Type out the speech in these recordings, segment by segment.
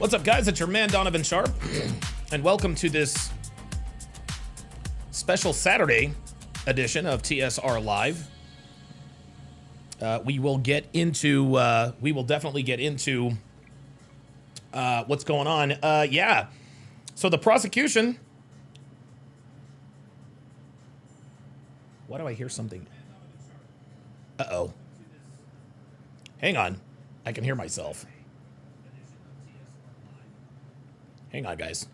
What's up, guys? It's your man, Donovan Sharp, and welcome to this special Saturday edition of TSR Live. We will definitely get into what's going on. Yeah. So the prosecution. Why do I hear something? Uh-oh. Hang on. I can hear myself. Hang on, guys.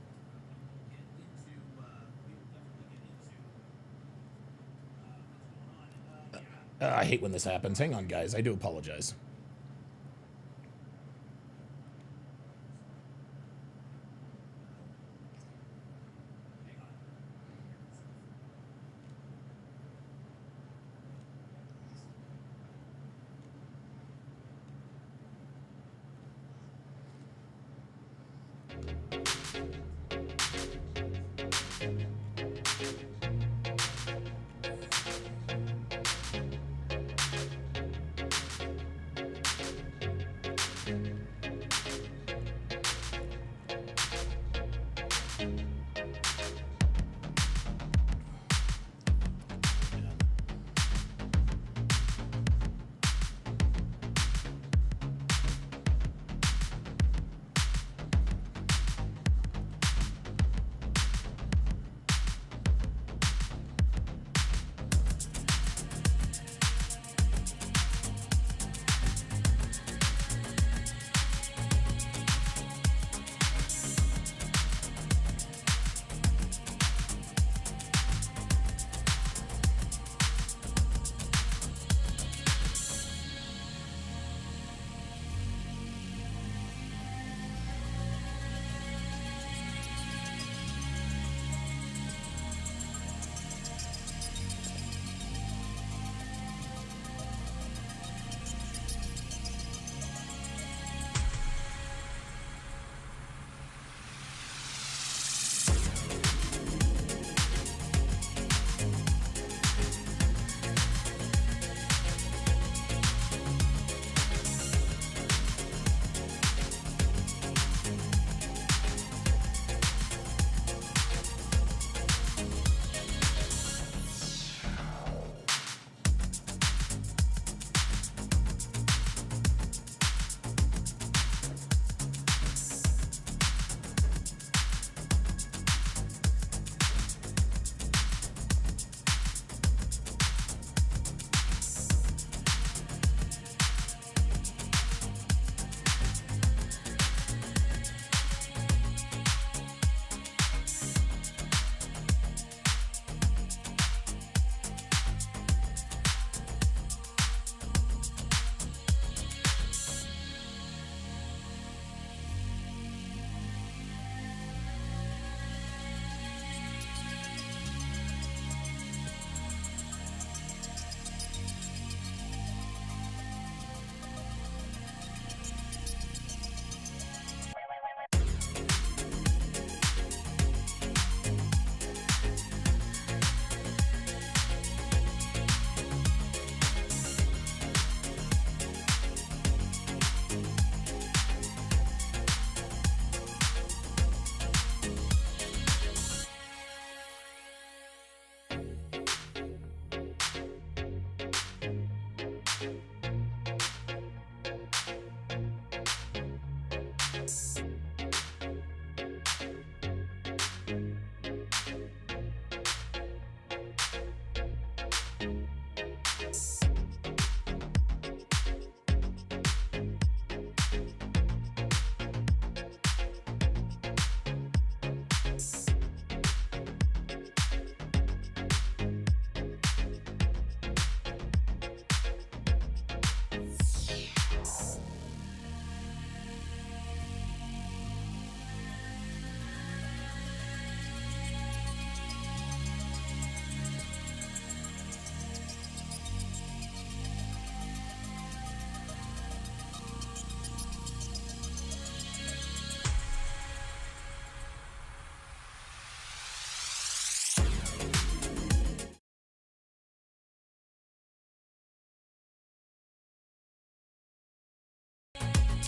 I hate when this happens. Hang on, guys. I do apologize.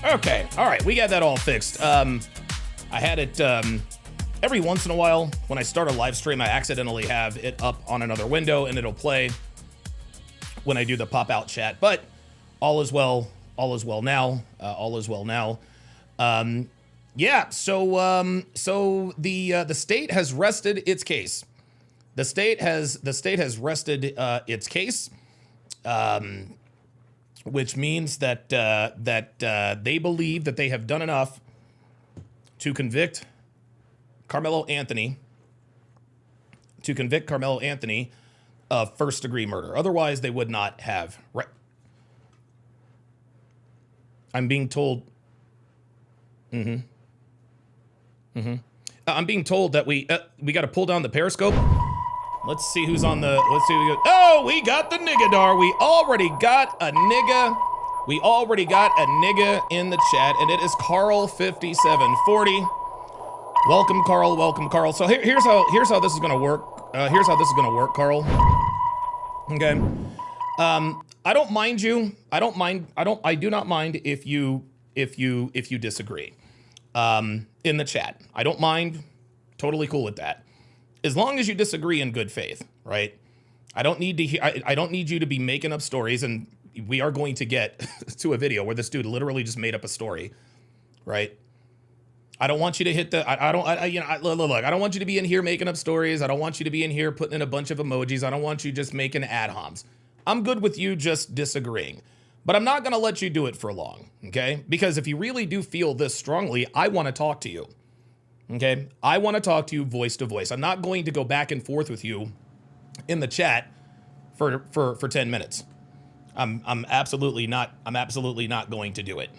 Okay, all right, we got that all fixed. I had it every once in a while when I start a live stream, I accidentally have it up on another window and it'll play when I do the pop out chat. But all is well. All is well now. All is well now. Yeah. So the state has rested its case. The state has rested its case. Which means that they believe that they have done enough to convict Karmelo Anthony of first-degree murder. Otherwise, they would not have. Right. I'm being told. I'm being told that we got to pull down the Periscope. Let's see who's on the, let's see who we got. Oh, we got the niggadar. We already got a nigga. We already got a nigga in the chat, and it is Carl5740. Welcome, Carl. Welcome, Carl. So here's how this is gonna work. Here's how this is gonna work, Carl. Okay. I don't mind you. I do not mind if you disagree. In the chat. I don't mind. Totally cool with that. As long as you disagree in good faith, right? I don't need to I don't need you to be making up stories, and we are going to get to a video where this dude literally just made up a story, right? I don't want you to hit the look, I don't want you to be in here making up stories. I don't want you to be in here putting in a bunch of emojis. I don't want you just making ad homs. I'm good with you just disagreeing. But I'm not going to let you do it for long, okay? Because if you really do feel this strongly, I want to talk to you. Okay, I want to talk to you voice to voice. I'm not going to go back and forth with you in the chat for 10 minutes. I'm absolutely not going to do it.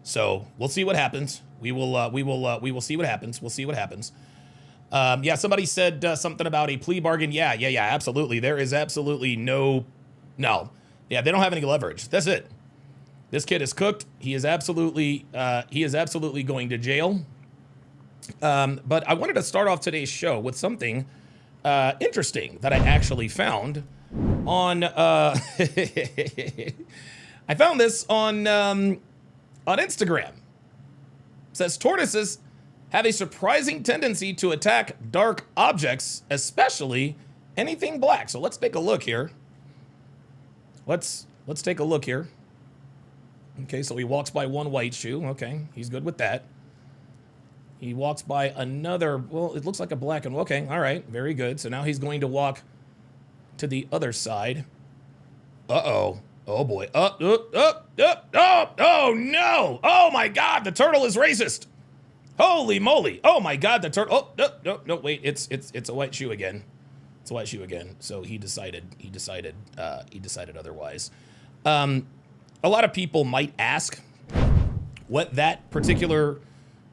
So we'll see what happens. We will see what happens. We'll see what happens. Yeah, somebody said something about a plea bargain. Yeah, absolutely. There is absolutely no. Yeah, they don't have any leverage. That's it. This kid is cooked. He is absolutely going to jail. But I wanted to start off today's show with something interesting that I actually found on. I found this on Instagram. It says tortoises have a surprising tendency to attack dark objects, especially anything black. So let's take a look here. Let's take a look here. Okay, so he walks by one white shoe. Okay, he's good with that. He walks by another, well, it looks like a black and, okay, all right, very good. So now he's going to walk to the other side. Uh-oh. Oh, boy. Oh, no. Oh, my God, the turtle is racist. Holy moly. Oh, my God, the turtle. Oh, no, wait, it's a white shoe again. It's a white shoe again. So he decided otherwise. A lot of people might ask what that particular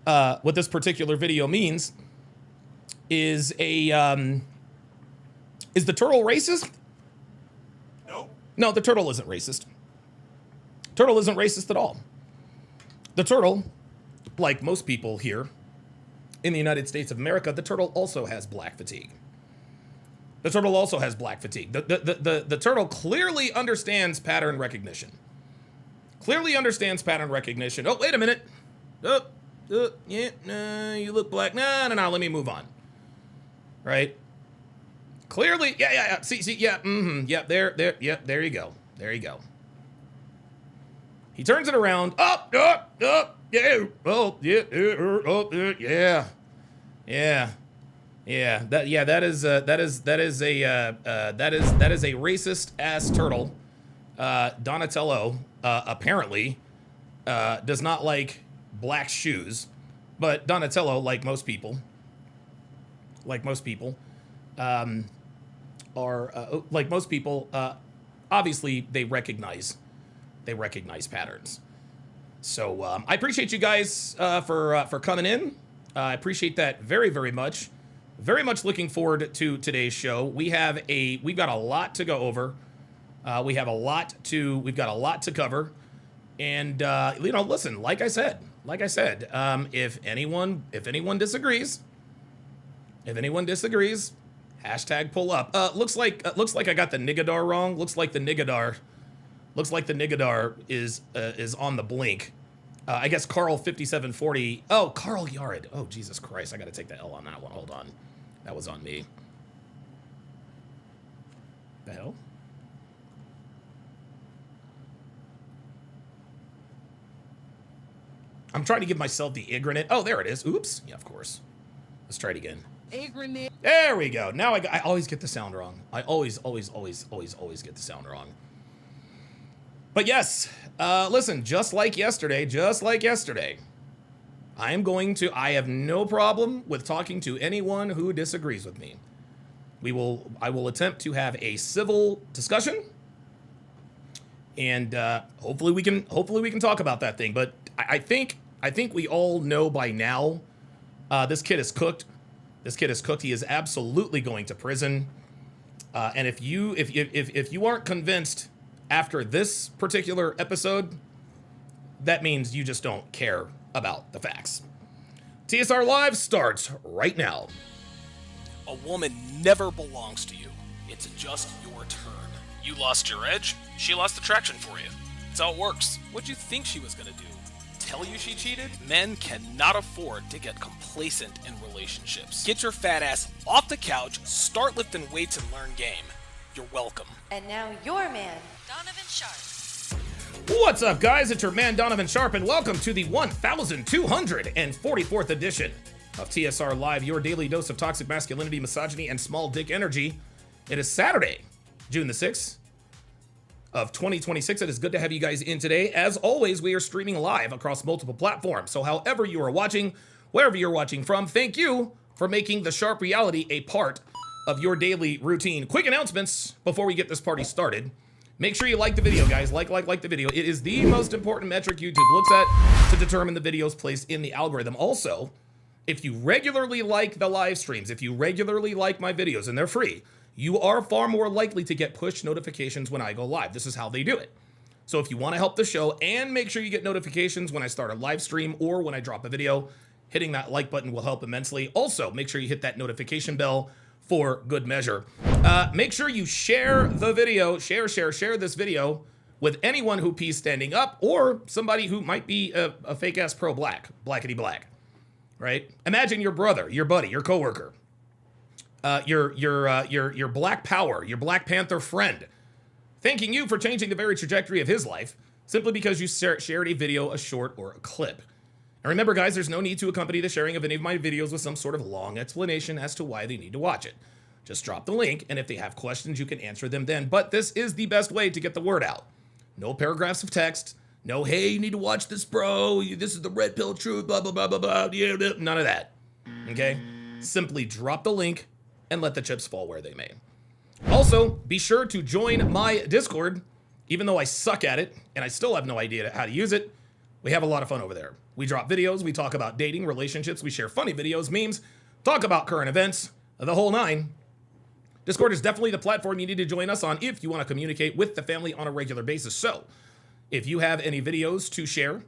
what this particular video means. Is the turtle racist? No, the turtle isn't racist. Turtle isn't racist at all. The turtle, like most people here in the United States of America, the turtle also has black fatigue. The turtle also has black fatigue. The turtle clearly understands pattern recognition. Clearly understands pattern recognition. Oh, wait a minute. Yeah, you look black. No, let me move on. Right? Clearly, yeah. See, yeah, there you go. There you go. He turns it around. Yeah. Oh, yeah. That is a racist ass turtle. Donatello apparently does not like black shoes, but Donatello, like most people, obviously they recognize patterns. So I appreciate you guys for coming in. I appreciate that very, very much. Very much looking forward to today's show. We've got a lot to go over. We've got a lot to cover. And listen, like I said, if anyone disagrees, hashtag pull up. Looks like I got the niggadar wrong. Looks like the niggadar is on the blink. I guess Carl 5740. Oh, Carl Yared. Oh, Jesus Christ. I got to take the L on that one. Hold on. That was on me. The hell? I'm trying to give myself the ignorant. Oh, there it is. Oops. Yeah, of course. Let's try it again. Ignorant. There we go. Now I always get the sound wrong. I always get the sound wrong. But yes, listen, just like yesterday, I have no problem with talking to anyone who disagrees with me. I will attempt to have a civil discussion, and hopefully we can talk about that thing. But I think we all know by now, this kid is cooked. This kid is cooked. He is absolutely going to prison. And if you aren't convinced after this particular episode, that means you just don't care about the facts. TSR Live starts right now. A woman never belongs to you. It's just your turn. You lost your edge, she lost attraction for you. That's how it works. What'd you think she was gonna do? Tell you she cheated? Men cannot afford to get complacent in relationships. Get your fat ass off the couch, start lifting weights, and learn game. You're welcome. And now your man, Donovan Sharp. What's up, guys? It's your man, Donovan Sharp, and welcome to the 1244th edition of TSR Live, your daily dose of toxic masculinity, misogyny, and small dick energy. It is Saturday, June the 6th of 2026. It is good to have you guys in today. As always, we are streaming live across multiple platforms. So however you are watching, wherever you're watching from, thank you for making the Sharp reality a part of your daily routine. Quick announcements before we get this party started. Make sure you like the video, guys. Like the video. It is the most important metric YouTube looks at to determine the video's place in the algorithm. Also, if you regularly like the live streams, if you regularly like my videos, and they're free, you are far more likely to get push notifications when I go live. This is how they do it. So if you want to help the show and make sure you get notifications when I start a live stream or when I drop a video, hitting that like button will help immensely. Also, make sure you hit that notification bell for good measure. Make sure you share the video, share this video with anyone who pees standing up or somebody who might be a fake ass pro-black, blackity black, right? Imagine your brother, your buddy, your coworker, your Black Power, your Black Panther friend, thanking you for changing the very trajectory of his life simply because you shared a video, a short, or a clip. And remember, guys, there's no need to accompany the sharing of any of my videos with some sort of long explanation as to why they need to watch it. Just drop the link, and if they have questions, you can answer them then. But this is the best way to get the word out. No paragraphs of text. No, hey, you need to watch this, bro. This is the red pill truth, blah, blah, blah, blah, blah. Yeah, none of that. Okay? Simply drop the link and let the chips fall where they may. Also, be sure to join my Discord. Even though I suck at it, and I still have no idea how to use it, we have a lot of fun over there. We drop videos, we talk about dating, relationships, we share funny videos, memes, talk about current events, the whole nine. Discord is definitely the platform you need to join us on if you want to communicate with the family on a regular basis. So, if you have any videos to share,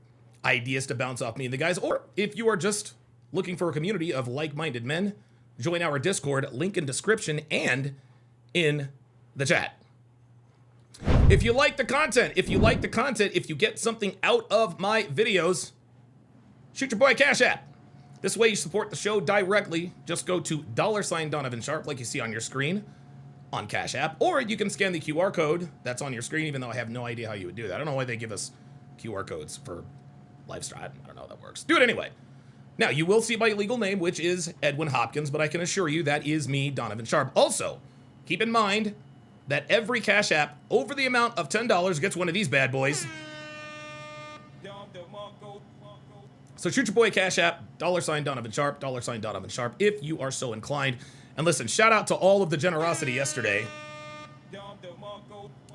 ideas to bounce off me and the guys, or if you are just looking for a community of like-minded men, join our Discord, link in description and in the chat. If you like the content, if you get something out of my videos, shoot your boy Cash App. This way you support the show directly. Just go to $ Donovan Sharp like you see on your screen on Cash App, or you can scan the QR code that's on your screen, even though I have no idea how you would do that. I don't know why they give us QR codes for live stream. I don't know how that works. Do it anyway. Now, you will see my legal name, which is Edwin Hopkins, but I can assure you that is me, Donovan Sharp. Also, keep in mind that every Cash App over the amount of $10 gets one of these bad boys. So shoot your boy Cash App, $ Donovan Sharp, $ Donovan Sharp, if you are so inclined. And listen, shout out to all of the generosity yesterday.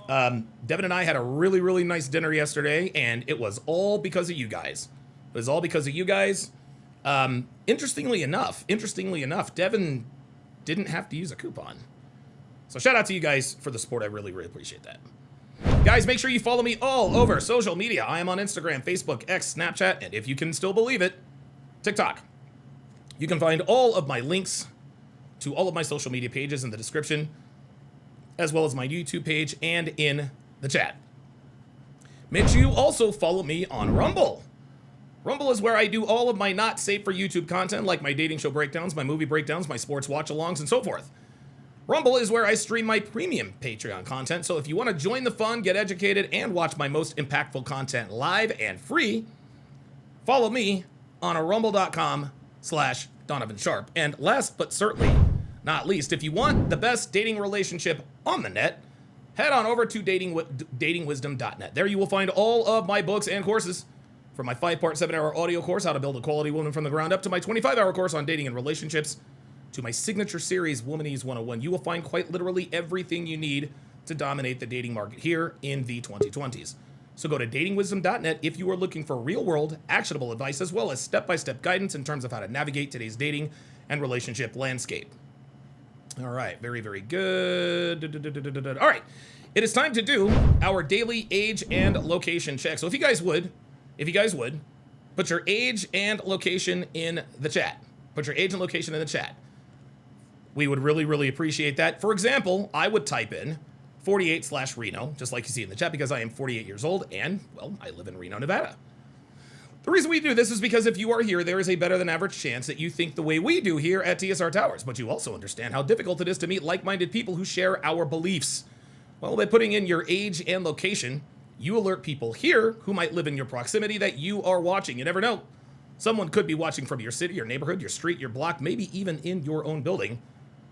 Devin and I had a really, really nice dinner yesterday, and it was all because of you guys. It was all because of you guys. Interestingly enough, Devin didn't have to use a coupon. So shout out to you guys for the support. I really, really appreciate that. Guys, make sure you follow me all over social media. I am on Instagram, Facebook, X, Snapchat, and if you can still believe it, TikTok. You can find all of my links to all of my social media pages in the description, as well as my YouTube page and in the chat. Make sure you also follow me on Rumble. Rumble is where I do all of my not safe for YouTube content, like my dating show breakdowns, my movie breakdowns, my sports watch-alongs, and so forth. Rumble is where I stream my premium Patreon content, so if you want to join the fun, get educated, and watch my most impactful content live and free, follow me on rumble.com/Donovan Sharp. And last but certainly not least, if you want the best dating relationship on the net, head on over to datingwisdom.net. There you will find all of my books and courses, from my 5-part 7-hour audio course, How to Build a Quality Woman from the Ground Up, to my 25-hour course on dating and relationships, to my signature series, Womanese 101. You will find quite literally everything you need to dominate the dating market here in the 2020s. So go to datingwisdom.net if you are looking for real-world, actionable advice, as well as step-by-step guidance in terms of how to navigate today's dating and relationship landscape. All right, very, very good. All right, it is time to do our daily age and location check. So if you guys would, put your age and location in the chat. Put your age and location in the chat. We would really, really appreciate that. For example, I would type in 48/Reno, just like you see in the chat, because I am 48 years old and, well, I live in Reno, Nevada. The reason we do this is because if you are here, there is a better than average chance that you think the way we do here at TSR Towers, but you also understand how difficult it is to meet like-minded people who share our beliefs. Well, by putting in your age and location, you alert people here who might live in your proximity that you are watching. You never know. Someone could be watching from your city, your neighborhood, your street, your block, maybe even in your own building.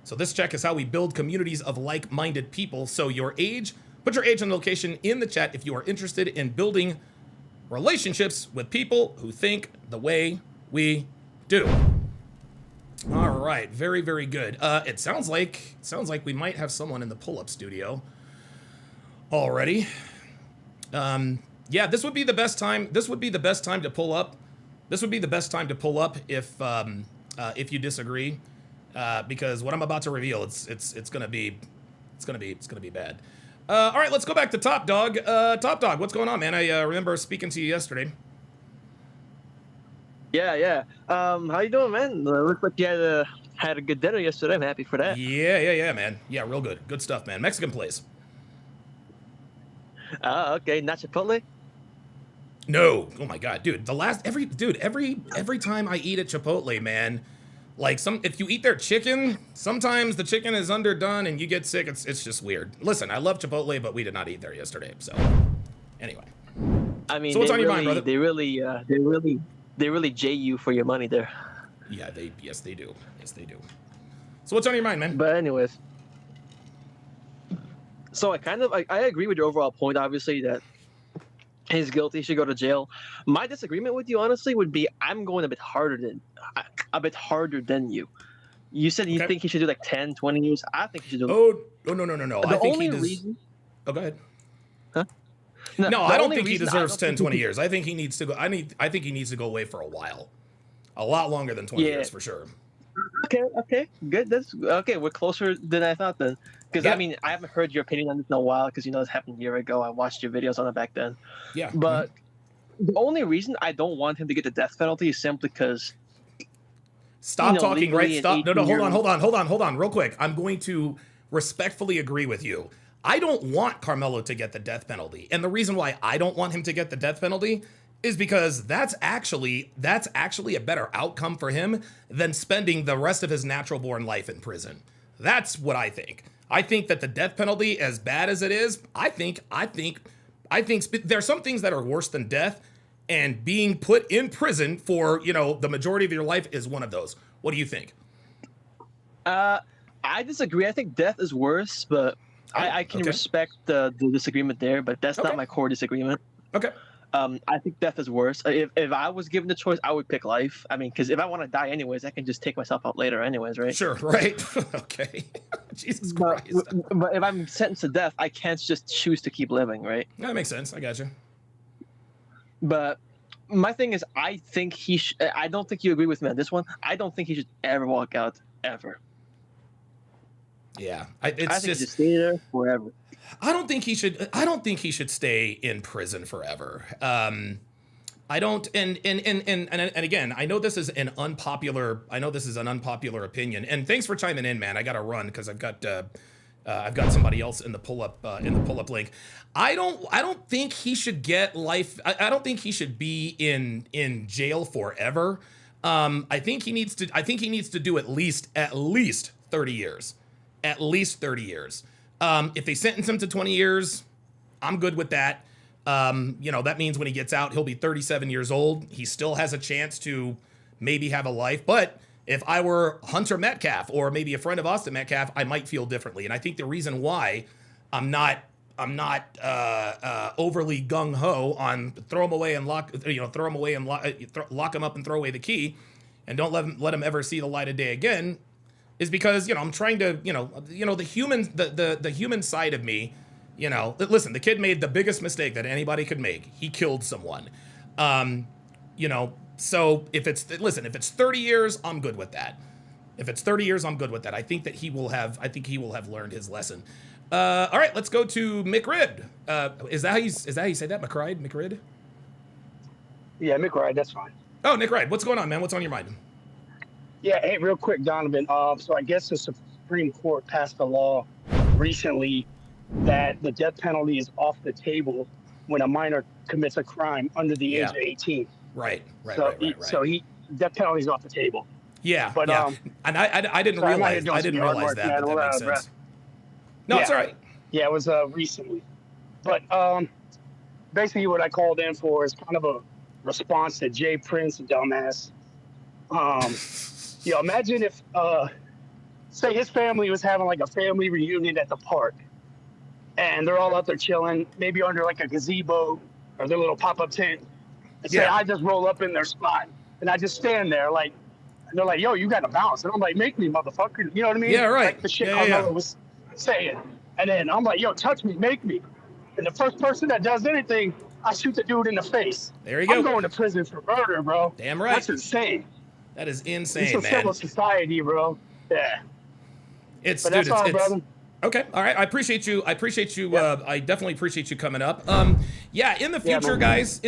So this check is how we build communities of like-minded people. So your age, put your age and location in the chat if you are interested in building relationships with people who think the way we do. All right, very, very good. It sounds like we might have someone in the pull-up studio already. Yeah, this would be the best time. This would be the best time to pull up. This would be the best time to pull up if you disagree, because what I'm about to reveal, it's gonna be bad. All right, let's go back to Top Dog. Top Dog, what's going on, man? I remember speaking to you yesterday. Yeah. How you doing, man? Looks like you had a good dinner yesterday. I'm happy for that. Yeah, man. Yeah, real good. Good stuff, man. Mexican place. Okay, not Chipotle? No. Oh my God, dude. Every time I eat at Chipotle, man, like if you eat their chicken, sometimes the chicken is underdone and you get sick. It's just weird. Listen, I love Chipotle, but we did not eat there yesterday. So anyway. I mean, so what's on your mind, brother? They really jay you for your money there. Yeah, yes they do. So what's on your mind, man? But anyways. So I agree with your overall point, obviously, that he's guilty, he should go to jail. My disagreement with you, honestly, would be I'm going a bit harder than you. You said you think he should do like 10, 20 years. I think he should do. Oh, no. The only reason. Oh, go ahead. Huh? No, I don't think he deserves 10, 20 years. I think he needs to go. I think he needs to go away for a while, a lot longer than 20 years for sure. Okay, good. That's okay. We're closer than I thought then. Because I mean, I haven't heard your opinion on this in a while. Because this happened a year ago. I watched your videos on it back then. Yeah. But the only reason I don't want him to get the death penalty is simply because. Stop talking, right? Stop. No, hold on, real quick. I'm going to respectfully agree with you. I don't want Karmelo to get the death penalty. And the reason why I don't want him to get the death penalty is because that's actually a better outcome for him than spending the rest of his natural born life in prison. That's what I think. I think that the death penalty, as bad as it is, I think there's some things that are worse than death, and being put in prison for, the majority of your life is one of those. What do you think? I disagree. I think death is worse, but I can respect the disagreement there, but that's not my core disagreement. Okay. I think death is worse. If I was given the choice, I would pick life. I mean, because if I want to die anyways, I can just take myself out later anyways, right? Sure, right. Okay. Jesus Christ. But if I'm sentenced to death, I can't just choose to keep living, right? That makes sense. I got you. But my thing is, I think I don't think you agree with me on this one. I don't think he should ever walk out, ever. Yeah. I think he should stay there forever. I don't think he should stay in prison forever. I don't, and again, I know this is an unpopular opinion, and thanks for chiming in, man. I gotta run because I've got I've got somebody else in the pull-up link. I don't think he should get life. I don't think he should be in jail forever. I think he needs to do at least 30 years. At least 30 years. If they sentence him to 20 years, I'm good with that. That means when he gets out, he'll be 37 years old. He still has a chance to maybe have a life. But if I were Hunter Metcalf or maybe a friend of Austin Metcalf, I might feel differently. And I think the reason why I'm not overly gung ho on throw him away and lock him up and throw away the key, and don't let him ever see the light of day again, is because I'm trying to the human side of me. Listen, the kid made the biggest mistake that anybody could make. He killed someone. So if it's 30 years, I'm good with that. If it's 30 years, I'm good with that. I think he will have learned his lesson. All right, let's go to McRid. Is that how you say that? McRid? Yeah, McRide, that's fine. Oh, Nick Wright, what's going on, man? What's on your mind? Yeah, hey, real quick, Donovan. So I guess the Supreme Court passed a law recently that the death penalty is off the table when a minor commits a crime under the age of 18. Right. So death penalty is off the table. Yeah, but yeah. And I didn't realize that. But that makes sense. No, yeah. It's all right. Yeah, it was recently. But basically what I called in for is kind of a response to Jay Prince, dumbass. Imagine if, say his family was having like a family reunion at the park and they're all out there chilling, maybe under like a gazebo or their little pop-up tent. And say, I just roll up in their spot and I just stand there like, and they're like, yo, you got to bounce. And I'm like, make me, motherfucker. You know what I mean? Yeah, right. Like the shit Karmelo was saying. And then I'm like, yo, touch me, make me. And the first person that does anything, I shoot the dude in the face. There you go. I'm going to prison for murder, bro. Damn right. That's insane. That is insane, It's a man. civil society, bro. Yeah. It's brother. Okay, all right. I appreciate you. I definitely appreciate you coming up. In the future, guys.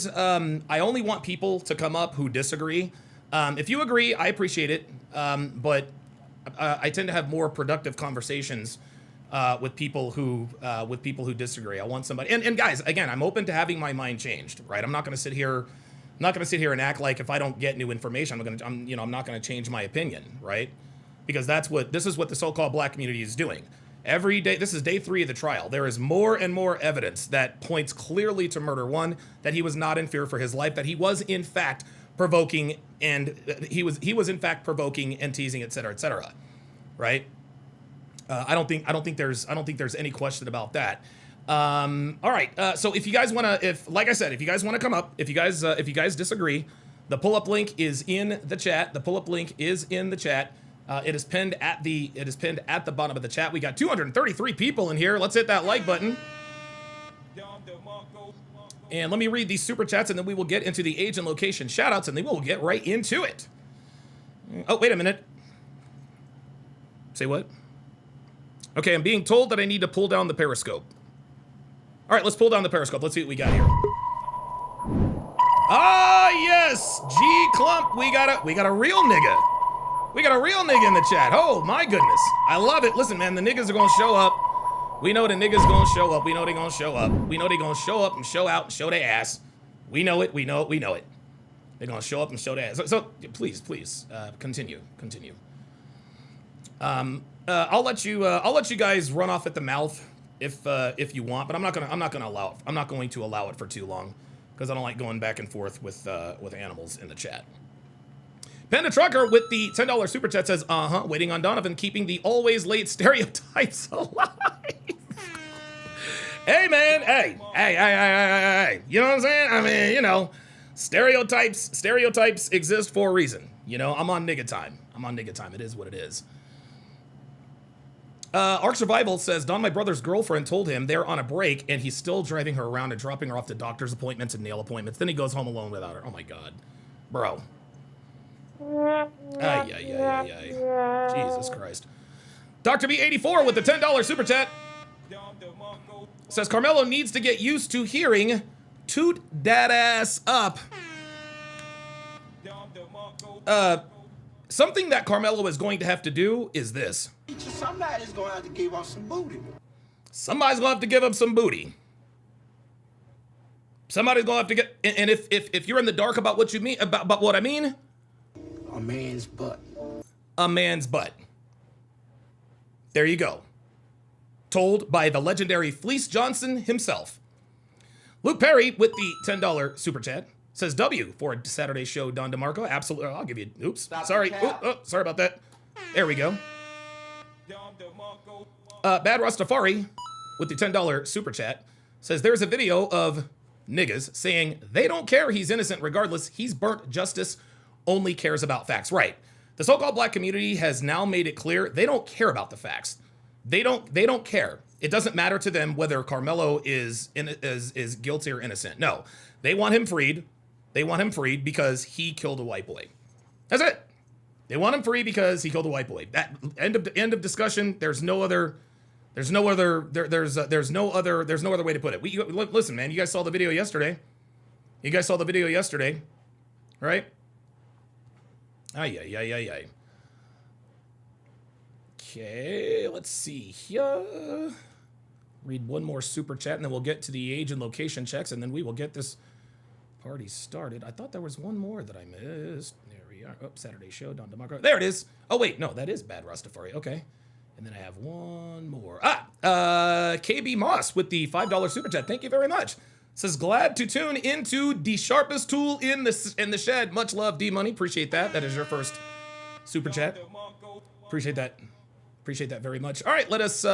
I only want people to come up who disagree. If you agree, I appreciate it. But I tend to have more productive conversations with people who disagree. I want somebody. And guys, again, I'm open to having my mind changed. Right? I'm not going to sit here and act like if I don't get new information, I'm not going to change my opinion. Right? Because this is what the so-called black community is doing. Every day, this is day 3 of the trial. There is more and more evidence that points clearly to murder 1, that he was not in fear for his life, that he was in fact provoking and teasing, et cetera, right? I don't think there's any question about that. All right. So if you guys want to, if you guys want to come up, if you guys disagree, the pull-up link is in the chat. It is pinned at the bottom of the chat. We got 233 people in here. Let's hit that like button. And let me read these super chats, and then we will get into the age and location shoutouts, and then we'll get right into it. Oh, wait a minute. Say what? Okay, I'm being told that I need to pull down the periscope. All right, let's pull down the periscope. Let's see what we got here. Ah, yes, G Clump. We got a real nigga. We got a real nigga in the chat. Oh, my goodness. I love it. Listen, man, the niggas are going to show up. We know the niggas going to show up. We know they're going to show up. We know they're going to show up and show out and show their ass. We know it. They're going to show up and show their ass. So please, continue. I'll let you guys run off at the mouth if you want, but I'm not going to allow it for too long because I don't like going back and forth with animals in the chat. Panda Trucker with the $10 super chat says, waiting on Donovan, keeping the always late stereotypes alive. Hey, man, hey. You know what I'm saying? I mean, stereotypes exist for a reason. I'm on nigga time. It is what it is. Ark Survival says, Don, my brother's girlfriend told him they're on a break and he's still driving her around and dropping her off to doctor's appointments and nail appointments. Then he goes home alone without her. Oh, my God. Bro. Ay. Jesus Christ. Dr. B84 with the $10 super chat says Karmelo needs to get used to hearing toot that ass up. something that Karmelo is going to have to do is this. Somebody's going to have to give up some booty. Somebody's going to have to give up some booty. Somebody's going to have to get, and if you're in the dark about what you mean, about what I mean. A man's butt. A man's butt. There you go. Told by the legendary Fleece Johnson himself. Luke Perry with the $10 super chat says W for Saturday show, Don DeMarco. Absolutely. I'll give you, oops. Sorry. Sorry about that. There we go. Bad Rastafari with the $10 super chat says there's a video of niggas saying they don't care he's innocent regardless. He's burnt justice, only cares about facts. Right. The so-called black community has now made it clear they don't care about the facts. They don't care. It doesn't matter to them whether Karmelo is guilty or innocent. No, they want him freed. They want him freed because he killed a white boy. That's it. They want him free because he killed a white boy. That end of discussion. There's no other way to put it. Listen, man. You guys saw the video yesterday. Right? Ay. Okay, let's see here. Read one more super chat, and then we'll get to the age and location checks, and then we will get this party started. I thought there was one more that I missed. There we are. Oh, Saturday show, Don DeMarco. There it is. Oh, wait, no, that is Bad Rastafari. Okay. And then I have one more. KB Moss with the $5 super chat. Thank you very much. Says, glad to tune into the sharpest tool in the shed. Much love, D-Money. Appreciate that. That is your first super chat. Appreciate that. Appreciate that very much. All right, let us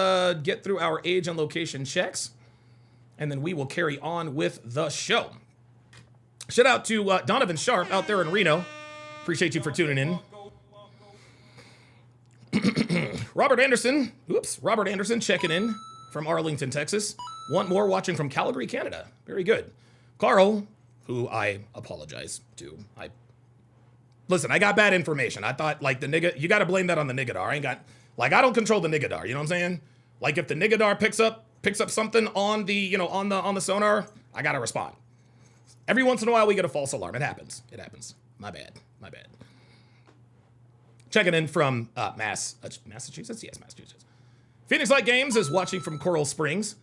get through our age and location checks, and then we will carry on with the show. Shout out to Donovan Sharp out there in Reno. Appreciate you for tuning in. Robert Anderson checking in from Arlington, Texas. One more watching from Calgary, Canada. Very good. Carl, who I apologize to. Listen, I got bad information. I thought, like, the nigga, you got to blame that on the niggadar. I don't control the niggadar. You know what I'm saying? Like, if the niggadar picks up something on the, on the sonar, I got to respond. Every once in a while, we get a false alarm. It happens. My bad. Checking in from Massachusetts? Yes, Massachusetts. Phoenix Light Games is watching from Coral Springs.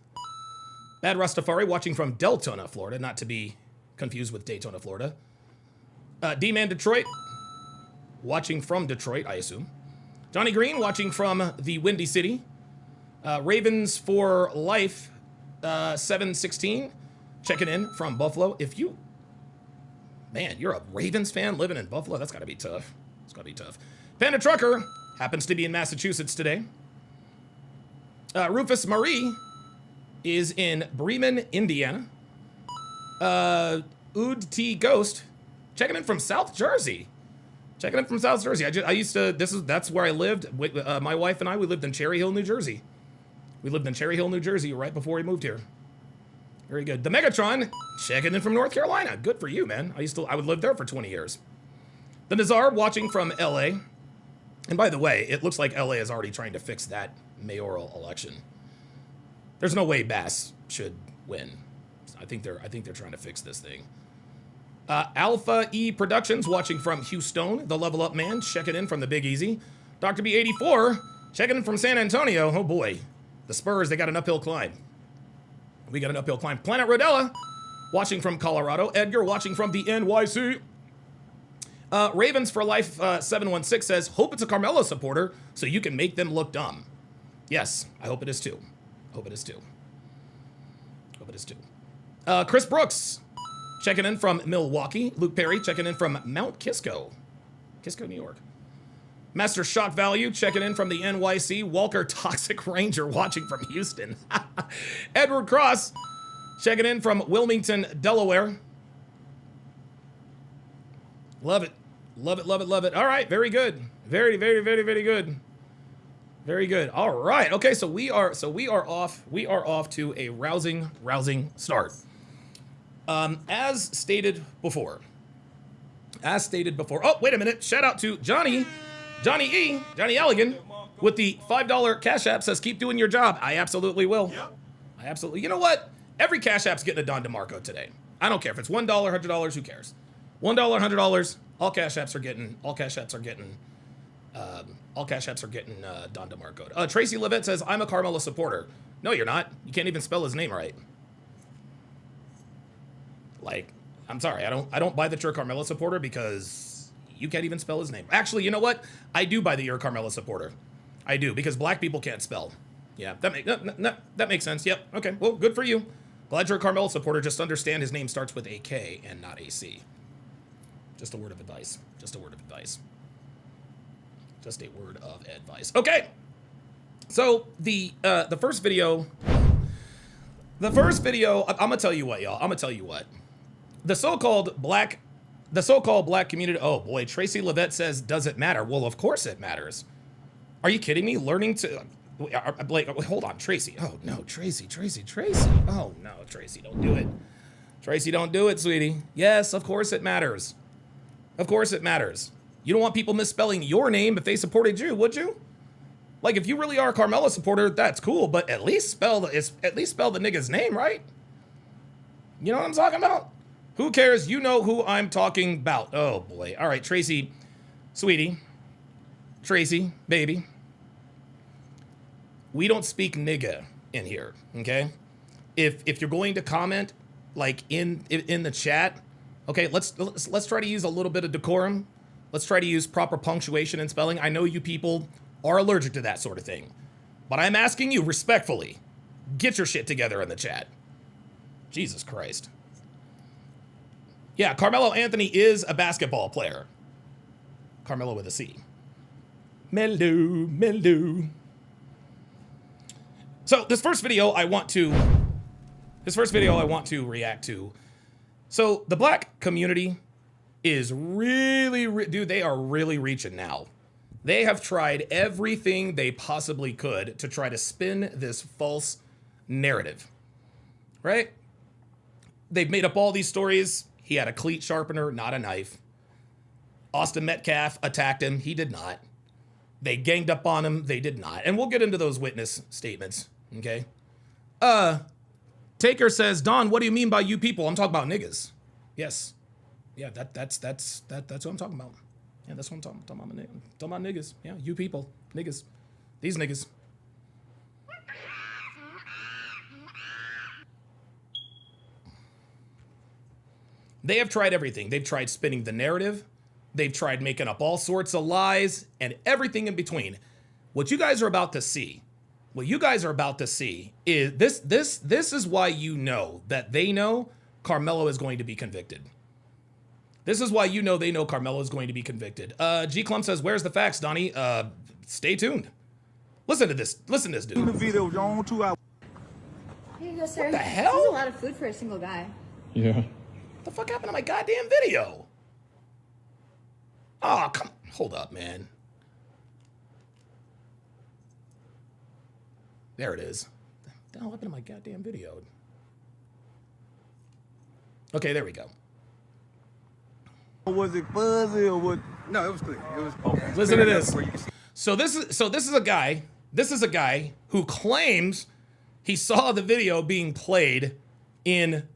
Bad Rastafari watching from Deltona, Florida, not to be confused with Daytona, Florida. D-Man Detroit watching from Detroit, I assume. Johnny Green watching from the Windy City. Ravens for Life 716 checking in from Buffalo. You're a Ravens fan living in Buffalo, that's got to be tough. Panda Trucker happens to be in Massachusetts today. Rufus Marie is in Bremen, Indiana. Ood T Ghost checking in from South Jersey. That's where I lived. My wife and I, we lived in Cherry Hill, New Jersey. Right before we moved here. Very good. The Megatron checking in from North Carolina. Good for you, man. I would live there for 20 years. The Nazar watching from LA. And by the way, it looks like LA is already trying to fix that mayoral election. There's no way Bass should win. I think they're trying to fix this thing. Alpha E Productions watching from Houston. The Level Up Man checking in from the Big Easy. Dr. B84 checking in from San Antonio. Oh boy, the Spurs, they got an uphill climb. We got an uphill climb. Planet Rodella watching from Colorado. Edgar watching from the NYC. Ravens for Life 716 says, hope it's a Karmelo supporter so you can make them look dumb. Yes, I hope it is too. Chris Brooks checking in from Milwaukee. Luke Perry checking in from Mount Kisco, New York. Master Shock Value checking in from the NYC. Walker Toxic Ranger watching from Houston. Edward Cross checking in from Wilmington, Delaware. Love it. All right, very good. Very good. Very good. All right. Okay, so we are off to a rousing start. As stated before. Oh, wait a minute. Shout out to Johnny Elligan with the $5 Cash App says, keep doing your job. I absolutely will. Yep. You know what? Every Cash App's getting a Don DeMarco today. I don't care if it's $1, $100, who cares? $1, $100, all Cash Apps are getting All Cash Apps are getting Don DeMarco. Tracy Levitt says, I'm a Karmelo supporter. No, you're not. You can't even spell his name right. Like, I'm sorry. I don't buy that you're a Karmelo supporter because you can't even spell his name. Actually, you know what? I do buy that you're a Karmelo supporter. I do, because black people can't spell. Yeah, that makes sense. Yep. Okay. Well, good for you. Glad you're a Karmelo supporter. Just understand his name starts with a K and not a C. Just a word of advice. Just a word of advice. Just a word of advice. Okay. So the first video, I'm gonna tell you what, y'all. I'm gonna tell you what. The so-called black community. Oh boy, Tracy Levitt says, does it matter? Well, of course it matters. Are you kidding me? Learning to, like, hold on, Tracy. Oh no, Tracy. Oh no, Tracy, don't do it. Tracy, don't do it, sweetie. Yes, of course it matters. Of course it matters. You don't want people misspelling your name if they supported you, would you? Like, if you really are a Karmelo supporter, that's cool, but at least spell the nigga's name right. You know what I'm talking about? Who cares? You know who I'm talking about. Oh boy. All right, Tracy, sweetie, Tracy, baby. We don't speak nigga in here, okay? If you're going to comment, like in the chat, okay, let's try to use a little bit of decorum. Let's try to use proper punctuation and spelling. I know you people are allergic to that sort of thing, but I'm asking you respectfully, get your shit together in the chat. Jesus Christ. Yeah, Karmelo Anthony is a basketball player. Karmelo with a C. Melu. So this first video I want to react to. So the black community is really, dude, they are really reaching now. They have tried everything they possibly could to try to spin this false narrative, right? They've made up all these stories. He had a cleat sharpener, not a knife. Austin Metcalf attacked him. He did not. They ganged up on him. They did not. And we'll get into those witness statements, okay? Taker says, Don, what do you mean by you people? I'm talking about niggas. Yes. Yeah, that's what I'm talking about. Yeah, that's what I'm talking about. I'm talking about niggas. Yeah, you people. Niggas. These niggas. They have tried everything. They've tried spinning the narrative. They've tried making up all sorts of lies and everything in between. What you guys are about to see, is this is why you know that they know Karmelo is going to be convicted. This is why you know they know Karmelo is going to be convicted. G Clump says, where's the facts, Donnie? Stay tuned. Listen to this. Listen to this, dude. The video, John, 2 hours. Here you go, sir. What the hell? This is a lot of food for a single guy. Yeah. What the fuck happened to my goddamn video? Oh, come, hold up, man. There it is. What the hell happened to my goddamn video? Okay, there we go. Was it fuzzy or what? No, it was clear. It was okay. Listen to this. So this is a guy who claims he saw the video being played in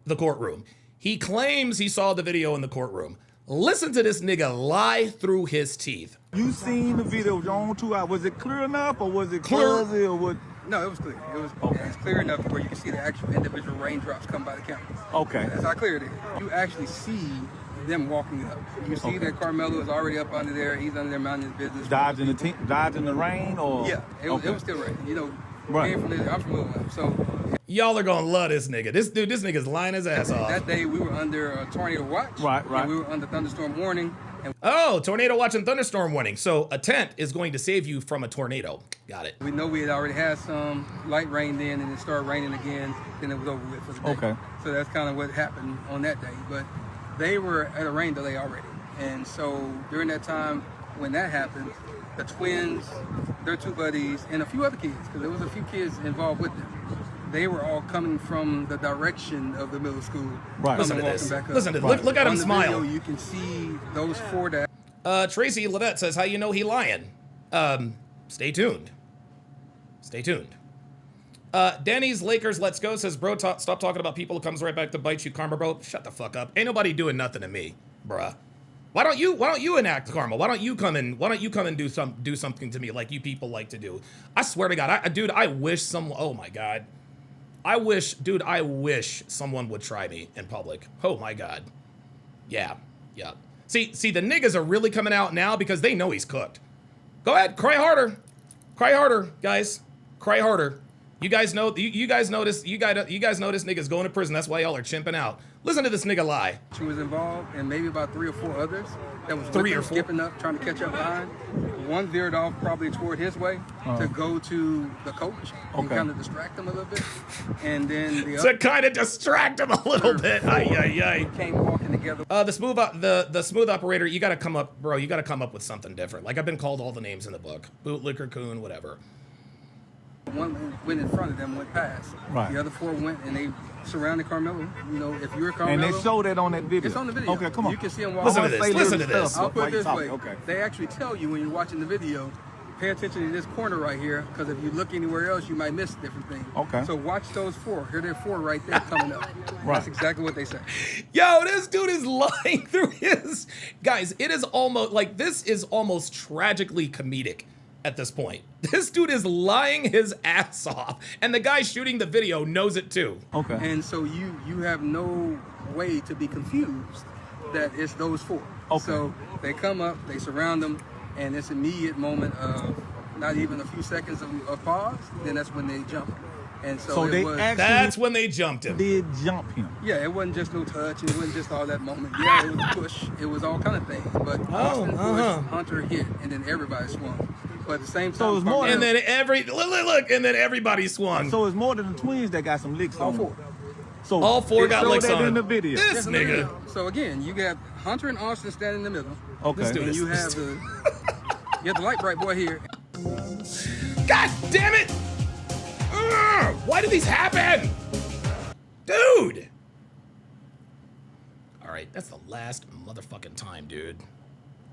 the courtroom. He claims he saw the video in the courtroom. Listen to this nigga lie through his teeth. You seen the video, John, 2 hours. Was it clear enough or was it Clear. fuzzy or what? No, it was clear. It was okay. It's clear enough where you can see the actual individual raindrops come by the cameras. Okay. That's how clear it is. You actually see them walking up. You see that Karmelo is already up under there. He's under there minding his business. Dodging the rain or? Yeah, it was still raining. You know, Right. I'm familiar with him. So Y'all are gonna love this nigga. This nigga's lying his ass off. that day we were under a tornado watch. Right. And we were under thunderstorm warning. And Oh, tornado watch and thunderstorm warning. So a tent is going to save you from a tornado. Got it. we know we had already had some light rain then, and it started raining again. Then it was over with for the day. Okay. So that's kind of what happened on that day. But they were at a rain delay already, and so during that time when that happened, the twins, their two buddies, and a few other kids, because there was a few kids involved with them. They were all coming from the direction of the middle school. Right. Listen to walking this. back up. Listen to this. Look at him On the smile. video, you can see those four that. Tracy Levette says, how you know he lying? Stay tuned. Stay tuned. Danny's Lakers Let's Go says, bro, stop talking about people. It comes right back to bite you, karma, bro. Shut the fuck up. Ain't nobody doing nothing to me, bruh. Why don't you enact karma? Why don't you come and do something to me like you people like to do? I swear to God, dude, I wish someone. Oh my God, I wish someone would try me in public. Oh my God, yeah. See, the niggas are really coming out now because they know he's cooked. Go ahead, cry harder, guys, cry harder. You guys notice niggas going to prison. That's why y'all are chimping out. Listen to this nigga lie. She was involved, and maybe about 3 or 4 others that was Three or four? skipping up, trying to catch up behind. One veered off probably toward his way to go to the coach and kind of distract him a little bit. And then the To kind of distract him a little bit. Ay. came walking together. The smooth operator, you gotta come up, bro. You gotta come up with something different. Like I've been called all the names in the book, bootlicker, coon, whatever. One went in front of them, went past. Right. The other 4 went and they surrounded Karmelo. You know, if you're Karmelo, And they showed that on that video. it's on the video. Okay, come on. You can see them walk. Listen to this. Listen to this. I'll put it this way. Okay. They actually tell you when you're watching the video, pay attention to this corner right here, because if you look anywhere else, you might miss different things. Okay. So watch those 4. Here they're 4 right there coming up. Right. That's exactly what they say. Yo, this dude is lying through his. Guys, it is almost like this is almost tragically comedic at this point. This dude is lying his ass off, and the guy shooting the video knows it too. Okay. And so you have no way to be confused that it's those 4. Okay. So they come up, they surround them, and it's immediate moment of not even a few seconds of pause. Then that's when they jump. And so they it was. actually That's when they jumped him. did jump him. Yeah, it wasn't just no touch, and it wasn't just all that moment. Yeah, it was a push. It was all kind of things. But Austin pushed, Hunter hit, and then everybody swung. But at the same time, So it's more And then look, and then everybody swung. So it's more than the twins that got some licks all on 4. them. So All 4 it got showed licks that on in him. the video. This Yes, in the nigga. video. So again, you got Hunter and Austin standing in the middle. Okay. dude And is- you have the light bright boy here. God damn it! Ugh, why do these happen? Dude! Alright, that's the last motherfucking time, dude.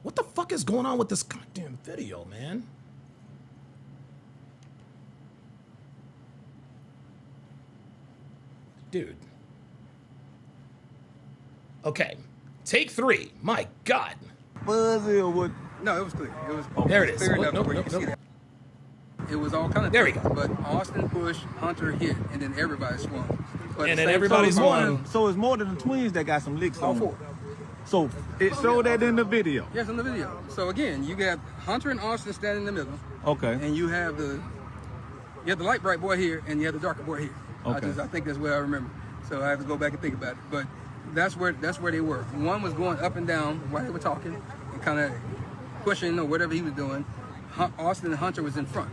What the fuck is going on with this goddamn video, man? Dude. Okay. Take 3. My God. Buzzy or what? No, it was clear. It was There it is. clear Oh, enough nope, where you nope, can see nope. that. It was all kind of There we go. But Austin pushed, Hunter hit, and then everybody swung. But And at the then same everybody time, swung. So it's more than the twins that got some licks all on them. 4. So it showed that in the video. Yes, in the video. So again, you got Hunter and Austin standing in the middle, Okay. and you have the light bright boy here, and you have the darker boy here. Okay. I think that's what I remember. So I have to go back and think about it. But that's where they were. One was going up and down while they were talking, and kind of pushing or whatever he was doing. Austin and Hunter was in front.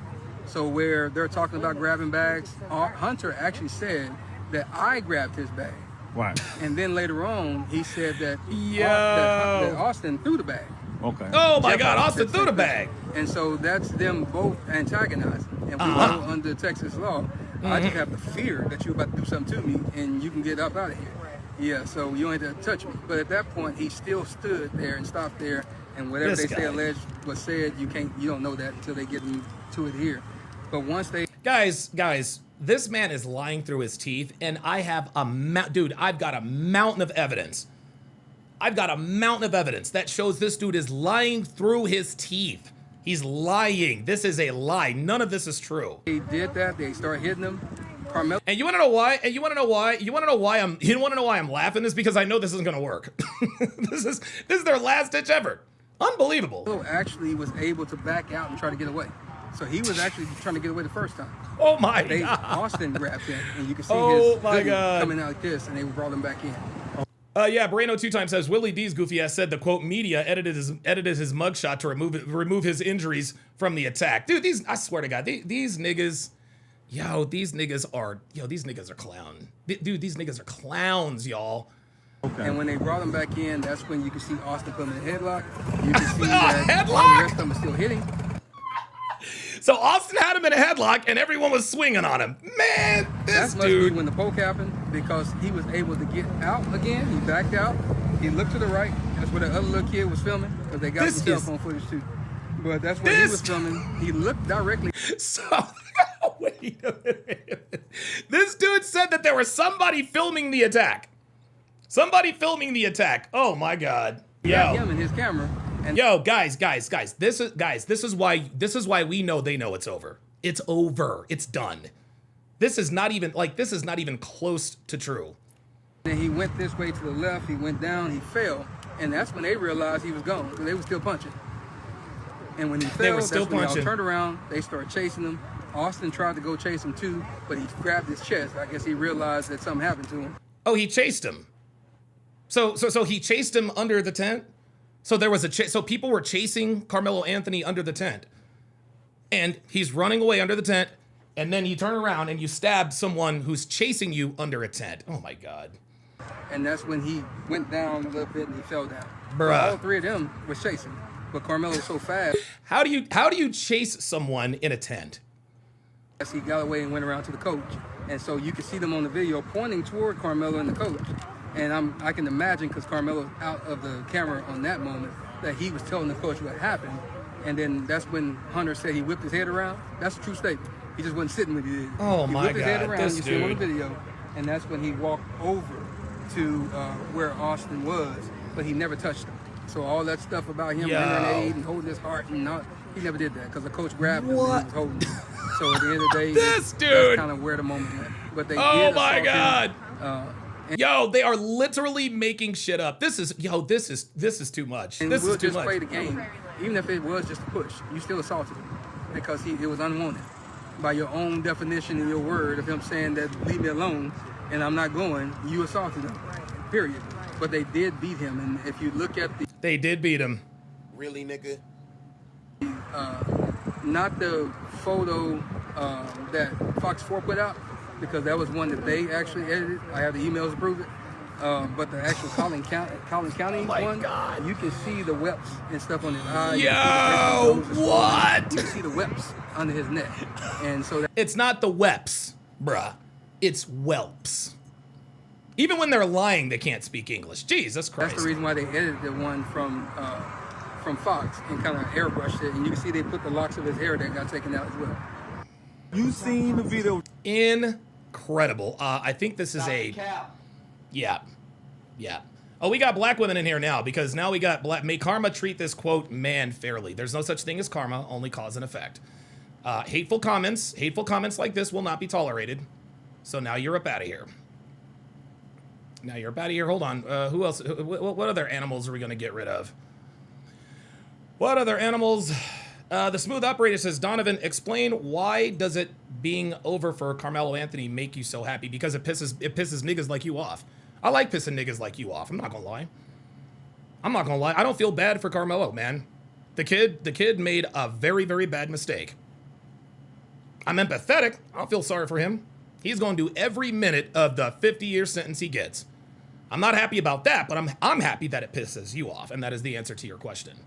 So where they're talking about grabbing bags, Hunter actually said that I grabbed his bag. Right. And then later on, he said that, Yo. that Austin threw the bag. Okay. Oh my Jeff God, Austin Austin threw the said bag. that. And so that's them both antagonizing. And we know under Texas law, I just have the fear that you're about to do something to me and you can get up out of here. Yeah, so you don't have to touch me. But at that point, he still stood there and stopped there. And whatever This they say guy. alleged was said, you don't know that until they get into it here. But once they Guys, this man is lying through his teeth, and I have I've got a mountain of evidence. I've got a mountain of evidence that shows this dude is lying through his teeth. He's lying. This is a lie. None of this is true. did that, they started hitting him. Karmelo And you want to know why? And you want to know why I'm laughing? Is because I know this isn't going to work. This is their last ditch effort. Unbelievable. actually was able to back out and try to get away. So he was actually trying to get away the first time. Oh my God. Austin grabbed him, and you can see Oh his my hoodie God. coming out like this, and they brought him back in. Yeah, Brano 2 times says Willie D's goofy ass said the quote media edited his mugshot to remove his injuries from the attack. Dude, I swear to God, these niggas, these niggas are clown. Dude, these niggas are clowns, y'all. Okay. And when they brought him back in, that's when you can see Austin put him in a headlock. You can see Headlock? that all the rest of them are still hitting. So Austin had him in a headlock and everyone was swinging on him. Man, this That must be dude. when the poke happened, because he was able to get out again. He backed out. He looked to the right. That's where the other little kid was filming, because they got This some cell is- phone footage too. But that's where he This- was filming. He looked directly. So, wait a minute. This dude said that there was somebody filming the attack. Somebody filming the attack. Oh my God. He had him in his camera. And Yo, guys. This is why we know they know it's over. It's over. It's done. This is not even close to true. then he went this way to the left. He went down. He fell, and that's when they realized he was gone. They were still punching. And when he fell, They were still that's when they all punching. turned around. They started chasing him. Austin tried to go chase him too, but he grabbed his chest. I guess he realized that something happened to him. Oh, he chased him. So he chased him under the tent. So there was so people were chasing Karmelo Anthony under the tent, and he's running away under the tent, and then you turn around and you stab someone who's chasing you under a tent. Oh my God. And that's when he went down a little bit and he fell down. Bruh. But all three of them were chasing, but Karmelo was so fast. How do you chase someone in a tent? He got away and went around to the coach, and so you can see them on the video pointing toward Karmelo and the coach. And I can imagine, because Karmelo out of the camera on that moment, that he was telling the coach what happened. And then that's when Hunter said he whipped his head around. That's a true statement. He just wasn't sitting when he did it. Oh he my whipped his head God, around, this you see him on the dude. video, and that's when he walked over to where Austin was, but he never touched him. So all that stuff about him rendering aid and holding his heart, and all, he never did that, because the coach grabbed him and he was holding him. So at the end of the day, This dude. that's kind of where the moment went. But they Oh did my assault God. him, Yo, they are literally making shit up. This is too much. and This we'll is too just much. play the game. Even if it was just a push, you still assaulted him because it was unwanted. By your own definition and your word of him saying that leave me alone and I'm not going, you assaulted him, period. But they did beat him, and if you look at the They did beat him. Really, nigga? not the photo that Fox 4 put out, because that was one that they actually edited. I have the emails to prove it. But the actual Collin County one, you can see the webs and stuff on his eye. Yo, what? You can see the webs under his neck. And so It's not the weps, bruh. It's whelps. Even when they're lying, they can't speak English. Jesus Christ. that's the reason why they edited the one from Fox and kind of airbrushed it. And you can see they put the locks of his hair that got taken out as well. You seen the video? Incredible. I think this is Yeah. Oh, we got black women in here now, because now we got black. May karma treat this, quote, man fairly. There's no such thing as karma, only cause and effect. Hateful comments like this will not be tolerated. So now you're up out of here. Hold on. Who else? What other animals are we going to get rid of? What other animals? The Smooth Operator says, Donovan, explain why does it being over for Karmelo Anthony make you so happy? Because it pisses niggas like you off. I like pissing niggas like you off. I'm not gonna lie. I don't feel bad for Karmelo, man. The kid made a very, very bad mistake. I'm empathetic. I don't feel sorry for him. He's gonna do every minute of the 50-year sentence he gets. I'm not happy about that, but I'm happy that it pisses you off, and that is the answer to your question.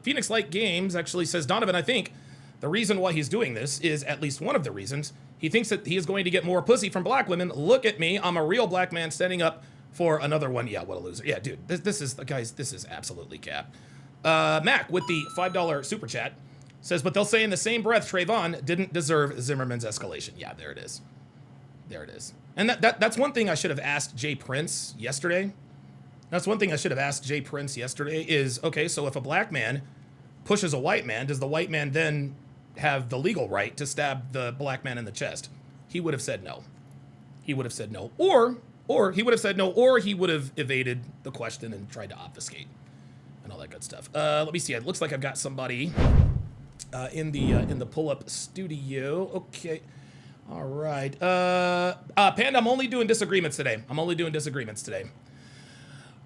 Phoenix Light Games actually says, Donovan, I think the reason why he's doing this is at least one of the reasons. He thinks that he is going to get more pussy from black women. Look at me. I'm a real black man standing up for another one. Yeah, what a loser. Yeah, dude, this is absolutely cap. Mac with the $5 super chat says, but they'll say in the same breath, Trayvon didn't deserve Zimmerman's escalation. Yeah, there it is. And that's one thing I should have asked Jay Prince yesterday. Is, okay, so if a black man pushes a white man, does the white man then have the legal right to stab the black man in the chest? He would have said no. Or he would have said no, or he would have evaded the question and tried to obfuscate and all that good stuff. Let me see. It looks like I've got somebody in the pull-up studio. Okay. All right. Panda, I'm only doing disagreements today.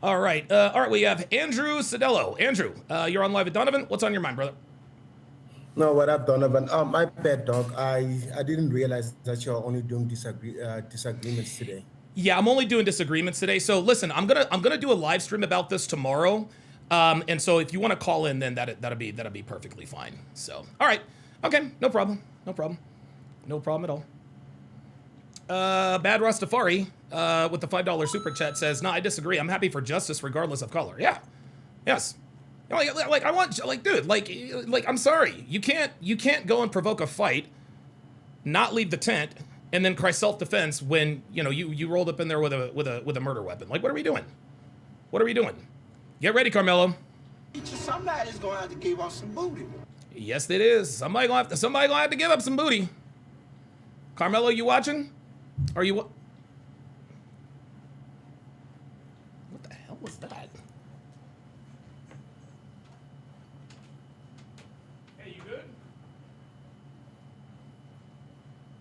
All right. We have Andrew Cedello. Andrew, you're on live with Donovan. What's on your mind, brother? No, what up, Donovan? My bad, dog. I didn't realize that you're only doing disagreements today. Yeah, I'm only doing disagreements today. So listen, I'm gonna do a live stream about this tomorrow. And so if you want to call in, then that'll be perfectly fine. So all right. Okay, no problem at all. Bad Rastafari with the $5 super chat says, no, I disagree. I'm happy for justice regardless of color. Yeah. Yes. Like I want, like, dude, like I'm sorry. You can't go and provoke a fight, not leave the tent, and then cry self-defense when you rolled up in there with a murder weapon. Like, what are we doing? What are we doing? Get ready, Karmelo. Somebody's gonna have to give up some booty. Yes, it is. Somebody gonna have to give up some booty. Karmelo, you watching? Are you? What the hell was that? Hey, you good?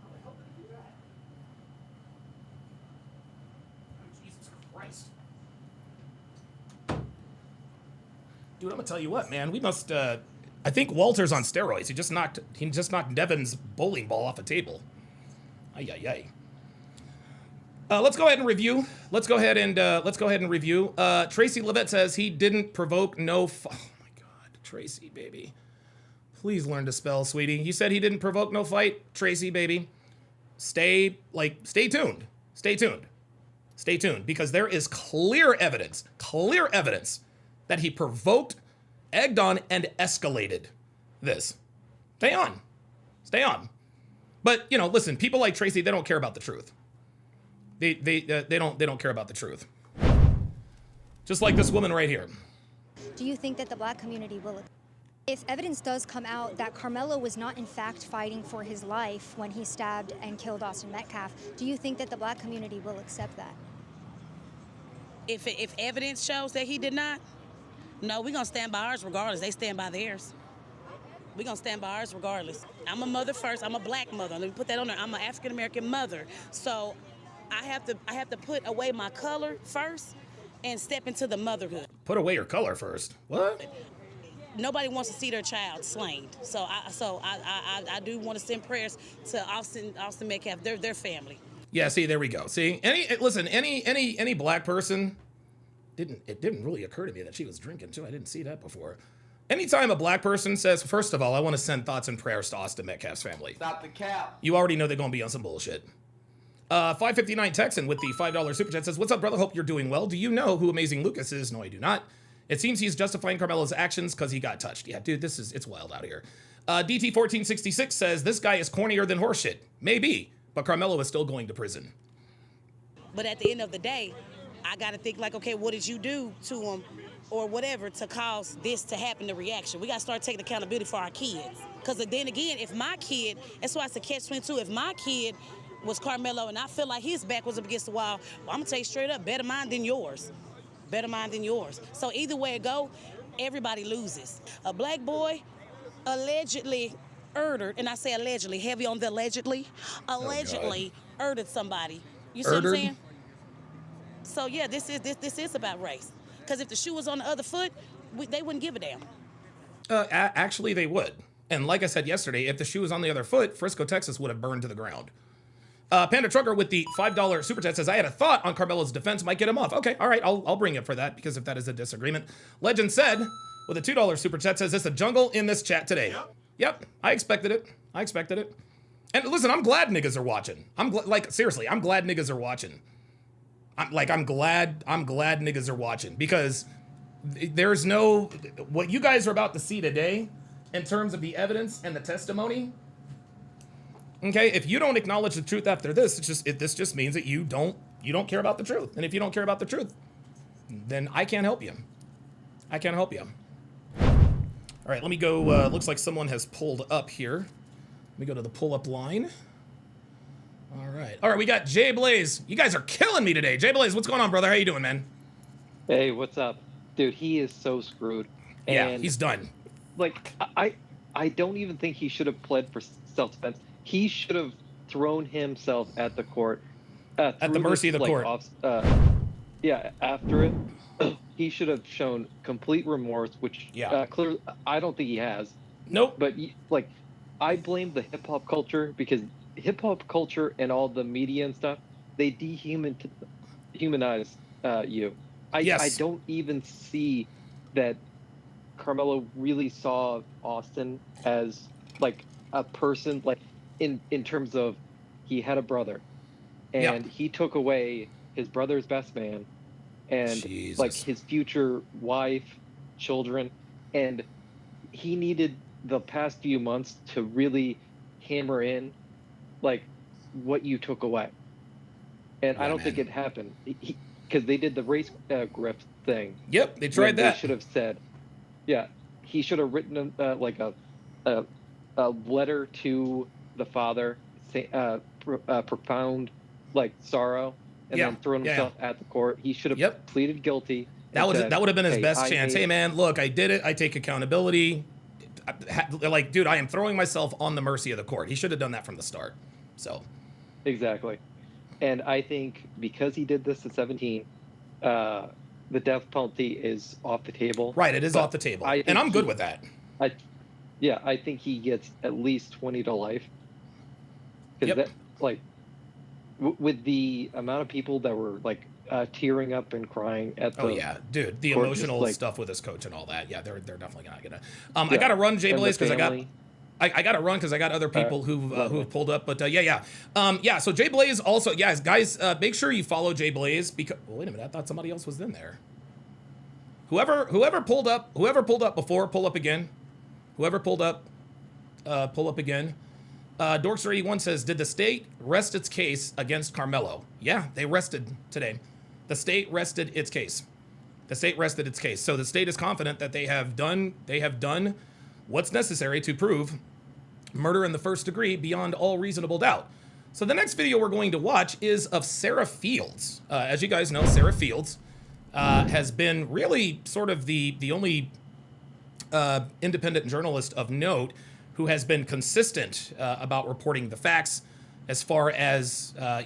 How the hell did he do that? Oh, Jesus Christ. Dude, I'm gonna tell you what, man. We must. I think Walter's on steroids. He just knocked Devin's bowling ball off a table. Ay ay ay. Let's go ahead and review. Let's go ahead and review. Tracy Levette says he didn't provoke no. Oh my God, Tracy baby, please learn to spell, sweetie. You said he didn't provoke no fight, Tracy baby. Stay tuned. Stay tuned, because there is clear evidence that he provoked, egged on, and escalated this. Stay on. But listen, people like Tracy, they don't care about the truth. They don't care about the truth. Just like this woman right here. Do you think that the black community will, if evidence does come out that Karmelo was not in fact fighting for his life when he stabbed and killed Austin Metcalf, do you think that the black community will accept that? If evidence shows that he did not, no, we're gonna stand by ours regardless. They stand by theirs. We're gonna stand by ours regardless. I'm a mother first. I'm a black mother. Let me put that on there. I'm an African American mother. So I have to put away my color first and step into the motherhood. Put away your color first. What? Nobody wants to see their child slain. So I do want to send prayers to Austin Metcalf, their family. Yeah, see, there we go. See, any black person, it didn't really occur to me that she was drinking too. I didn't see that before. Anytime a black person says, first of all, I want to send thoughts and prayers to Austin Metcalf's family. Stop the cap. You already know they're going to be on some bullshit. 559 Texan with the $5 super chat says, what's up, brother? Hope you're doing well. Do you know who Amazing Lucas is? No, I do not. It seems he's justifying Karmelo's actions because he got touched. Yeah, dude, it's wild out here. DT1466 says, this guy is cornier than horseshit. Maybe, but Karmelo is still going to prison. But at the end of the day, I got to think like, okay, what did you do to him or whatever to cause this to happen, the reaction? We got to start taking accountability for our kids. Because then again, if my kid, that's why it's a catch-22, if my kid was Karmelo and I feel like his back was up against the wall, well, I'm going to tell you straight up, better mine than yours. Better mine than yours. So either way it go, everybody loses. A black boy allegedly murdered, and I say allegedly, heavy on the allegedly murdered somebody. You see what I'm saying? So yeah, this is about race. Because if the shoe was on the other foot, they wouldn't give a damn. Actually, they would. And like I said yesterday, if the shoe was on the other foot, Frisco, Texas would have burned to the ground. Panda Trucker with the $5 super chat says, I had a thought on Karmelo's defense, might get him off. Okay, all right, I'll bring it for that because if that is a disagreement. Legend said, with a $2 super chat says, it's a jungle in this chat today. Yep, I expected it. And listen, I'm glad niggas are watching. Seriously, I'm glad niggas are watching. I'm glad niggas are watching because there's no, what you guys are about to see today in terms of the evidence and the testimony. Okay, if you don't acknowledge the truth after this, this just means that you don't care about the truth. And if you don't care about the truth, then I can't help you. All right, let me go. Looks like someone has pulled up here. Let me go to the pull-up line. All right, we got Jay Blaze. You guys are killing me today. Jay Blaze, what's going on, brother? How you doing, man? Hey, what's up? Dude, he is so screwed. And yeah, he's done. Like, I don't even think he should have pled for self-defense. He should have thrown himself at the court. At the mercy of the court. After it, he should have shown complete remorse, which clearly I don't think he has. Nope. But I blame the hip hop culture because hip hop culture and all the media and stuff, they dehumanize you. I don't even see that Karmelo really saw Austin as like a person, like in terms of he had a brother and he took away his brother's best man and like his future wife, children, and he needed the past few months to really hammer in like what you took away. And I don't think it happened because they did the race grift thing. Yep, they tried that. They should have said, yeah, he should have written like a letter to the father, profound like sorrow, and then thrown himself at the court. He should have pleaded guilty. That would have been his best chance. Hey man, look, I did it. I take accountability. Like, dude, I am throwing myself on the mercy of the court. He should have done that from the start. So, exactly. And I think because he did this at 17, the death penalty is off the table. Right, it is off the table, and I'm good with that. I think he gets at least 20 to life. Because with the amount of people that were like tearing up and crying at the dude, the emotional stuff with his coach and all that. Yeah, they're definitely not gonna. I gotta run, Jay Blaze, because I got to run because I got other people who've pulled up. But so Jay Blaze also, guys, make sure you follow Jay Blaze because wait a minute, I thought somebody else was in there. Whoever pulled up before, pull up again. Whoever pulled up, pull up again. Dorkster81 says, did the state rest its case against Karmelo? Yeah, they rested today. The state rested its case. So the state is confident that they have done what's necessary to prove murder in the first degree beyond all reasonable doubt. So the next video we're going to watch is of Sarah Fields. As you guys know, Sarah Fields has been really sort of the only independent journalist of note who has been consistent about reporting the facts as far as the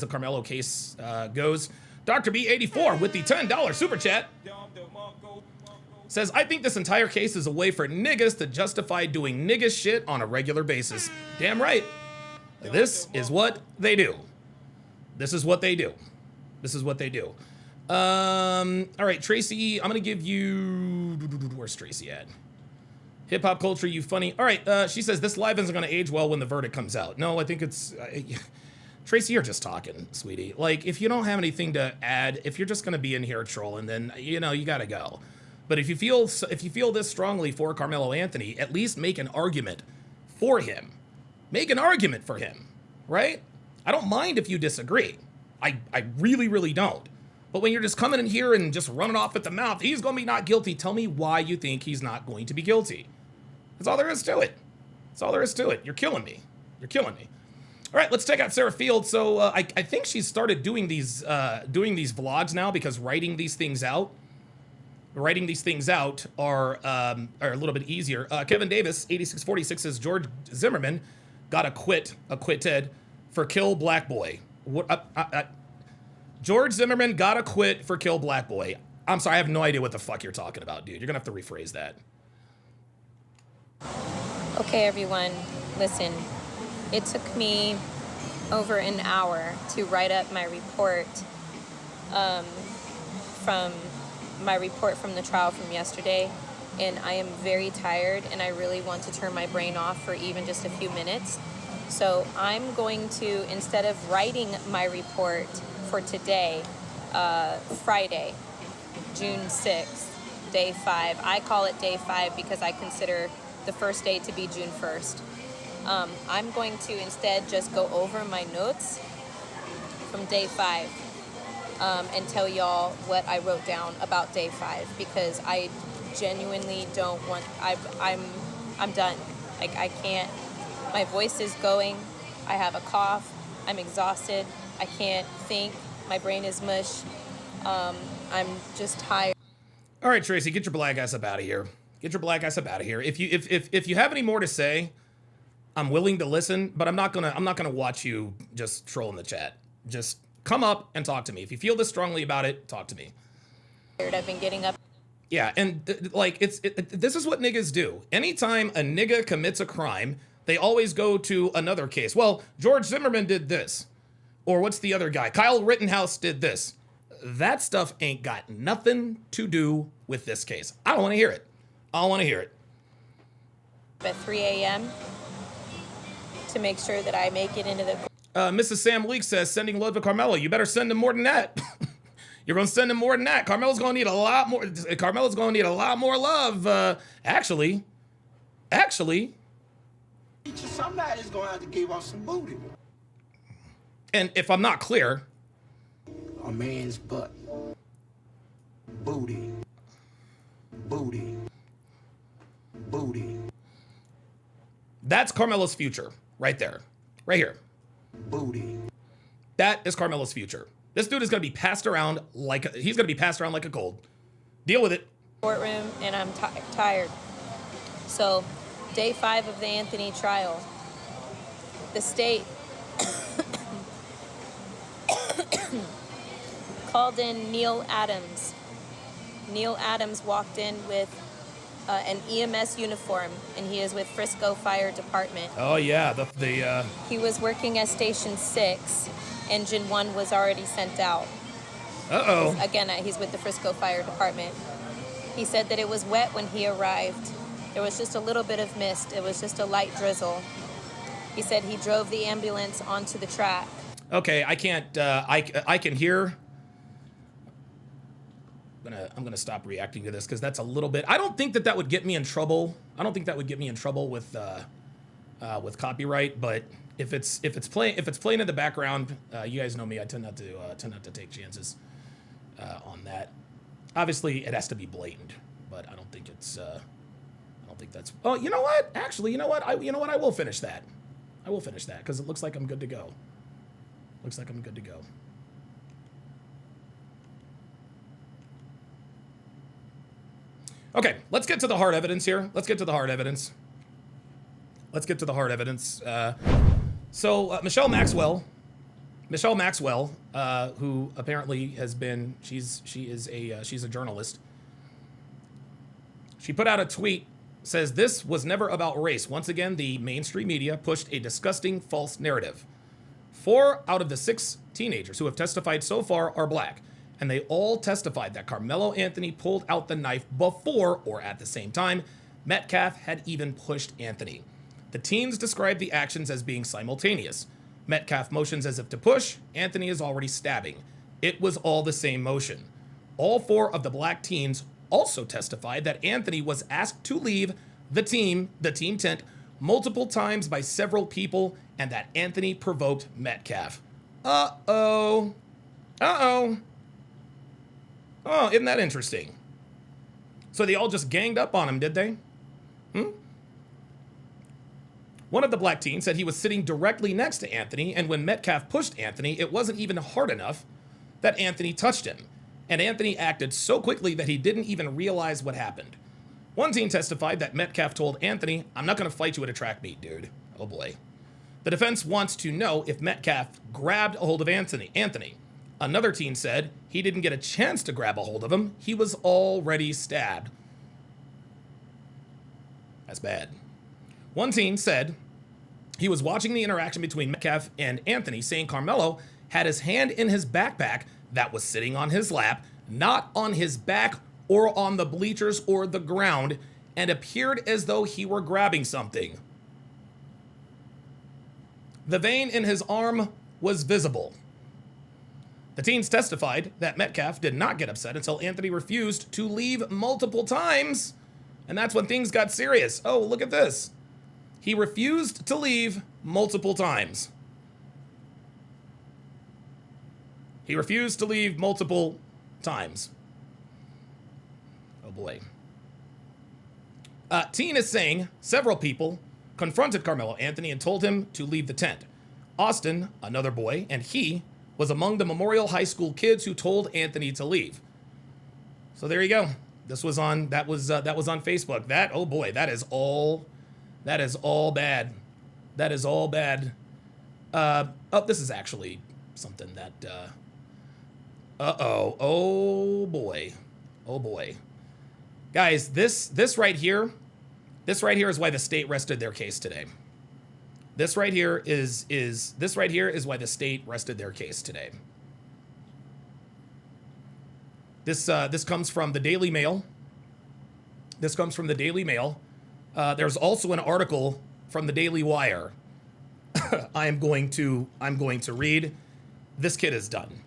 Karmelo case goes. Dr. B84 with the $10 super chat says, I think this entire case is a way for niggas to justify doing nigga shit on a regular basis. Damn right. This is what they do. All right, Tracy, I'm going to give you... Where's Tracy at? Hip hop culture, you funny. All right, she says, this live isn't going to age well when the verdict comes out. No, I think it's... Tracy, you're just talking, sweetie. Like, if you don't have anything to add, if you're just going to be in here trolling, then, you got to go. But if you feel this strongly for Karmelo Anthony, at least make an argument for him. Make an argument for him, right? I don't mind if you disagree. I really, really don't. But when you're just coming in here and just running off at the mouth, he's going to be not guilty. Tell me why you think he's not going to be guilty. That's all there is to it. You're killing me. All right, let's check out Sarah Fields. So I think she's started doing these vlogs now because writing these things out are a little bit easier. Kevin Davis, 8646 says George Zimmerman got acquitted for kill black boy. George Zimmerman got acquitted for kill black boy. I'm sorry, I have no idea what the fuck you're talking about, dude. You're gonna have to rephrase that. Okay, everyone, listen. It took me over an hour to write up my report from the trial from yesterday, and I am very tired and I really want to turn my brain off for even just a few minutes. So I'm going to, instead of writing my report for today, Friday, June 6th, day 5. I call it day 5 because I consider the first day to be June 1st. I'm going to instead just go over my notes from day 5 and tell y'all what I wrote down about day 5 because I genuinely don't want, I'm done. Like, I can't, my voice is going, I have a cough, I'm exhausted, I can't think, my brain is mush, I'm just tired. All right, Tracy, get your black ass up out of here. If you have any more to say, I'm willing to listen, but I'm not gonna watch you just troll in the chat. Just come up and talk to me. If you feel this strongly about it, talk to me. I've been getting up. Yeah, and this is what niggas do. Anytime a nigga commits a crime, they always go to another case. Well, George Zimmerman did this. Or what's the other guy? Kyle Rittenhouse did this. That stuff ain't got nothing to do with this case. I don't want to hear it. At 3 a.m. to make sure that I make it into the... Mrs. Sam Leek says, sending love to Karmelo. You better send him more than that. You're going to send him more than that. Karmelo's going to need a lot more love. Actually. Somebody's going to have to give us some booty. And if I'm not clear, A man's butt. Booty. Booty. Booty. that's Karmelo's future right there, right here. Booty. That is Karmelo's future. This dude is going to be passed around like he's going to be passed around like a cold. Deal with it. Courtroom, and I'm tired. So, day 5 of the Anthony trial. The state called in Neil Adams. Neil Adams walked in with an EMS uniform, and he is with Frisco Fire Department. Oh yeah, He was working at Station 6. Engine 1 was already sent out. Uh-oh. Again, he's with the Frisco Fire Department. He said that it was wet when he arrived. There was just a little bit of mist. It was just a light drizzle. He said he drove the ambulance onto the track. Okay, I can't. I can hear. I'm gonna stop reacting to this because that's a little bit. I don't think that would get me in trouble. I don't think that would get me in trouble with copyright. But if it's playing in the background, you guys know me. I tend not to take chances on that. Obviously, it has to be blatant, but I don't think it's. I don't think that's. Oh, you know what? Actually, you know what? I will finish that. I will finish that because it looks like I'm good to go. Looks like I'm good to go. Okay, let's get to the hard evidence here. Let's get to the hard evidence. So Michelle Maxwell, who apparently has been, she's a journalist. She put out a tweet, says this was never about race. Once again, the mainstream media pushed a disgusting false narrative. 4 out of the 6 teenagers who have testified so far are black, and they all testified that Karmelo Anthony pulled out the knife before or at the same time Metcalf had even pushed Anthony. The teens described the actions as being simultaneous. Metcalf motions as if to push, Anthony is already stabbing. It was all the same motion. All 4 of the black teens also testified that Anthony was asked to leave the team tent, multiple times by several people, and that Anthony provoked Metcalf. Uh-oh. Oh, isn't that interesting? So they all just ganged up on him, did they? One of the black teens said he was sitting directly next to Anthony, and when Metcalf pushed Anthony, it wasn't even hard enough that Anthony touched him. And Anthony acted so quickly that he didn't even realize what happened. One teen testified that Metcalf told Anthony, "I'm not going to fight you at a track meet, dude." Oh boy. The defense wants to know if Metcalf grabbed a hold of Anthony. Another teen said he didn't get a chance to grab a hold of him. He was already stabbed. That's bad. One teen said he was watching the interaction between Metcalf and Anthony, saying Karmelo had his hand in his backpack that was sitting on his lap, not on his back or on the bleachers or the ground, and appeared as though he were grabbing something. The vein in his arm was visible. The teens testified that Metcalf did not get upset until Anthony refused to leave multiple times, and that's when things got serious. Oh, look at this. He refused to leave multiple times. He refused to leave multiple times. Oh boy. Teen is saying several people confronted Karmelo Anthony and told him to leave the tent. Austin, another boy, and he was among the Memorial High School kids who told Anthony to leave. So there you go. That was on Facebook. That, oh boy, that is all bad. That is all bad. This is actually something that, oh boy. Guys, this right here is why the state rested their case today. This right here is why the state rested their case today. This comes from the Daily Mail. There's also an article from the Daily Wire. I'm going to read. This kid is done.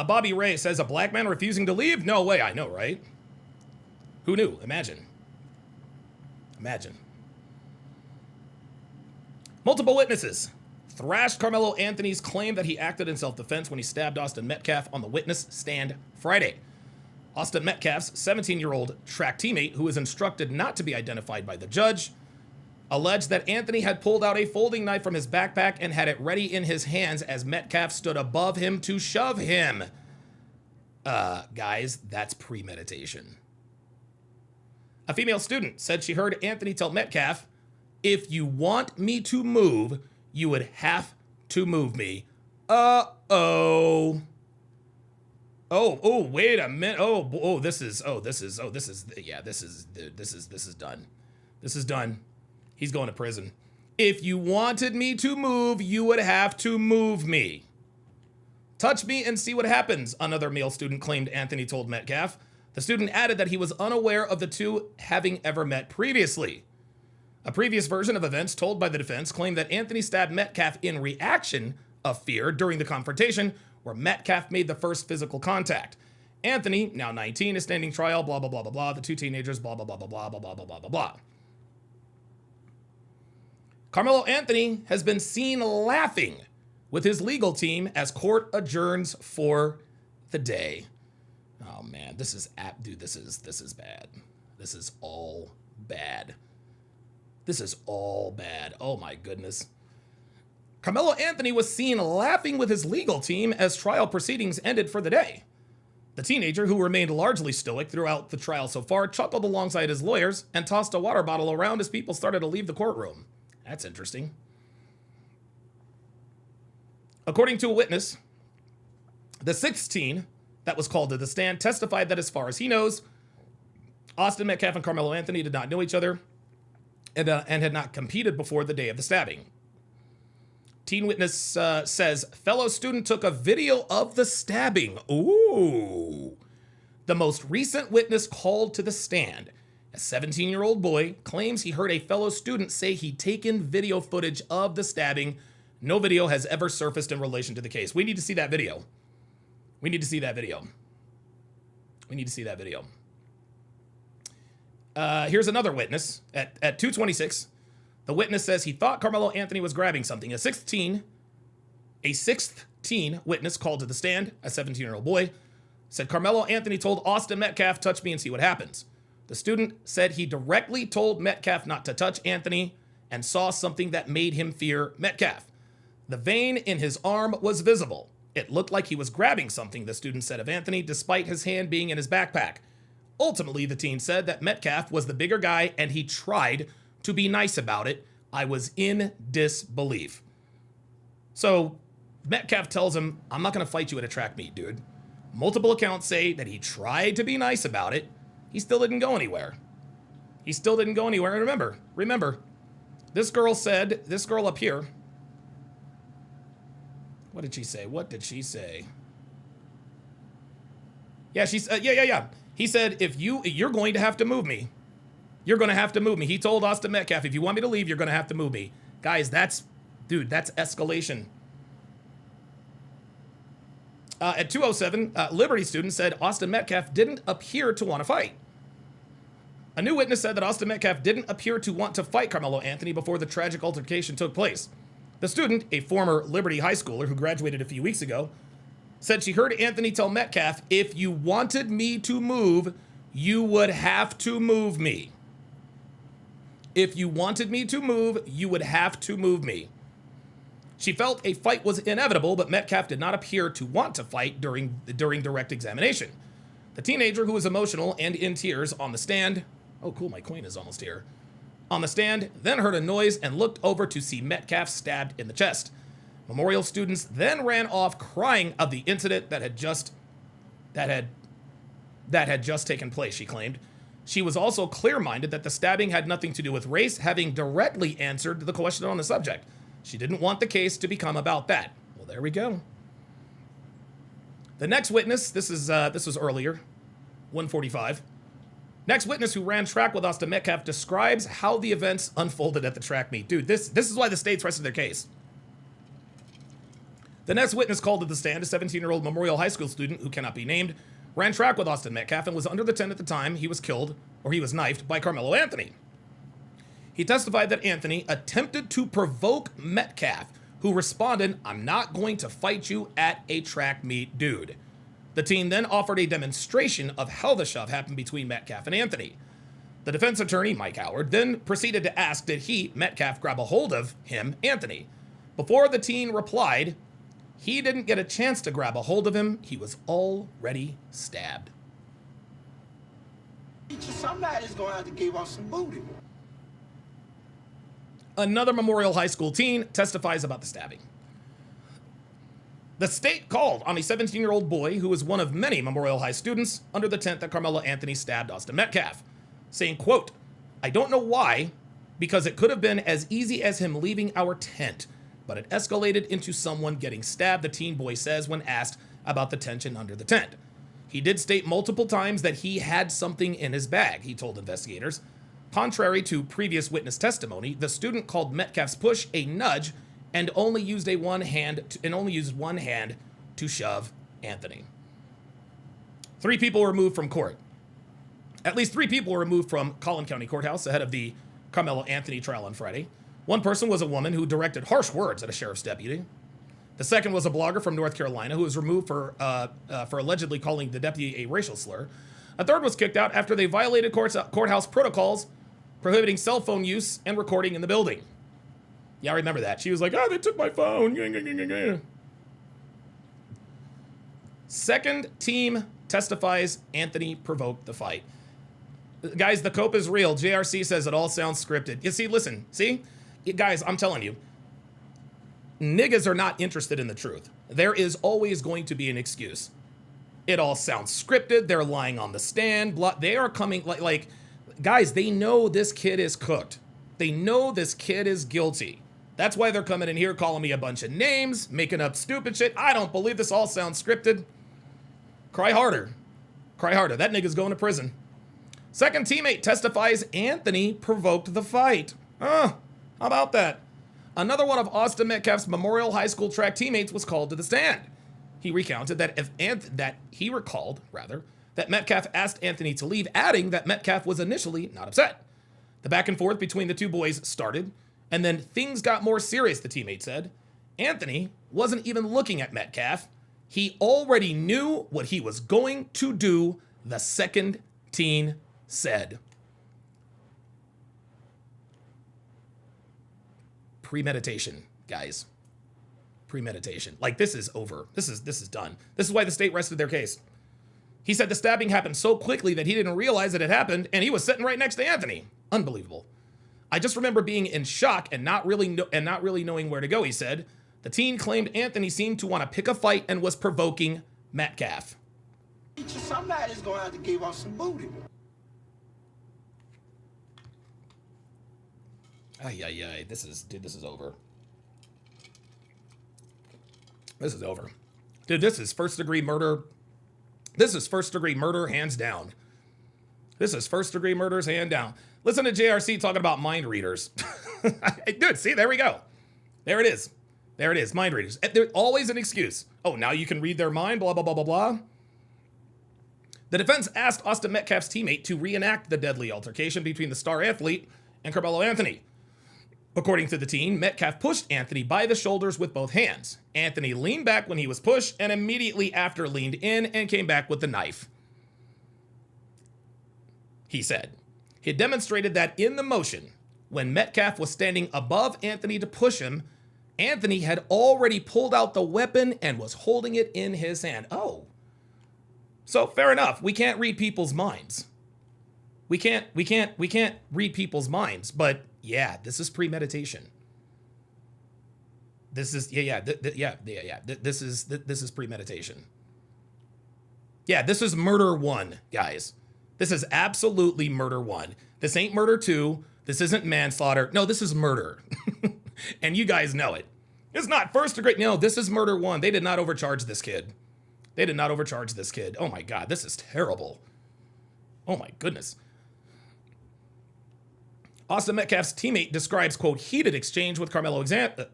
Bobby Ray says a black man refusing to leave? No way. I know, right? Who knew? Imagine. Multiple witnesses thrashed Karmelo Anthony's claim that he acted in self-defense when he stabbed Austin Metcalf on the witness stand Friday. Austin Metcalf's 17-year-old track teammate, who was instructed not to be identified by the judge, alleged that Anthony had pulled out a folding knife from his backpack and had it ready in his hands as Metcalf stood above him to shove him. Guys, that's premeditation. A female student said she heard Anthony tell Metcalf, "If you want me to move, you would have to move me." Oh, wait a minute. This is done. This is done. He's going to prison. If you wanted me to move, you would have to move me. Touch me and see what happens, another male student claimed Anthony told Metcalf. The student added that he was unaware of the two having ever met previously. A previous version of events told by the defense claimed that Anthony stabbed Metcalf in reaction of fear during the confrontation, where Metcalf made the first physical contact. Anthony, now 19, is standing trial, blah, blah, blah, blah, blah. The two teenagers, blah, blah, blah, blah, blah, blah, blah, blah, blah, blah, blah. Karmelo Anthony has been seen laughing with his legal team as court adjourns for the day. Oh man, this is bad. This is all bad. This is all bad. Oh my goodness. Karmelo Anthony was seen laughing with his legal team as trial proceedings ended for the day. The teenager, who remained largely stoic throughout the trial so far, chuckled alongside his lawyers and tossed a water bottle around as people started to leave the courtroom. That's interesting. According to a witness, the 16 that was called to the stand testified that as far as he knows, Austin Metcalf and Karmelo Anthony did not know each other and had not competed before the day of the stabbing. Teen witness says fellow student took a video of the stabbing. Ooh. The most recent witness called to the stand, a 17-year-old boy, claims he heard a fellow student say he'd taken video footage of the stabbing. No video has ever surfaced in relation to the case. We need to see that video. We need to see that video. We need to see that video. Here's another witness at 2:26. The witness says he thought Karmelo Anthony was grabbing something. A sixth teen witness called to the stand, a 17-year-old boy, said Karmelo Anthony told Austin Metcalf, "Touch me and see what happens." The student said he directly told Metcalf not to touch Anthony and saw something that made him fear Metcalf. The vein in his arm was visible. It looked like he was grabbing something, the student said of Anthony, despite his hand being in his backpack. Ultimately, the teen said that Metcalf was the bigger guy and he tried to be nice about it. "I was in disbelief." So Metcalf tells him, "I'm not going to fight you at a track meet, dude." Multiple accounts say that he tried to be nice about it. He still didn't go anywhere. And remember, this girl up here, what did she say? Yeah, He said, you're going to have to move me. You're going to have to move me. He told Austin Metcalf, "If you want me to leave, you're going to have to move me." Guys, that's escalation. At 2:07, Liberty student said Austin Metcalf didn't appear to want to fight. A new witness said that Austin Metcalf didn't appear to want to fight Karmelo Anthony before the tragic altercation took place. The student, a former Liberty high schooler who graduated a few weeks ago, said she heard Anthony tell Metcalf, "If you wanted me to move, you would have to move me. If you wanted me to move, you would have to move me." She felt a fight was inevitable, but Metcalf did not appear to want to fight during direct examination. The teenager, who was emotional and in tears on the stand, oh cool, my coin is almost here, on the stand, then heard a noise and looked over to see Metcalf stabbed in the chest. Memorial students then ran off crying of the incident that had just taken place, she claimed. She was also clear-minded that the stabbing had nothing to do with race, having directly answered the question on the subject. She didn't want the case to become about that. Well, there we go. The next witness, this was earlier, 1:45. Next witness who ran track with Austin Metcalf describes how the events unfolded at the track meet. Dude, this is why the states rested their case. The next witness called to the stand, a 17-year-old Memorial High School student who cannot be named, ran track with Austin Metcalf and was under the tent at the time he was killed, or he was knifed, by Karmelo Anthony. He testified that Anthony attempted to provoke Metcalf, who responded, "I'm not going to fight you at a track meet, dude." The teen then offered a demonstration of how the shove happened between Metcalf and Anthony. The defense attorney, Mike Howard, then proceeded to ask, did he, Metcalf, grab a hold of him, Anthony? Before the teen replied, he didn't get a chance to grab a hold of him. He was already stabbed. Somebody's going to have to give us some booty. Another Memorial High School teen testifies about the stabbing. The state called on a 17-year-old boy who was one of many Memorial High students under the tent that Karmelo Anthony stabbed Austin Metcalf, saying, quote, "I don't know why, because it could have been as easy as him leaving our tent, but it escalated into someone getting stabbed," the teen boy says when asked about the tension under the tent. He did state multiple times that he had something in his bag, he told investigators. Contrary to previous witness testimony, the student called Metcalf's push a nudge and only used one hand to shove Anthony. 3 people were removed from court. At least 3 people were removed from Collin County Courthouse ahead of the Karmelo Anthony trial on Friday. One person was a woman who directed harsh words at a sheriff's deputy. The second was a blogger from North Carolina who was removed for allegedly calling the deputy a racial slur. A third was kicked out after they violated courthouse protocols prohibiting cell phone use and recording in the building. Yeah, I remember that. She was like, "Oh, they took my phone." Second team testifies Anthony provoked the fight. Guys, the cope is real. JRC says it all sounds scripted. You see, listen, see? Guys, I'm telling you, niggas are not interested in the truth. There is always going to be an excuse. It all sounds scripted. They're lying on the stand. They are coming, like, guys, they know this kid is cooked. They know this kid is guilty. That's why they're coming in here calling me a bunch of names, making up stupid shit. I don't believe this all sounds scripted. Cry harder. Cry harder. That nigga's going to prison. Second teammate testifies Anthony provoked the fight. How about that? Another one of Austin Metcalf's Memorial High School track teammates was called to the stand. He recounted that that Metcalf asked Anthony to leave, adding that Metcalf was initially not upset. The back and forth between the two boys started, and then things got more serious, the teammate said. Anthony wasn't even looking at Metcalf. He already knew what he was going to do, the second teen said. Premeditation, guys. Premeditation. Like, this is over. This is done. This is why the state rested their case. He said the stabbing happened so quickly that he didn't realize it had happened, and he was sitting right next to Anthony. Unbelievable. "I just remember being in shock and not really knowing where to go," he said. The teen claimed Anthony seemed to want to pick a fight and was provoking Metcalf. Somebody's going to have to give us some booty. Ay. This is over. This is over. Dude, this is first-degree murder. This is first-degree murder, hands down. This is first-degree murders, hand down. Listen to JRC talking about mind readers. Dude, see, there we go. There it is. There it is, mind readers. There's always an excuse. Oh, now you can read their mind, blah, blah, blah, blah, blah. The defense asked Austin Metcalf's teammate to reenact the deadly altercation between the star athlete and Karmelo Anthony. According to the teen, Metcalf pushed Anthony by the shoulders with both hands. Anthony leaned back when he was pushed and immediately after leaned in and came back with the knife. He said he demonstrated that in the motion, when Metcalf was standing above Anthony to push him, Anthony had already pulled out the weapon and was holding it in his hand. Oh. So fair enough. We can't read people's minds. We can't read people's minds, but yeah, this is premeditation. This is This is premeditation. Yeah, this is murder 1, guys. This is absolutely murder 1. This ain't murder 2. This isn't manslaughter. No, this is murder. And you guys know it. It's not first degree. No, this is murder 1. They did not overcharge this kid. They did not overcharge this kid. Oh my God, this is terrible. Oh my goodness. Austin Metcalf's teammate describes, quote, heated exchange with Karmelo Anthony.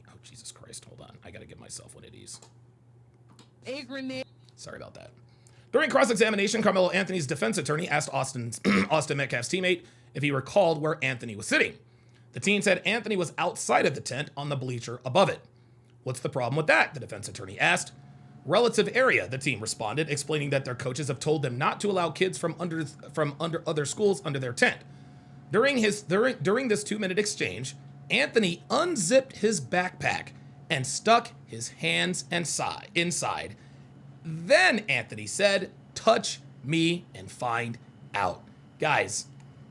Oh, Jesus Christ. Hold on. I got to give myself one of these. Sorry about that. During cross-examination, Karmelo Anthony's defense attorney asked Austin Metcalf's teammate if he recalled where Anthony was sitting. The team said Anthony was outside of the tent on the bleacher above it. What's the problem with that? The defense attorney asked. Relative area, the team responded, explaining that their coaches have told them not to allow kids from under other schools under their tent. During this 2-minute exchange, Anthony unzipped his backpack and stuck his hands inside. Then Anthony said, "Touch me and find out." Guys,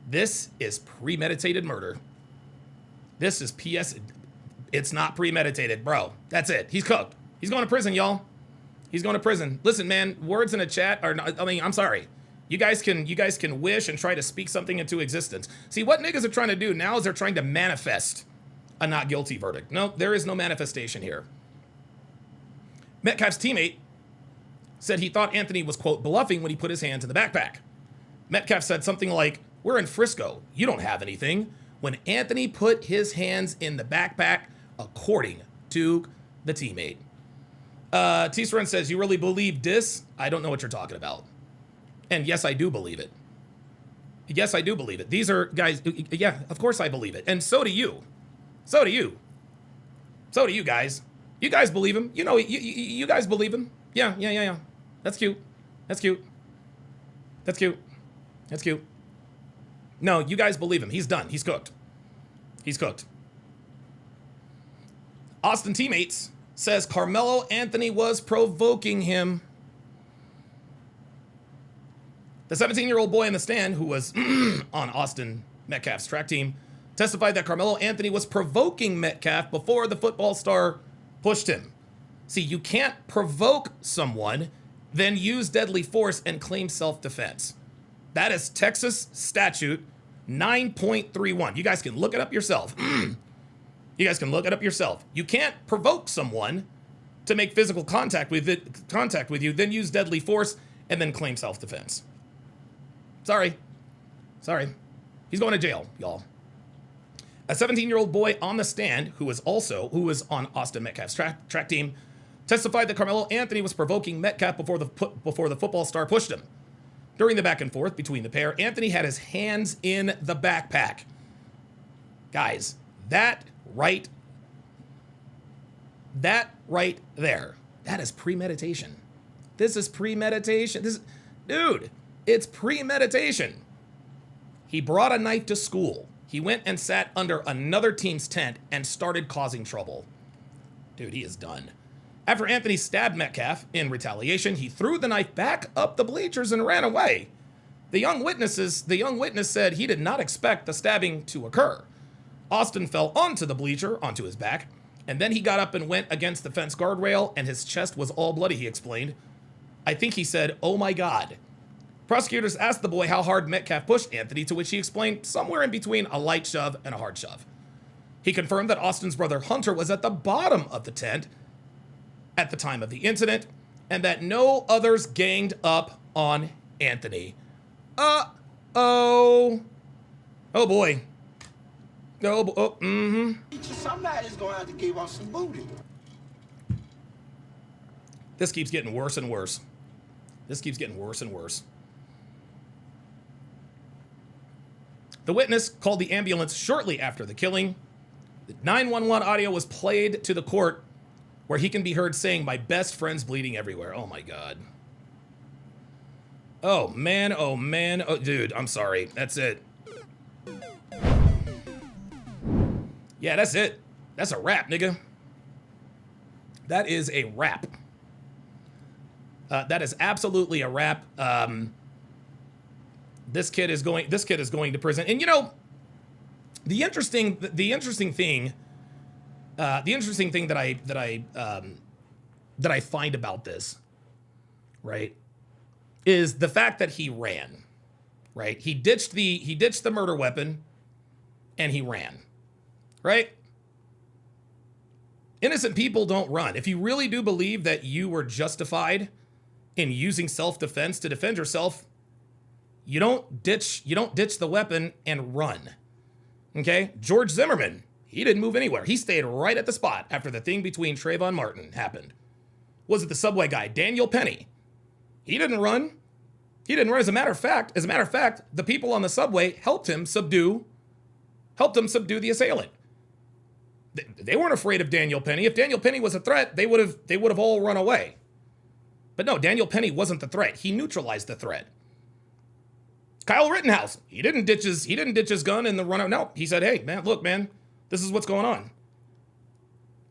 this is premeditated murder. This is PS. It's not premeditated, bro. That's it. He's cooked. He's going to prison, y'all. He's going to prison. Listen, man, words in a chat are not, I mean, I'm sorry. You guys can wish and try to speak something into existence. See, what niggas are trying to do now is they're trying to manifest a not guilty verdict. No, there is no manifestation here. Metcalf's teammate said he thought Anthony was, quote, bluffing when he put his hands in the backpack. Metcalf said something like, "We're in Frisco. You don't have anything," when Anthony put his hands in the backpack, according to the teammate. T-Sren says, "You really believe this?" I don't know what you're talking about. And yes, I do believe it. Yes, I do believe it. These are guys. Yeah, of course I believe it. And so do you. So do you. So do you guys. You guys believe him. You know, you guys believe him. Yeah. That's cute. That's cute. That's cute. That's cute. No, you guys believe him. He's done. He's cooked. He's cooked. Austin teammates says Karmelo Anthony was provoking him. The 17-year-old boy in the stand, who was on Austin Metcalf's track team, testified that Karmelo Anthony was provoking Metcalf before the football star pushed him. See, you can't provoke someone, then use deadly force and claim self-defense. That is Texas statute 9.31. You guys can look it up yourself. You guys can look it up yourself. You can't provoke someone to make physical contact with you, then use deadly force and then claim self-defense. Sorry. He's going to jail, y'all. A 17-year-old boy on the stand, who was on Austin Metcalf's track team, testified that Karmelo Anthony was provoking Metcalf before the football star pushed him. During the back and forth between the pair, Anthony had his hands in the backpack. Dude, that is premeditation. This is premeditation. It's premeditation. He brought a knife to school. He went and sat under another team's tent and started causing trouble. Dude, he is done. After Anthony stabbed Metcalf in retaliation, he threw the knife back up the bleachers and ran away. The young witness said he did not expect the stabbing to occur. Austin fell onto the bleacher, onto his back, and then he got up and went against the fence guardrail, and his chest was all bloody, he explained. I think he said, "Oh my God." Prosecutors asked the boy how hard Metcalf pushed Anthony, to which he explained somewhere in between a light shove and a hard shove. He confirmed that Austin's brother Hunter was at the bottom of the tent at the time of the incident, and that no others ganged up on Anthony. Oh boy. Somebody's going to have to give us some booty. This keeps getting worse and worse. This keeps getting worse and worse. The witness called the ambulance shortly after the killing. The 911 audio was played to the court, where he can be heard saying, "My best friend's bleeding everywhere." Oh my God. Oh man. Oh dude, I'm sorry. That's it. Yeah, that's it. That's a wrap, nigga. That is a wrap. That is absolutely a wrap. This kid is going to prison. And you know, the interesting thing that I find about this, right, is the fact that he ran, right? He ditched the murder weapon and he ran, right? Innocent people don't run. If you really do believe that you were justified in using self-defense to defend yourself, you don't ditch the weapon and run. Okay? George Zimmerman, he didn't move anywhere. He stayed right at the spot after the thing between Trayvon Martin happened. Was it the subway guy, Daniel Penny? He didn't run. He didn't run. As a matter of fact, the people on the subway helped him subdue the assailant. They weren't afraid of Daniel Penny. If Daniel Penny was a threat, they would have all run away. But no, Daniel Penny wasn't the threat. He neutralized the threat. Kyle Rittenhouse, he didn't ditch his gun in the run out. No, he said, "Hey, man, look, man, this is what's going on."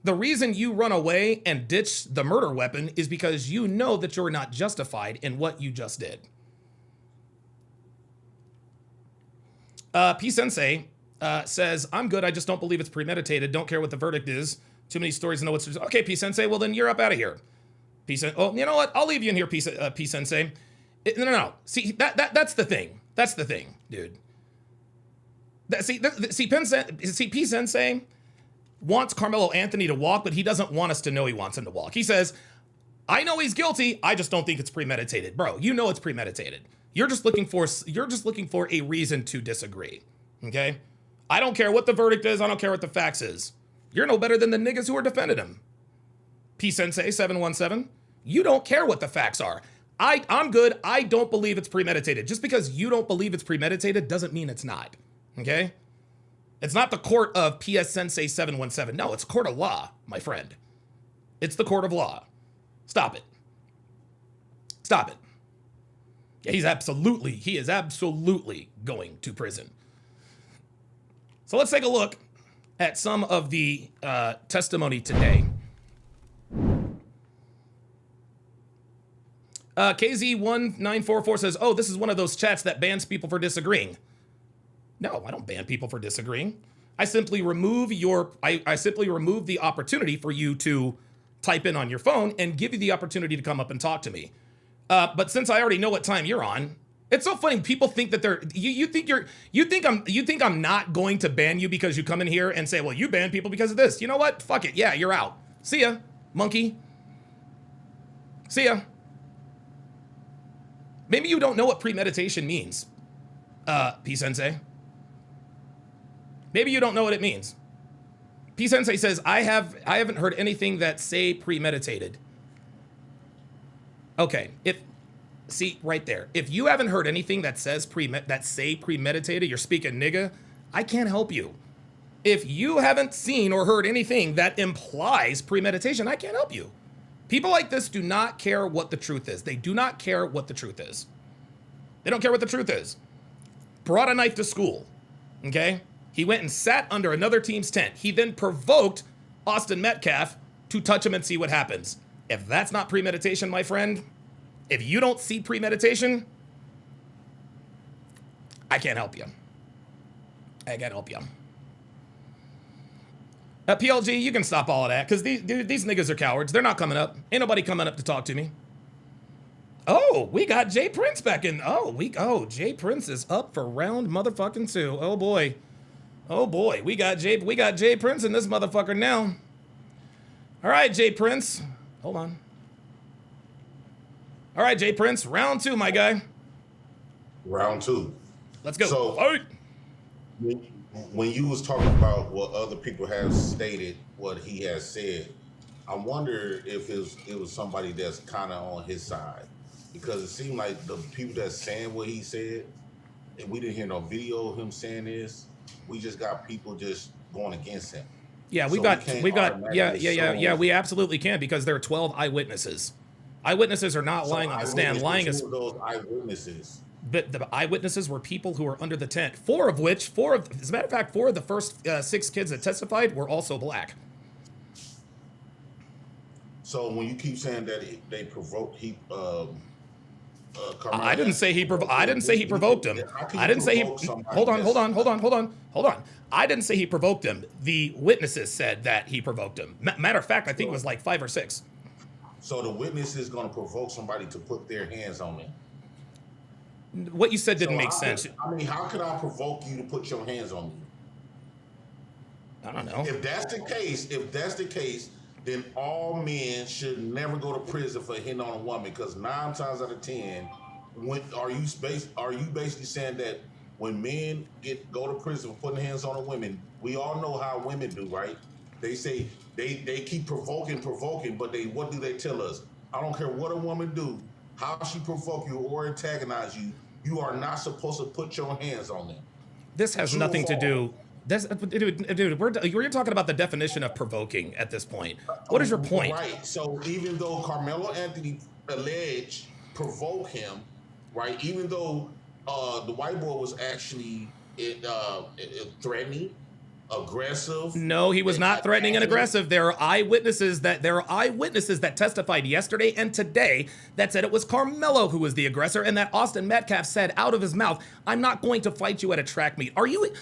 The reason you run away and ditch the murder weapon is because you know that you're not justified in what you just did. P Sensei says, "I'm good. I just don't believe it's premeditated. Don't care what the verdict is. Too many stories to know what's." Okay, P Sensei. Well, then you're up out of here. P Sensei. Oh, you know what? I'll leave you in here, P Sensei. No. See, that's the thing. That's the thing, dude. See, P Sensei wants Karmelo Anthony to walk, but he doesn't want us to know he wants him to walk. He says, "I know he's guilty. I just don't think it's premeditated." Bro, you know it's premeditated. You're just looking for a reason to disagree. Okay? I don't care what the verdict is. I don't care what the facts is. You're no better than the niggas who are defending him. P Sensei 717. You don't care what the facts are. I'm good. I don't believe it's premeditated. Just because you don't believe it's premeditated doesn't mean it's not. Okay? It's not the court of PS Sensei 717. No, it's a court of law, my friend. It's the court of law. Stop it. Stop it. Yeah, he is absolutely going to prison. So let's take a look at some of the testimony today. KZ1944 says, "Oh, this is one of those chats that bans people for disagreeing." No, I don't ban people for disagreeing. I simply remove the opportunity for you to type in on your phone and give you the opportunity to come up and talk to me. But since I already know what time you're on, it's so funny. People think that you think I'm not going to ban you because you come in here and say, "Well, you ban people because of this." You know what? Fuck it. Yeah, you're out. See ya, monkey. See ya. Maybe you don't know what premeditation means, P Sensei. Maybe you don't know what it means. P Sensei says, I haven't heard anything that say premeditated. Okay, see right there. If you haven't heard anything that says say premeditated, you're speaking nigga, I can't help you. If you haven't seen or heard anything that implies premeditation, I can't help you. People like this do not care what the truth is. They do not care what the truth is. They don't care what the truth is. Brought a knife to school, okay? He went and sat under another team's tent. He then provoked Austin Metcalf to touch him and see what happens. If that's not premeditation, my friend, if you don't see premeditation, I can't help you. I can't help you. PLG, you can stop all of that, because these niggas are cowards. They're not coming up. Ain't nobody coming up to talk to me. Oh, we got Jay Prince back in. Oh, Jay Prince is up for round motherfucking 2. Oh boy. Oh boy. We got Jay Prince in this motherfucker now. All right, Jay Prince. Hold on. All right, Jay Prince, round 2, my guy. Round 2. Let's go. So, all right. When you was talking about what other people have stated, what he has said, I wonder if it was somebody that's kind of on his side, because it seemed like the people that's saying what he said, and we didn't hear no video of him saying this. We just got people just going against him. Yeah, we absolutely can, because there are 12 eyewitnesses. Eyewitnesses are not lying on the stand. Lying is those eyewitnesses. But the eyewitnesses were people who were under the tent. As a matter of fact, 4 of the first 6 kids that testified were also black. So when you keep saying that they provoked, I didn't say he provoked him. I didn't say he. Hold on. I didn't say he provoked him. The witnesses said that he provoked him. Matter of fact, I think it was like 5 or 6. So the witness is going to provoke somebody to put their hands on them. What you said didn't make sense. How could I provoke you to put your hands on me? I don't know. If that's the case, then all men should never go to prison for hitting on a woman, because 9 times out of 10, are you basically saying that when men go to prison for putting hands on a woman, we all know how women do, right? They say they keep provoking, but what do they tell us? I don't care what a woman do. how she provoke you or antagonize you, you are not supposed to put your hands on them. This has True or nothing to false? do. This, dude, we're talking about the definition of provoking at this point. What is your point? Right. So even though Karmelo Anthony alleged provoke him, right? Even though the white boy was actually threatening, aggressive. No, he was not threatening and aggressive. There are eyewitnesses that testified yesterday and today that said it was Karmelo who was the aggressor, and that Austin Metcalf said out of his mouth, "I'm not going to fight you at a track meet." Are you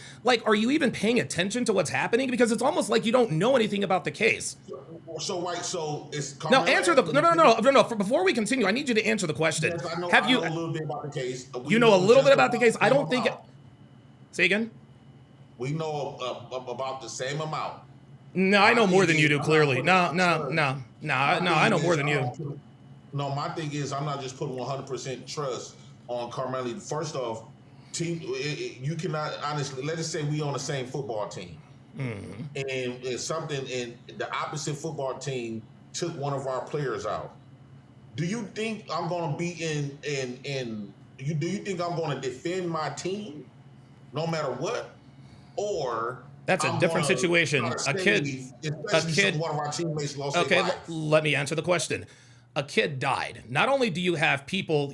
even paying attention to what's happening? Because it's almost like you don't know anything about the case. So it's Karmelo No, answer the no. Before we continue, I need you to answer the question. Yes, I know, Have I you? know a little bit about the case. You know a little bit about the case. I don't think. Say again. We know about the same amount. No, I know more than you do. Clearly, no. I know more than you. No, my thing is, I'm not just putting 100% trust on Karmelo. First off, you cannot honestly. Let us say we on the same football team, and it's something, and the opposite football team took one of our players out. Do you think I'm going to be do you think I'm going to defend my team, no matter what? Or that's a different situation. A kid. One of our teammates lost their Okay, life. let me answer the question. A kid died. Not only do you have people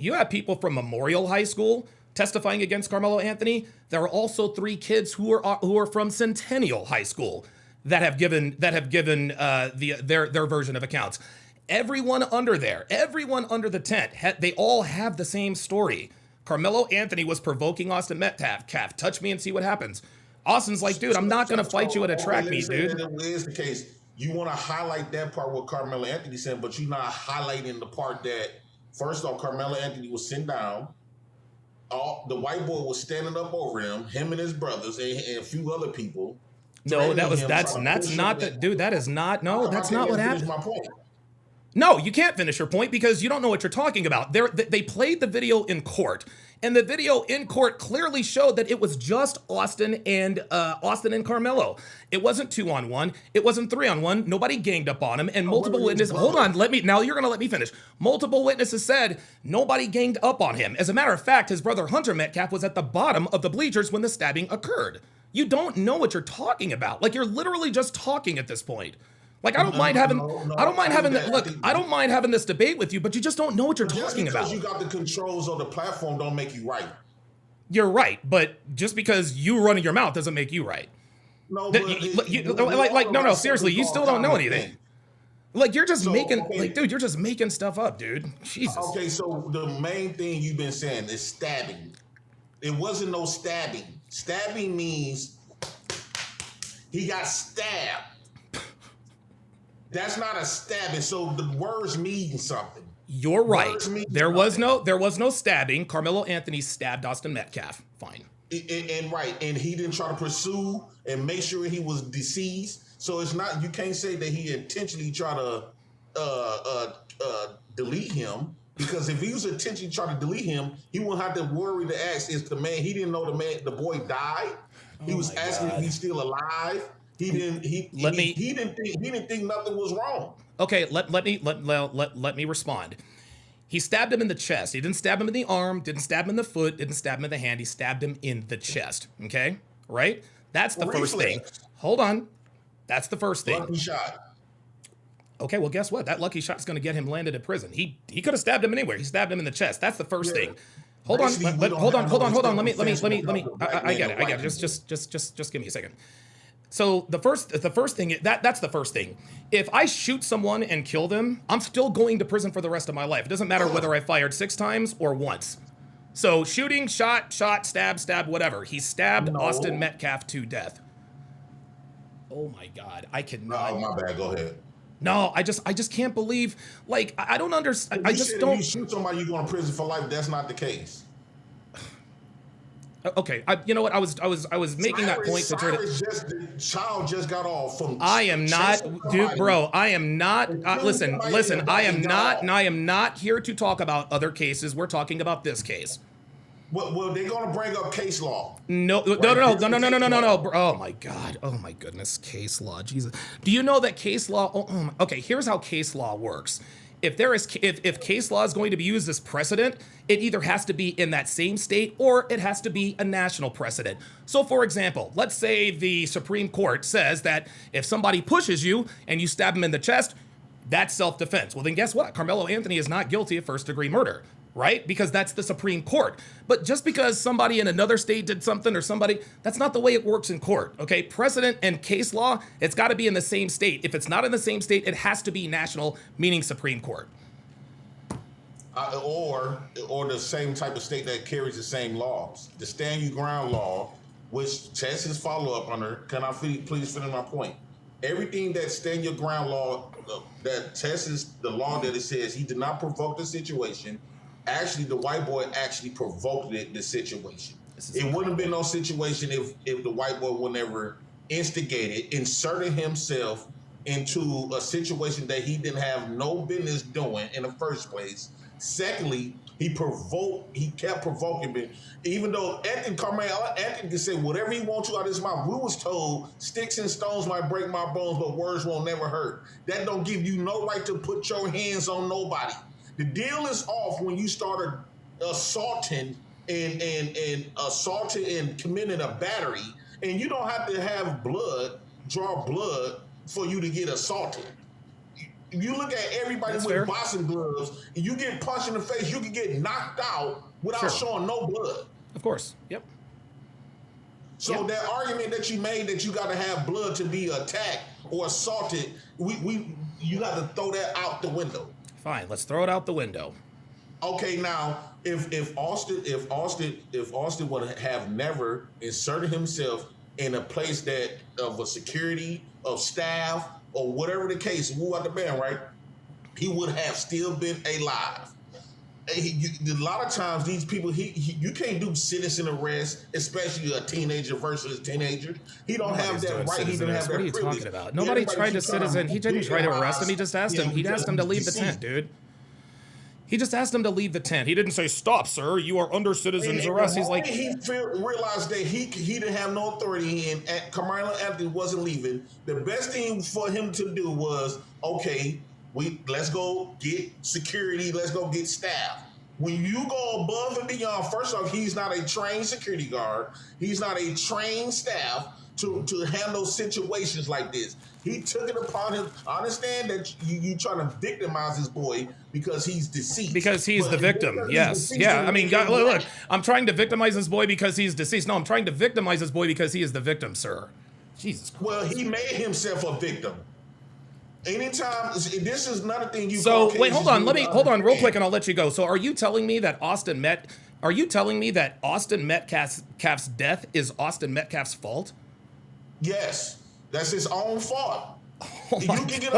from Memorial High School testifying against Karmelo Anthony, there are also 3 kids who are from Centennial High School that have given their version of accounts. Everyone under the tent, they all have the same story. Karmelo Anthony was provoking Austin Metcalf. Touch me and see what happens. Austin's like, dude, I'm not going to fight you at a track meet, dude. That is the case. You want to highlight that part what Karmelo Anthony said, but you're not highlighting the part that, first off, Karmelo Anthony was sitting down. The white boy was standing up over him and his brothers and a few other people. No, that's not the dude. That is not. No, that's not what happened. My point. No, you can't finish your point because you don't know what you're talking about. They played the video in court, and the video in court clearly showed that it was just Austin and Karmelo. It wasn't 2-on-1. It wasn't 3-on-1. Nobody ganged up on him, and multiple witnesses. Hold on, now you're gonna let me finish. Multiple witnesses said nobody ganged up on him. As a matter of fact, his brother Hunter Metcalf was at the bottom of the bleachers when the stabbing occurred. You don't know what you're talking about. Like, you're literally just talking at this point. Like, I don't mind having this debate with you, but you just don't know what you're talking about. Just because you got the controls on the platform don't make you right. You're right, but just because you running your mouth doesn't make you right. No, no, seriously, you still don't know anything. Like, you're just you're just making stuff up, dude. Jesus. Okay, so the main thing you've been saying is stabbing. It wasn't no stabbing. Stabbing means he got stabbed. That's not a stabbing. So the words mean something. You're right. There was no stabbing. Karmelo Anthony stabbed Austin Metcalf. Fine. And he didn't try to pursue and make sure he was deceased. So it's not, you can't say that he intentionally tried to delete him, because if he was intentionally trying to delete him, he wouldn't have to worry to ask, is the man, he didn't know the boy died. He was asking if he's still alive. He didn't think nothing was wrong. Okay, let me respond. He stabbed him in the chest. He didn't stab him in the arm, didn't stab him in the foot, didn't stab him in the hand. He stabbed him in the chest. Okay? Right? That's the first thing. Hold on. That's the first thing. Lucky shot. Okay, well, guess what? That lucky shot is going to get him landed in prison. He could have stabbed him anywhere. He stabbed him in the chest. That's the first thing. Hold on. Hold on. Let me. I get it. Just give me a second. So the first thing, that's the first thing. If I shoot someone and kill them, I'm still going to prison for the rest of my life. It doesn't matter whether I fired 6 times or once. So shooting, shot, stab, whatever. He stabbed Austin Metcalf to death. Oh my God, I cannot. Oh, my bad. Go ahead. No, I just can't believe. Like, I don't understand. I just don't. If you shoot somebody, you go to prison for life. That's not the case. Okay, you know what? I was making that point to try to. The child just got off from. I am not, dude, bro. I am not. Listen. I am not here to talk about other cases. We're talking about this case. Well, they're gonna bring up case law. No. Oh my God. Oh my goodness. Case law. Jesus. Do you know that case law? Okay. Here's how case law works. if case law is going to be used as precedent, it either has to be in that same state or it has to be a national precedent. So for example, let's say the Supreme Court says that if somebody pushes you and you stab him in the chest, that's self-defense. Well, then guess what? Karmelo Anthony is not guilty of first-degree murder, right? Because that's the Supreme Court. But just because somebody in another state did something or that's not the way it works in court, okay? Precedent and case law, it's got to be in the same state. If it's not in the same state, it has to be national, meaning Supreme Court. Or the same type of state that carries the same laws. The stand your ground law, which Texas follow up under. Can I please finish my point? Everything that stand your ground law, that Texas, the law that it says he did not provoke the situation. Actually, the white boy actually provoked the situation. It wouldn't have been no situation if the white boy would never inserted himself into a situation that he didn't have no business doing in the first place. Secondly, he kept provoking me. Even though Karmelo Anthony can say whatever he wants to out of his mouth, we was told sticks and stones might break my bones, but words won't never hurt. That don't give you no right to put your hands on nobody. The deal is off when you started assaulting and committing a battery, and you don't have to draw blood for you to get assaulted. You look at everybody with boxing gloves, and you get punched in the face, you can get knocked out without showing no blood. Of course. Yep. So that argument that you made that you got to have blood to be attacked or assaulted, you got to throw that out the window. Fine, let's throw it out the window. Okay, now if Austin would have never inserted himself in a place that of a security of staff or whatever the case, move out the band, right? He would have still been alive. A lot of times, these people, you can't do citizen arrest, especially a teenager versus a teenager. He don't have that right. He didn't have that privilege. What are you talking about? Nobody tried to citizen. He didn't try to arrest him. He just asked him. He asked him to leave the tent, dude. He just asked him to leave the tent. He didn't say, "Stop, sir. You are under citizen's arrest." He's like, he realized that he didn't have no authority, and Karmelo Anthony wasn't leaving. The best thing for him to do was, okay, let's go get security. Let's go get staff. When you go above and beyond, first off, he's not a trained security guard. He's not a trained staff to handle situations like this. He took it upon him. I understand that you trying to victimize this boy because he's deceased. Because he's the victim, yes. Yeah, I mean, look, I'm trying to victimize this boy because he's deceased. No, I'm trying to victimize this boy because he is the victim, sir. Jesus Christ. Well, he made himself a victim. Anytime, this is another thing you. So wait, hold on, real quick, and I'll let you go. So, are you telling me that Austin Metcalf's death is Austin Metcalf's fault? Yes, that's his own fault. You can get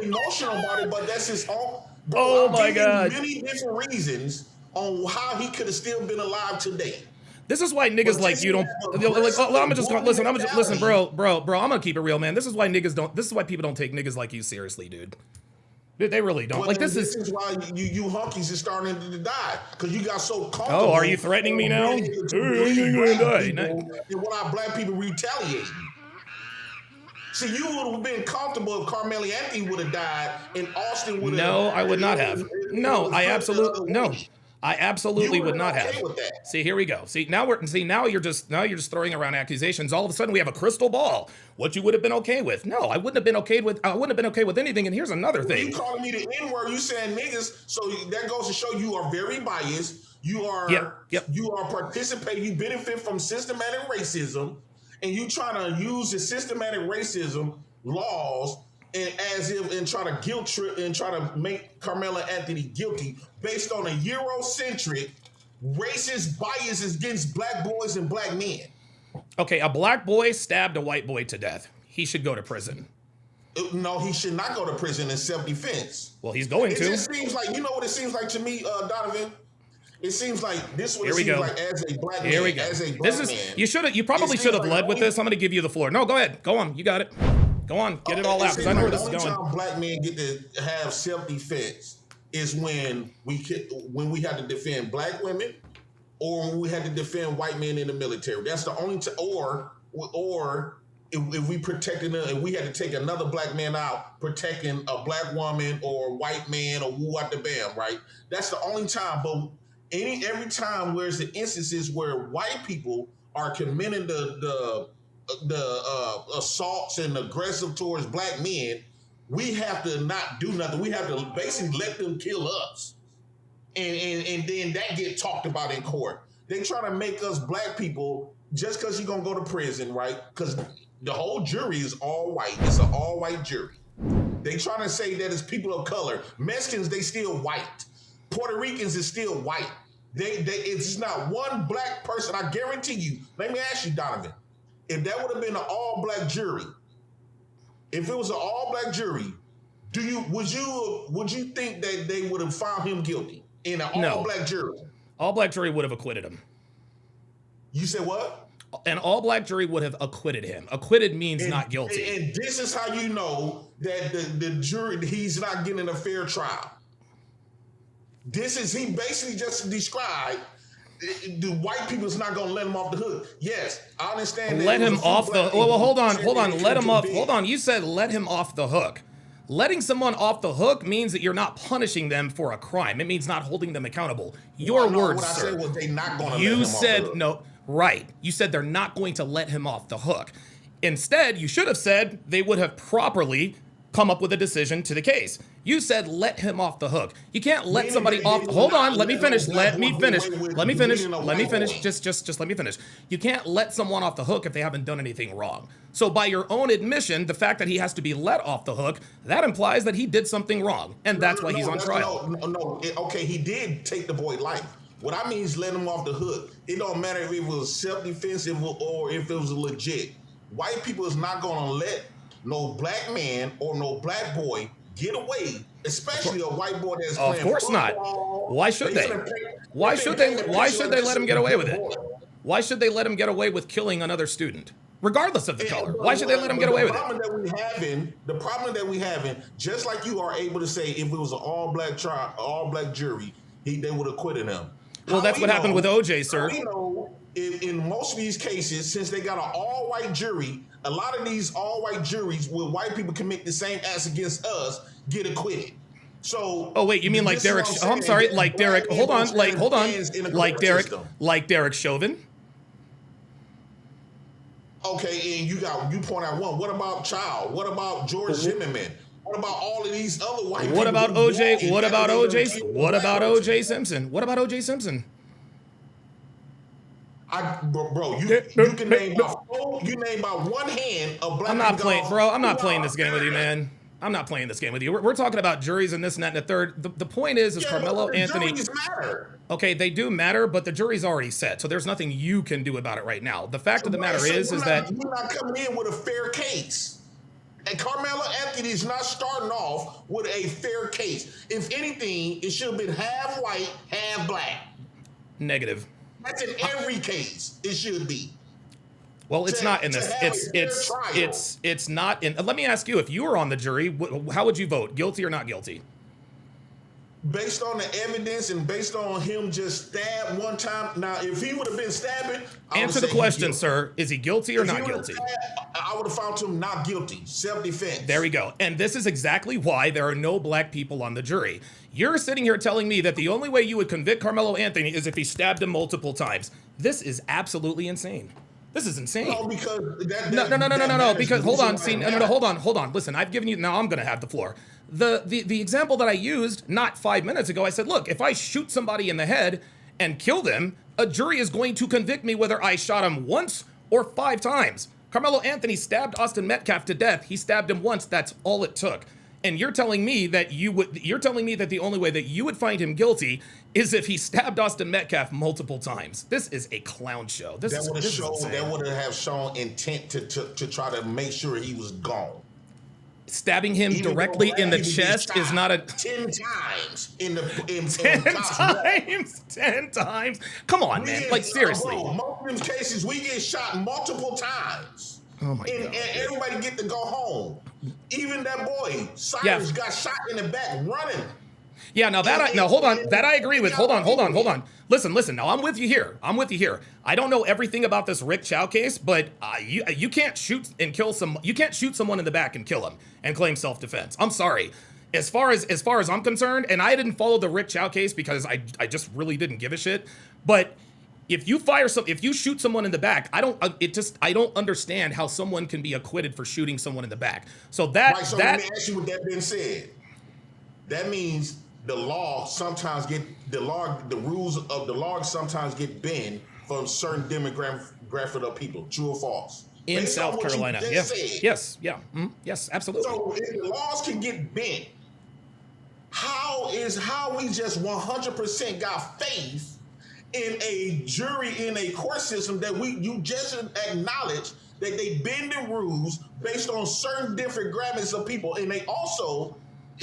emotional about it, but that's his own. Bro, oh my God! Many different reasons on how he could have still been alive today. This is why niggas like you don't like. I'm just gonna listen, bro. I'm gonna keep it real, man. This is why people don't take niggas like you seriously, dude. They really don't. Like this is why you hunkies is starting to die because you got so comfortable. Oh, are you threatening me now? And what our black people retaliate. See, you would have been comfortable if Karmelo Anthony would have died and Austin would have. No, I would not have. No, I absolutely would not have. See, here we go. Now you're just throwing around accusations. All of a sudden we have a crystal ball. What you would have been okay with? No, I wouldn't have been okay with anything. And here's another thing. You calling me the N-word, you saying niggas, so that goes to show you are very biased. You are you are participating, you benefit from systematic racism, and you trying to use the systematic racism laws and try to guilt trip and try to make Karmelo Anthony guilty based on a Eurocentric racist biases against black boys and black men. Okay, a black boy stabbed a white boy to death. He should go to prison. No, he should not go to prison in self-defense. Well, he's going to. It just seems like, you know what it seems like to me, Donovan? It seems like this is what it seems like as a black man. Here we go. As a black man. You probably should have led with this. I'm going to give you the floor. No, go ahead. Go on. You got it. Go on. Get it all out because I know where this is going. The only time black men get to have self-defense is when we have to defend black women or when we had to defend white men in the military. That's the only or if we protected them, if we had to take another black man out protecting a black woman or a white man or woo out the bam, right? That's the only time. But every time where's the instances where white people are committing the assaults and aggressive towards black men, we have to not do nothing. We have to basically let them kill us. And then that get talked about in court. They try to make us black people, just because you're going to go to prison, right? Because the whole jury is all white. It's an all-white jury. They trying to say that it's people of color. Mexicans, they still white. Puerto Ricans is still white. It's not one black person. I guarantee you. Let me ask you, Donovan. If that would have been an all-black jury, if it was an all-black jury, would you think that they would have found him guilty in an all-black jury? All-black jury would have acquitted him. You said what? An all-black jury would have acquitted him. Acquitted means not guilty. And this is how you know that the jury, he's not getting a fair trial. He basically just described the white people is not going to let him off the hook. Yes, I understand. Let him off the. Well, hold on. Let him off. Hold on. You said let him off the hook. Letting someone off the hook means that you're not punishing them for a crime. It means not holding them accountable. Your words, sir. What I said was they not going to let him You off the said hook. no. Right. You said they're not going to let him off the hook. Instead, you should have said they would have properly come up with a decision to the case. You said let him off the hook. You can't let somebody off. Hold on, let me finish. Let me finish. Just let me finish. You can't let someone off the hook if they haven't done anything wrong. So by your own admission, the fact that he has to be let off the hook, that implies that he did something wrong, and that's why he's on trial. Okay, he did take the boy's life. What I mean is let him off the hook. It don't matter if it was self-defensive or if it was legit. White people is not going to let no black man or no black boy get away, especially a white boy that's playing Of course not. Why should they? Why should they let him get away with it? Why should they let him get away with killing another student? Regardless of the color. Why should they let him get away with it? The problem that we having, just like you are able to say if it was an all-black trial, all-black jury, they would have acquitted him. Well, that's what happened with OJ, sir. We know in most of these cases, since they got an all-white jury, a lot of these all-white juries where white people commit the same acts against us get acquitted. So. Oh wait, you mean like Derek? Oh, I'm sorry, like Derek. Hold on, like Derek Chauvin. Okay, and you point out one. What about Child? What about George Zimmerman? What about all of these other white people? What about OJ? What about OJ? What about OJ Simpson? What about OJ Simpson? Bro, you can name about one hand of black. I'm not playing, bro. I'm not playing this game with you, man. I'm not playing this game with you. We're talking about juries and this and that and the third. The point is Karmelo Anthony. Juries matter. Okay, they do matter, but the jury's already set, so there's nothing you can do about it right now. The fact of the matter is that we're not coming in with a fair case. And Karmelo Anthony is not starting off with a fair case. If anything, it should have been half white, half black. Negative. That's in every case. It should be. Well, it's not in this. It's not in. Let me ask you: if you were on the jury, how would you vote? Guilty or not guilty? Based on the evidence and based on him just stabbed one time. Now, if he would have been stabbing, answer the question, sir. Is he guilty or not guilty? I would have found him not guilty. Self-defense. There we go. And this is exactly why there are no black people on the jury. You're sitting here telling me that the only way you would convict Karmelo Anthony is if he stabbed him multiple times. This is absolutely insane. This is insane. No, because no. Because hold on, hold on. Listen, I've given you. Now I'm going to have the floor. The example that I used not 5 minutes ago, I said, look, if I shoot somebody in the head and kill them, a jury is going to convict me whether I shot him once or 5 times. Karmelo Anthony stabbed Austin Metcalf to death. He stabbed him once. That's all it took. And you're telling me that you're telling me that the only way that you would find him guilty is if he stabbed Austin Metcalf multiple times. This is a clown show. That would have shown intent to try to make sure he was gone. Stabbing him directly in the chest is not a 10 times in 10 times. Come on, man. Like seriously. Bro, most of them cases we get shot multiple times. Oh my God. And everybody get to go home. Even that boy, Cyrus, got shot in the back running. Yeah, now hold on. That I agree with. Hold on. Listen. Now I'm with you here. I don't know everything about this Rick Chow case, but you can't shoot and kill you can't shoot someone in the back and kill him and claim self-defense. I'm sorry. As far as I'm concerned, and I didn't follow the Rick Chow case because I just really didn't give a shit. But if you shoot someone in the back, I don't understand how someone can be acquitted for shooting someone in the back. So let me ask you, with that being said, that means the rules of the law sometimes get bent from certain demographic of people. True or false? In South Carolina, yeah. Yes, yeah. Yes, absolutely. So if the laws can get bent, how we just 100% got faith in a jury, in a court system that you just acknowledge that they bend the rules based on certain different grammars of people, and they also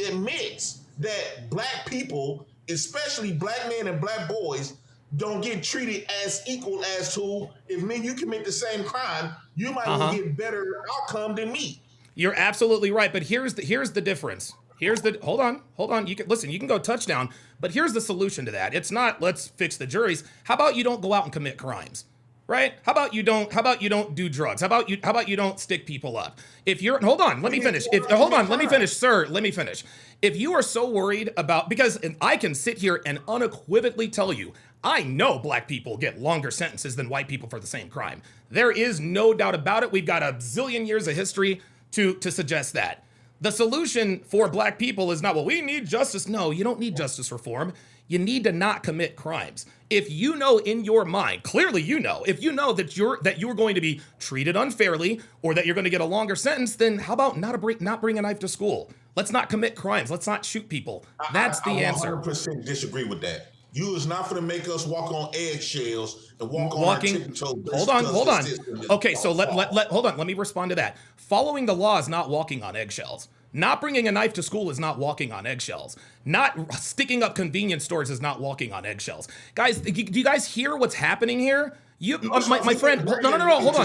admits that black people, especially black men and black boys, don't get treated as equal as to if you commit the same crime, you might get better outcome than me. You're absolutely right, but here's the difference. Hold on. You can go touchdown, but here's the solution to that. It's not let's fix the juries. How about you don't go out and commit crimes? Right? How about you don't do drugs? How about you don't stick people up? Let me finish, sir. Let me finish. If you are so worried about, because I can sit here and unequivocally tell you, I know black people get longer sentences than white people for the same crime. There is no doubt about it. We've got a zillion years of history to suggest that. The solution for black people is not, well, we need justice. No, you don't need justice reform. You need to not commit crimes. If you know in your mind, clearly if you know that you're going to be treated unfairly or that you're going to get a longer sentence, then how about not bring a knife to school? Let's not commit crimes. Let's not shoot people. That's the answer. I 100% disagree with that. You is not going to make us walk on eggshells and walk on our tiptoes. Hold on. Okay, so hold on. Let me respond to that. Following the law is not walking on eggshells. Not bringing a knife to school is not walking on eggshells. Not sticking up convenience stores is not walking on eggshells. Guys, do you guys hear what's happening here? My friend, no,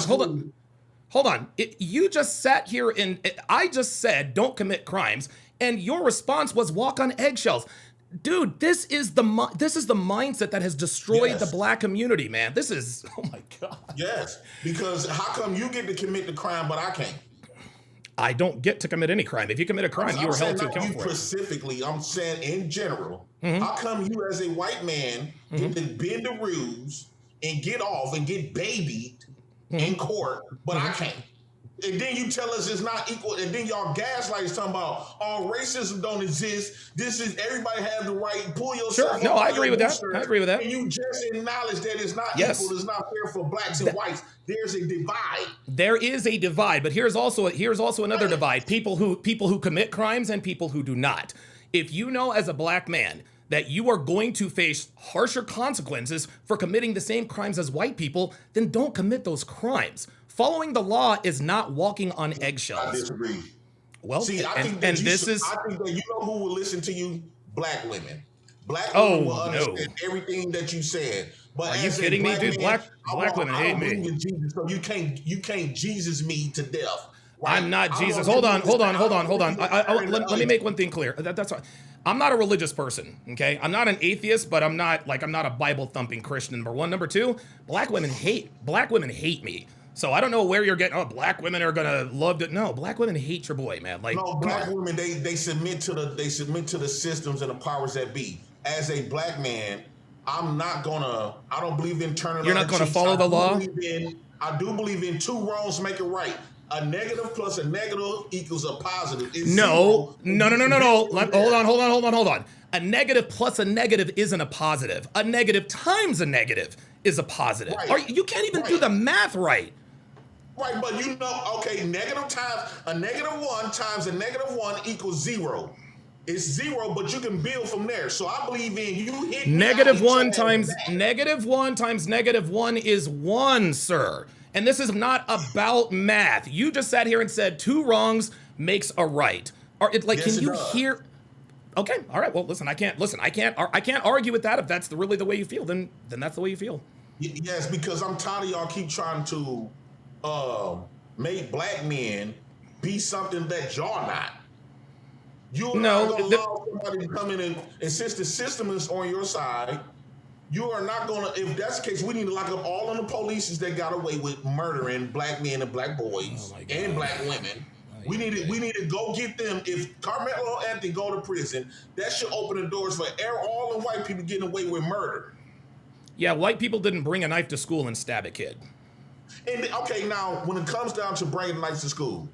hold on. You just sat here and I just said don't commit crimes, and your response was walk on eggshells. Dude, this is the mindset that has destroyed the black community, man. This is, oh my God. Yes, because how come you get to commit the crime but I can't? I don't get to commit any crime. If you commit a crime, you are held to account for it. Specifically, I'm saying in general. How come you as a white man get to bend the rules and get off and get babied in court, but I can't? And then you tell us it's not equal, and then y'all gaslight is talking about racism don't exist. This is everybody has the right. Pull yourself. Sure. No, I agree with that. And you just acknowledge that it's not equal. It's not fair for blacks and whites. There's a divide. There is a divide, but here's also another divide: people who commit crimes and people who do not. If you know as a black man that you are going to face harsher consequences for committing the same crimes as white people, then don't commit those crimes. Following the law is not walking on eggshells. I disagree. Well, see, I think that you know who will listen to you? Black women. Black women will understand everything that you said. But are you kidding me, dude? Black women hate me. Jesus, so you can't Jesus me to death. Right? I'm not Jesus. Hold on. Let me make one thing clear. That's right. I'm not a religious person, okay? I'm not an atheist, but I'm not a Bible thumping Christian. Number one. Number two, black women hate me. So I don't know where you're getting. Oh, black women are gonna love it. No, black women hate your boy, man. No, black women they submit to the systems and the powers that be. As a black man, I don't believe in turning. You're not gonna follow the law. I do believe in two wrongs make it right. A negative plus a negative equals a positive. No. Hold on. A negative plus a negative isn't a positive. A negative times a negative is a positive. Right. You can't even do the math right. Right, but negative times a -1 times a -1 equals 0. It's 0, but you can build from there. So I believe in you hit -1 times -1 is 1, sir. And this is not about math. You just sat here and said 2 wrongs makes a right. Can you hear? Okay, all right. Well, listen. I can't argue with that. If that's really the way you feel, then that's the way you feel. Yes, because I'm tired of y'all keep trying to make black men be something that y'all not. You're not going to allow somebody to come in and since the system is on your side, you are not going to, if that's the case, we need to lock up all of the police that got away with murdering black men and black boys and black women. We need to go get them. If Karmelo Anthony go to prison, that should open the doors for all the white people getting away with murder. Yeah, white people didn't bring a knife to school and stab a kid. And okay, now when it comes down to bringing knives to school,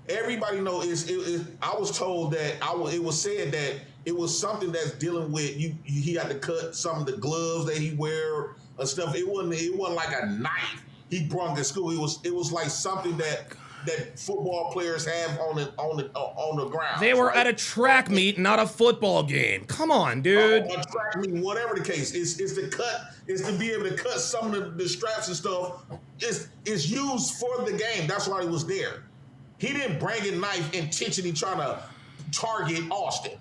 everybody know I was told that it was said that it was something that's dealing with he had to cut some of the gloves that he wear and stuff. It wasn't like a knife he brought to school. It was like something that football players have on the ground. They were at a track meet, not a football game. Come on, dude. A track meet, whatever the case, it's to be able to cut some of the straps and stuff. It's used for the game. That's why he was there. He didn't bring a knife intentionally trying to target Austin.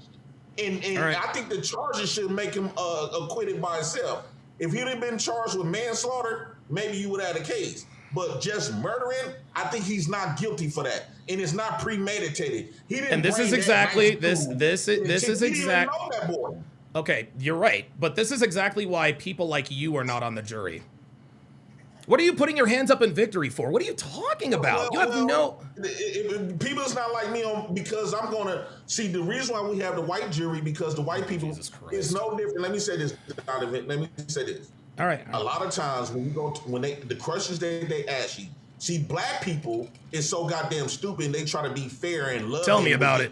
And I think the charges should make him acquitted by himself. If he'd have been charged with manslaughter, maybe you would have had a case. But just murdering, I think he's not guilty for that, and it's not premeditated. He didn't. And this is exactly this is exactly. Okay, you're right, but this is exactly why people like you are not on the jury. What are you putting your hands up in victory for? What are you talking about? You have no. People is not like me because I'm gonna see the reason why we have the white jury because the white people is no different. Let me say this, Donovan. Let me say this. All right. A lot of times when you go the questions they ask you, see, black people is so goddamn stupid. And they try to be fair and love. Tell me about it.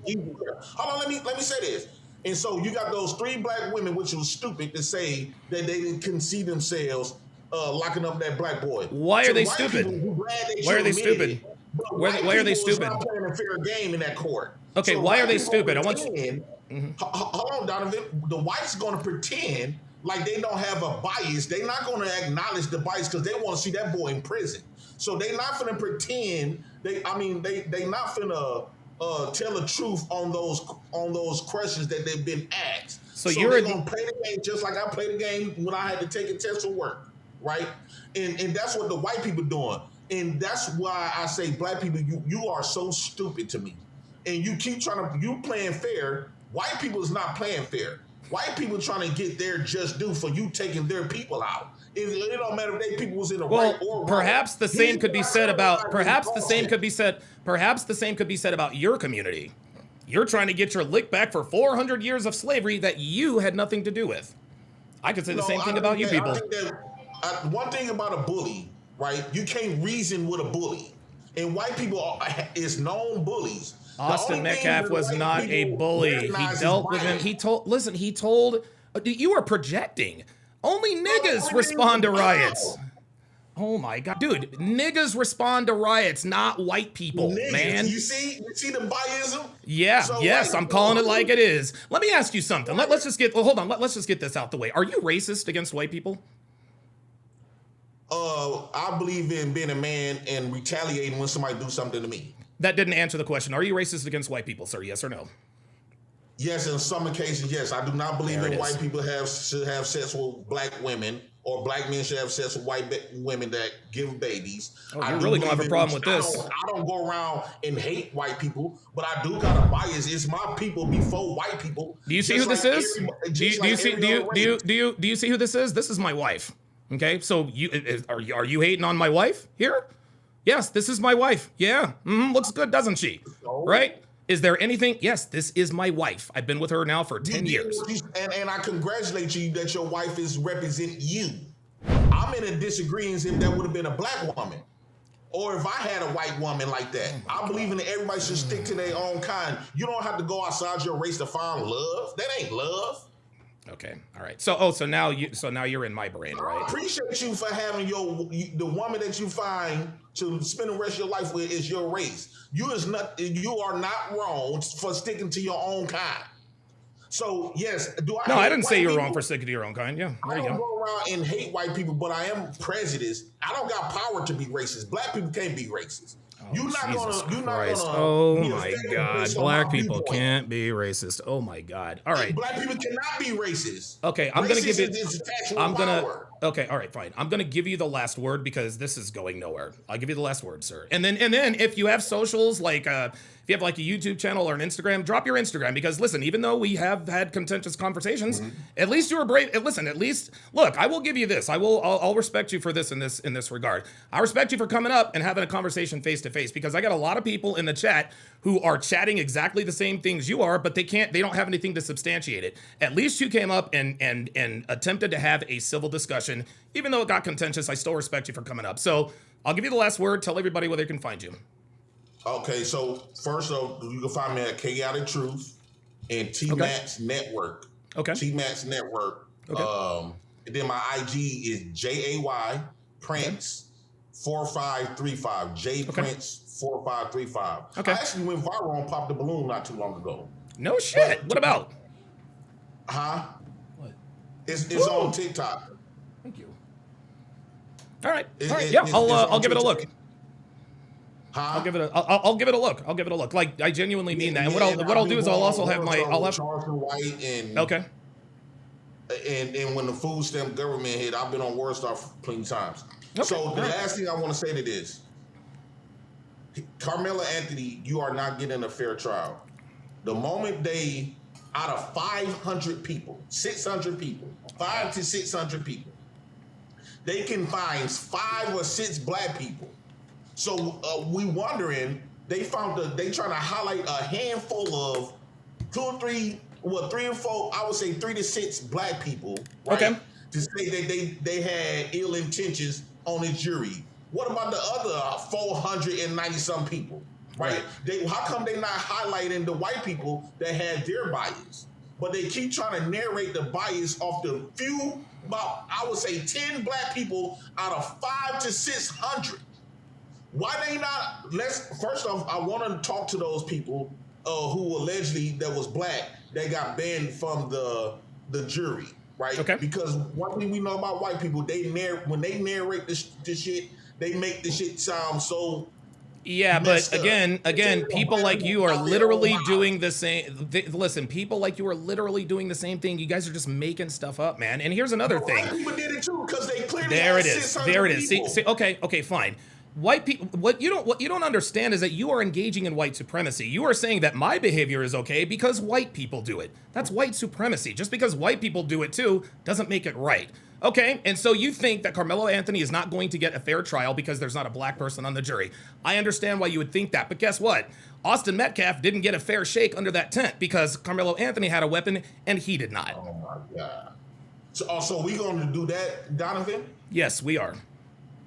Hold on, let me say this. And so you got those 3 black women, which was stupid to say that they didn't concede themselves locking up that black boy. Why are they stupid? Why are they stupid? Why are they stupid? Not playing a fair game in that court. Okay, so why are they stupid? I want you. Hold on, Donovan. The whites going to pretend like they don't have a bias. They're not going to acknowledge the bias because they want to see that boy in prison. So they're not going to pretend. They not going to tell the truth on those questions that they've been asked. So you're going to play the game just like I played the game when I had to take a test for work, right? And that's what the white people doing. And that's why I say black people, you are so stupid to me. And you keep you playing fair. White people is not playing fair. White people trying to get their just due for you taking their people out. It don't matter if they people was in the right or wrong. Perhaps the same could be said about your community. You're trying to get your lick back for 400 years of slavery that you had nothing to do with. I could say the same thing about you people. I think that, one thing about a bully, right? You can't reason with a bully. And white people is known bullies. Austin Metcalf was not a bully. He dealt with him. He told, you are projecting. Only niggas respond to riots. Oh my God. Dude, niggas respond to riots, not white people, man. You see the biasm? Yeah, so yes, I'm calling it like it is. Let me ask you something. Let's just get, hold on, let's just get this out the way. Are you racist against white people? I believe in being a man and retaliating when somebody do something to me. That didn't answer the question. Are you racist against white people, sir? Yes or no? Yes, in some occasions, yes. I do not believe that white people should have sex with black women or black men should have sex with white women that give babies. Oh, you really don't have a problem with this. I don't go around and hate white people, but I do got a bias. It's my people before white people. Do you see who this is? Do you see who this is? This is my wife. Okay, so are you hating on my wife here? Yes, this is my wife. Yeah, looks good, doesn't she? Right? Is there anything? Yes, this is my wife. I've been with her now for 10 years. And I congratulate you that your wife is representing you. I'm in a disagreement if that would have been a black woman. Or if I had a white woman like that. I believe in everybody should stick to their own kind. You don't have to go outside your race to find love. That ain't love. Okay, all right. So now you're in my brain, right? I appreciate you for having the woman that you find to spend the rest of your life with is your race. You are not wrong for sticking to your own kind. So yes, I didn't say you're wrong for sticking to your own kind. Yeah, there you go. I don't go around and hate white people, but I am prejudiced. I don't got power to be racist. Black people can't be racist. Oh my God. Black people can't be racist. Oh my God. All right. Black people cannot be racist. Okay, I'm going to give it. Okay, all right, fine. I'm going to give you the last word because this is going nowhere. I'll give you the last word, sir. And then if you have socials like If you have like a YouTube channel or an Instagram, drop your Instagram, because listen, even though we have had contentious conversations, at least you were brave. Listen, at least look, I will give you this. I'll respect you for this in this regard. I respect you for coming up and having a conversation face to face, because I got a lot of people in the chat who are chatting exactly the same things you are, but they don't have anything to substantiate it. At least you came up and attempted to have a civil discussion. Even though it got contentious, I still respect you for coming up. So I'll give you the last word. Tell everybody where they can find you. Okay, so first off, you can find me at Chaotic Truth and T-Max Network. Okay. T-Max Network. Okay. And then my IG is JAY Prince 4535. J Prince 4535. Okay. I actually went viral on Pop the Balloon not too long ago. No shit. What about? Huh? What? It's on TikTok. Thank you. All right. Yeah, I'll give it a look. Huh? I'll give it a look. I'll give it a look. Like, I genuinely mean that. And what I'll do is I'll also have Charleston White and okay. And when the food stamp government hit, I've been on WordStar plenty times. Okay. So the last thing I want to say to this, Karmelo Anthony, you are not getting a fair trial. The moment they, out of 500 people, 600 people, 500 to 600 people, they can find 5 or 6 black people. So we wondering, they trying to highlight a handful of 2 or 3, 3 or 4, I would say 3 to 6 black people, right? Okay. To say that they had ill intentions on the jury. What about the other 490 some people, right? How come they not highlighting the white people that had their bias? But they keep trying to narrate the bias off the few, about, I would say 10 black people out of 500 to 600. Why they not? First off, I want to talk to those people who allegedly that was black that got banned from the jury, right? Okay. Because one thing we know about white people, when they narrate this shit, they make the shit sound so. Yeah, but again, people like you are literally doing the same. Listen, people like you are literally doing the same thing. You guys are just making stuff up, man. And here's another thing. White people did it too, because they clearly. There it is. There it is. See, okay, fine. White people, what you don't understand is that you are engaging in white supremacy. You are saying that my behavior is okay because white people do it. That's white supremacy. Just because white people do it too doesn't make it right. Okay, and so you think that Karmelo Anthony is not going to get a fair trial because there's not a black person on the jury. I understand why you would think that, but guess what? Austin Metcalf didn't get a fair shake under that tent because Karmelo Anthony had a weapon and he did not. Oh my God. So we going to do that, Donovan? Yes, we are.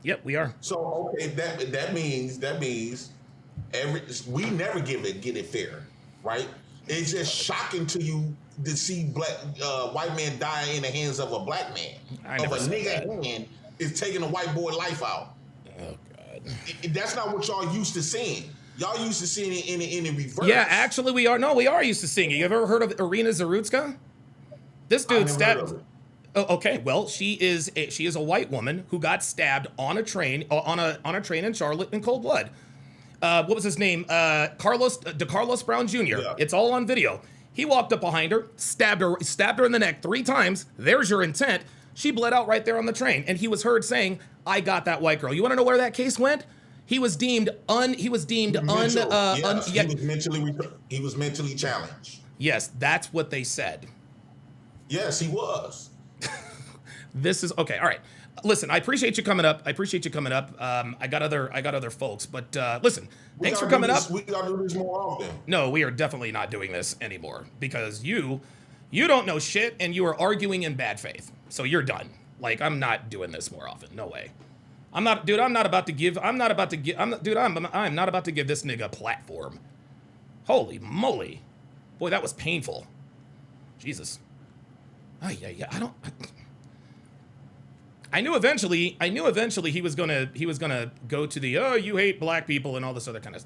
Yep, we are. So okay, that means we never get it fair, right? It's just shocking to you to see white man die in the hands of a black man. Of a nigga hand is taking a white boy life out. Oh God. That's not what y'all used to seeing. Y'all used to seeing it in the reverse. Yeah, actually we are. No, we are used to seeing it. You ever heard of Irina Zarutska? This dude stabbed. Oh, okay, well, she is a white woman who got stabbed on a train in Charlotte in cold blood. What was his name? Carlos Brown Jr. Yeah. It's all on video. He walked up behind her, stabbed her in the neck 3 times. There's your intent. She bled out right there on the train, and he was heard saying, "I got that white girl." You want to know where that case went? He was deemed he was mentally challenged. Yes, that's what they said. Yes, he was. This is okay. All right. Listen, I appreciate you coming up. I got other folks, but listen, thanks for coming up. We gotta do this more often. No, we are definitely not doing this anymore because you don't know shit and you are arguing in bad faith. So you're done. Like, I'm not doing this more often. No way. I'm not about to give this nigga a platform. Holy moly. Boy, that was painful. Jesus. Yeah. I knew eventually he was gonna go to the you hate black people and all this other kind of.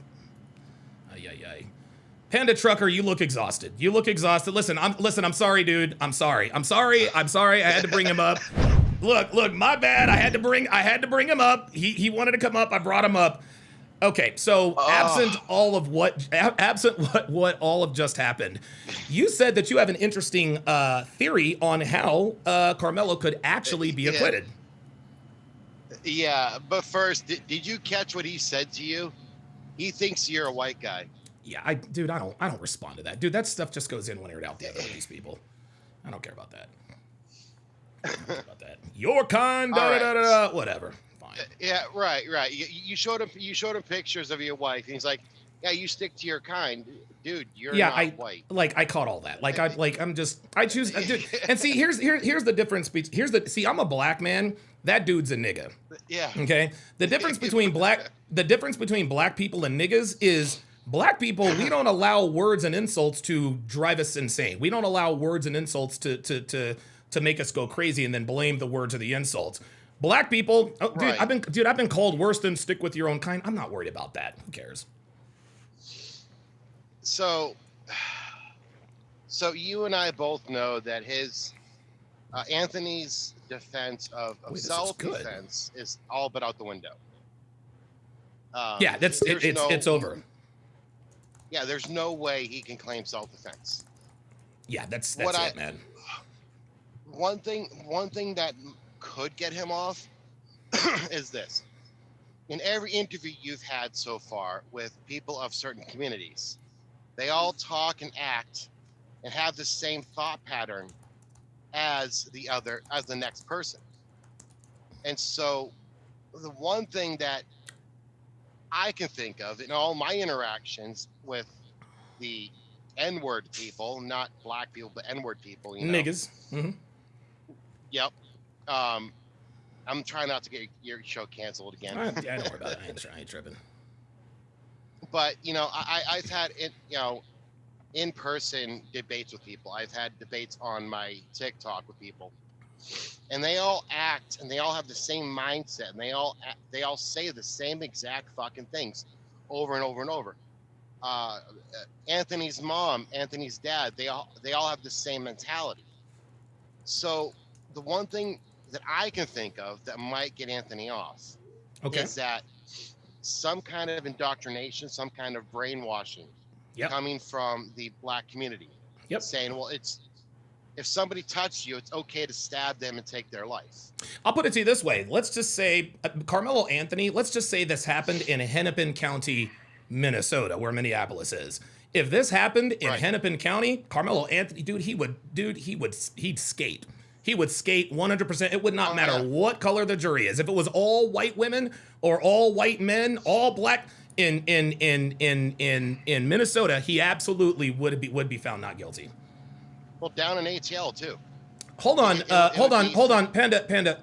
Panda Trucker, you look exhausted. Listen, I'm sorry, dude. I'm sorry. I had to bring him up. Look, my bad. I had to bring him up. He wanted to come up. I brought him up. Okay, so absent what all of just happened, you said that you have an interesting theory on how Karmelo could actually be acquitted. Yeah, but first, did you catch what he said to you? He thinks you're a white guy. Yeah, dude, I don't respond to that. Dude, that stuff just goes in one ear and out the other with these people. I don't care about that. I don't care about that. Your kind, da, da, da, da, whatever. Fine. Yeah, right. You showed him pictures of your wife, and he's like, "Yeah, you stick to your kind, dude. You're not white." Like I caught all that. I choose. Dude, and see, here's the difference. I'm a black man. That dude's a nigga. Yeah. Okay. The difference between black people and niggas is black people. We don't allow words and insults to drive us insane. We don't allow words and insults to make us go crazy and then blame the words or the insults. Black people, Right. I've been called worse than stick with your own kind. I'm not worried about that. Who cares? So you and I both know that Anthony's defense of self-defense is all but out the window. Yeah, it's over. Yeah, there's no way he can claim self-defense. Yeah, that's it, man. One thing that could get him off is this. In every interview you've had so far with people of certain communities, they all talk and act and have the same thought pattern as the next person. And so the one thing that I can think of in all my interactions with the N-word people, not black people, but N-word people, Niggas. Mm-hmm. Yep. I'm trying not to get your show canceled again. Yeah, don't worry about it. I ain't tripping. But I've had in-person debates with people. I've had debates on my TikTok with people, and they all act and they all have the same mindset, and they all say the same exact fucking things over and over and over. Anthony's mom, Anthony's dad, they all have the same mentality. So the one thing that I can think of that might get Anthony off is that some kind of indoctrination, some kind of brainwashing coming from the black community. Saying, well, if somebody touched you, it's okay to stab them and take their life. I'll put it to you this way. Let's just say Karmelo Anthony, let's just say this happened in Hennepin County, Minnesota, where Minneapolis is. If this happened in Hennepin County, Karmelo Anthony, he'd skate. He would skate 100%. It would not matter what color the jury is. If it was all white women or all white men, all black in Minnesota, he absolutely would be found not guilty. Well, down in ATL too. Hold on, Panda.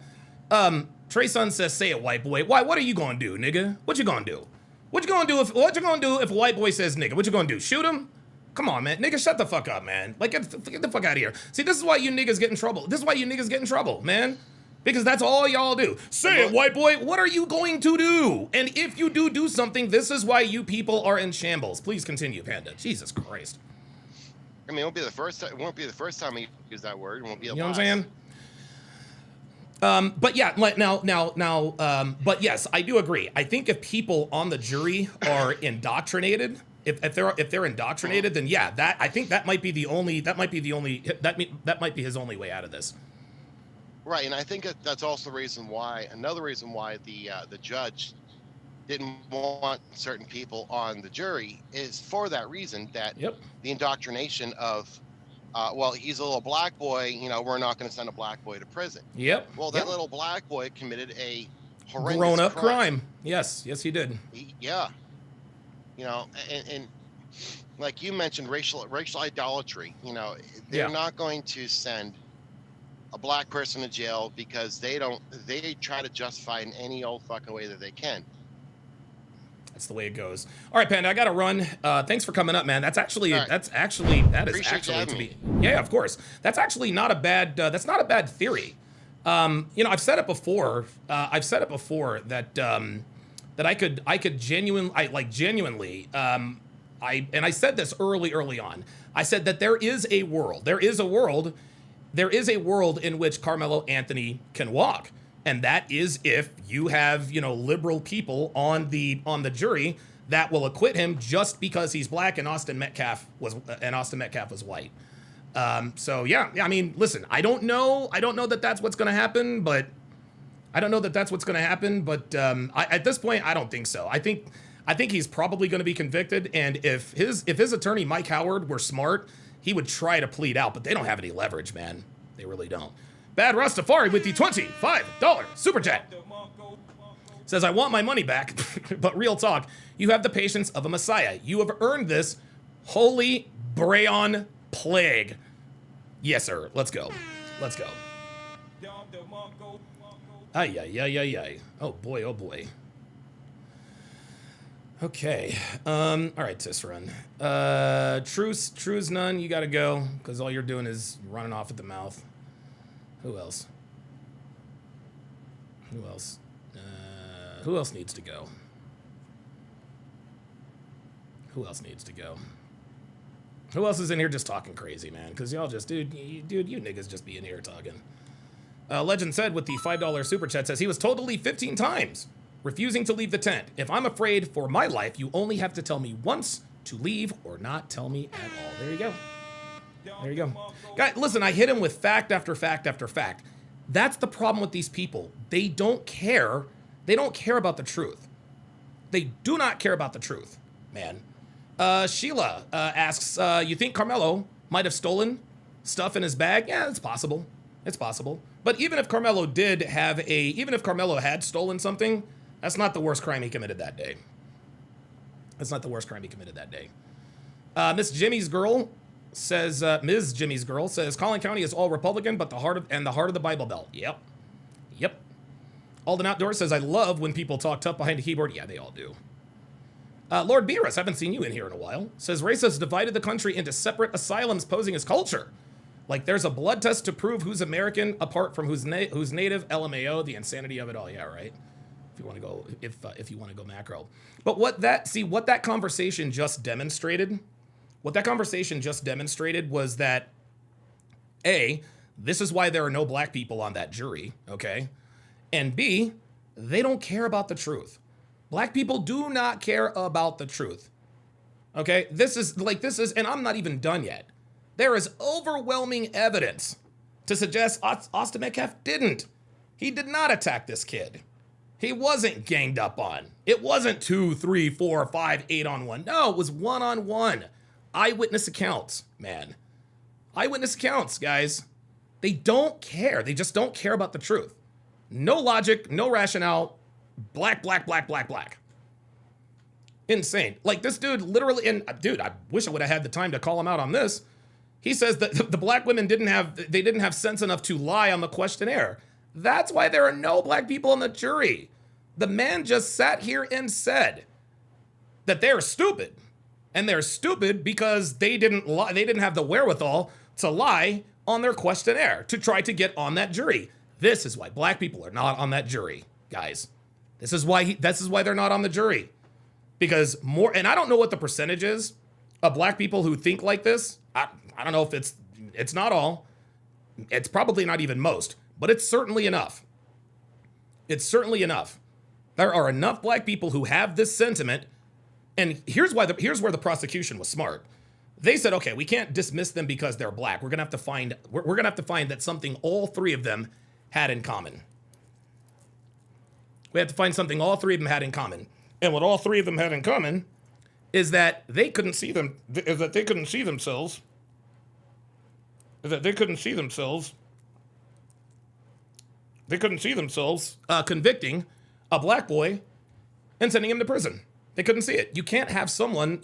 Trey Son says, "Say it, white boy." Why? What are you gonna do, nigga? What you gonna do? What you gonna do if a white boy says nigga? What you gonna do? Shoot him? Come on, man. Nigga, shut the fuck up, man. Like, get the fuck out of here. See, this is why you niggas get in trouble. This is why you niggas get in trouble, man. Because that's all y'all do. Say it, white boy. What are you going to do? And if you do something, this is why you people are in shambles. Please continue, Panda. Jesus Christ. I mean, it won't be the first time. It won't be the first time he used that word. It won't be the last. You know what I'm saying? But yeah, but yes, I do agree. I think if people on the jury are indoctrinated, if they're indoctrinated, then yeah, I think that might be his only way out of this. Right, and I think that's also another reason why the judge didn't want certain people on the jury is for that reason, that the indoctrination of, well, he's a little black boy, we're not going to send a black boy to prison. Well, that little black boy committed a horrendous grown-up crime. Yes, he did. And like you mentioned, racial idolatry. They're not going to send a black person to jail because they try to justify in any old fucking way that they can. That's the way it goes. All right, Panda, I gotta run. Thanks for coming up, man. That is actually to be. Yeah, of course. That's actually not a bad. That's not a bad theory. I've said it before. That I could genuinely. I said this early on. I said that there is a world in which Karmelo Anthony can walk. And that is if you have, liberal people on the jury that will acquit him just because he's black and Austin Metcalf was white. So yeah, I mean, listen, I don't know that that's what's going to happen, but at this point, I don't think so. I I think he's probably going to be convicted. And if his attorney, Mike Howard, were smart, he would try to plead out, but they don't have any leverage, man. They really don't. Bad Rastafari with the $25 super chat. Says, I want my money back, but real talk, you have the patience of a messiah. You have earned this holy Brayon plague. Yes, sir. Let's go. Let's go. Ay, ay, ay, ay, ay. Oh, boy. Oh, boy. Okay. All right, sis run. True's none. You got to go because all you're doing is running off at the mouth. Who else? Who else? Who else needs to go? Who else needs to go? Who else is in here just talking crazy, man? Because y'all just, dude, you niggas just be in here talking. Legend said with the $5 super chat says he was told to leave 15 times, refusing to leave the tent. If I'm afraid for my life, you only have to tell me once to leave or not tell me at all. There you go. There you go. Guys, listen, I hit him with fact after fact after fact. That's the problem with these people. They don't care. They don't care about the truth. They do not care about the truth, man. Sheila asks, you think Karmelo might have stolen stuff in his bag? Yeah, it's possible. It's possible. But even if Karmelo had stolen something, that's not the worst crime he committed that day. That's not the worst crime he committed that day. Ms. Jimmy's Girl says, Collin County is all Republican, but the heart of the Bible Belt. Yep. Yep. Alden Outdoors says, I love when people talk tough behind a keyboard. Yeah, they all do. Lord Beerus, haven't seen you in here in a while, says racists divided the country into separate asylums posing as culture. Like there's a blood test to prove who's American apart from who's native. LMAO, the insanity of it all. Yeah, right. If you want to go macro. But what that conversation just demonstrated was that A, this is why there are no black people on that jury, okay? And B, they don't care about the truth. Black people do not care about the truth. Okay? This is, and I'm not even done yet. There is overwhelming evidence to suggest Austin Metcalf didn't. He did not attack this kid. He wasn't ganged up on. It wasn't 2, 3, 4, 5, 8 on 1. No, it was 1-on-1. Eyewitness accounts, man. Eyewitness accounts, guys. They don't care. They just don't care about the truth. No logic, no rationale. Black. Insane. Like this dude literally, and dude, I wish I would have had the time to call him out on this. He says that the black women didn't have sense enough to lie on the questionnaire. That's why there are no black people on the jury. The man just sat here and said that they're stupid. And they're stupid because they didn't lie, they didn't have the wherewithal to lie on their questionnaire to try to get on that jury. This is why black people are not on that jury, guys. This is why they're not on the jury. Because more, and I don't know what the percentage is of black people who think like this. I don't know if it's not all. It's probably not even most, but it's certainly enough. It's certainly enough. There are enough black people who have this sentiment. And here's where the prosecution was smart. They said, okay, we can't dismiss them because they're black. We're gonna have to find that something all three of them had in common. We have to find something all three of them had in common. And what all three of them had in common is that they couldn't see themselves. Convicting a black boy and sending him to prison. They couldn't see it. You can't have someone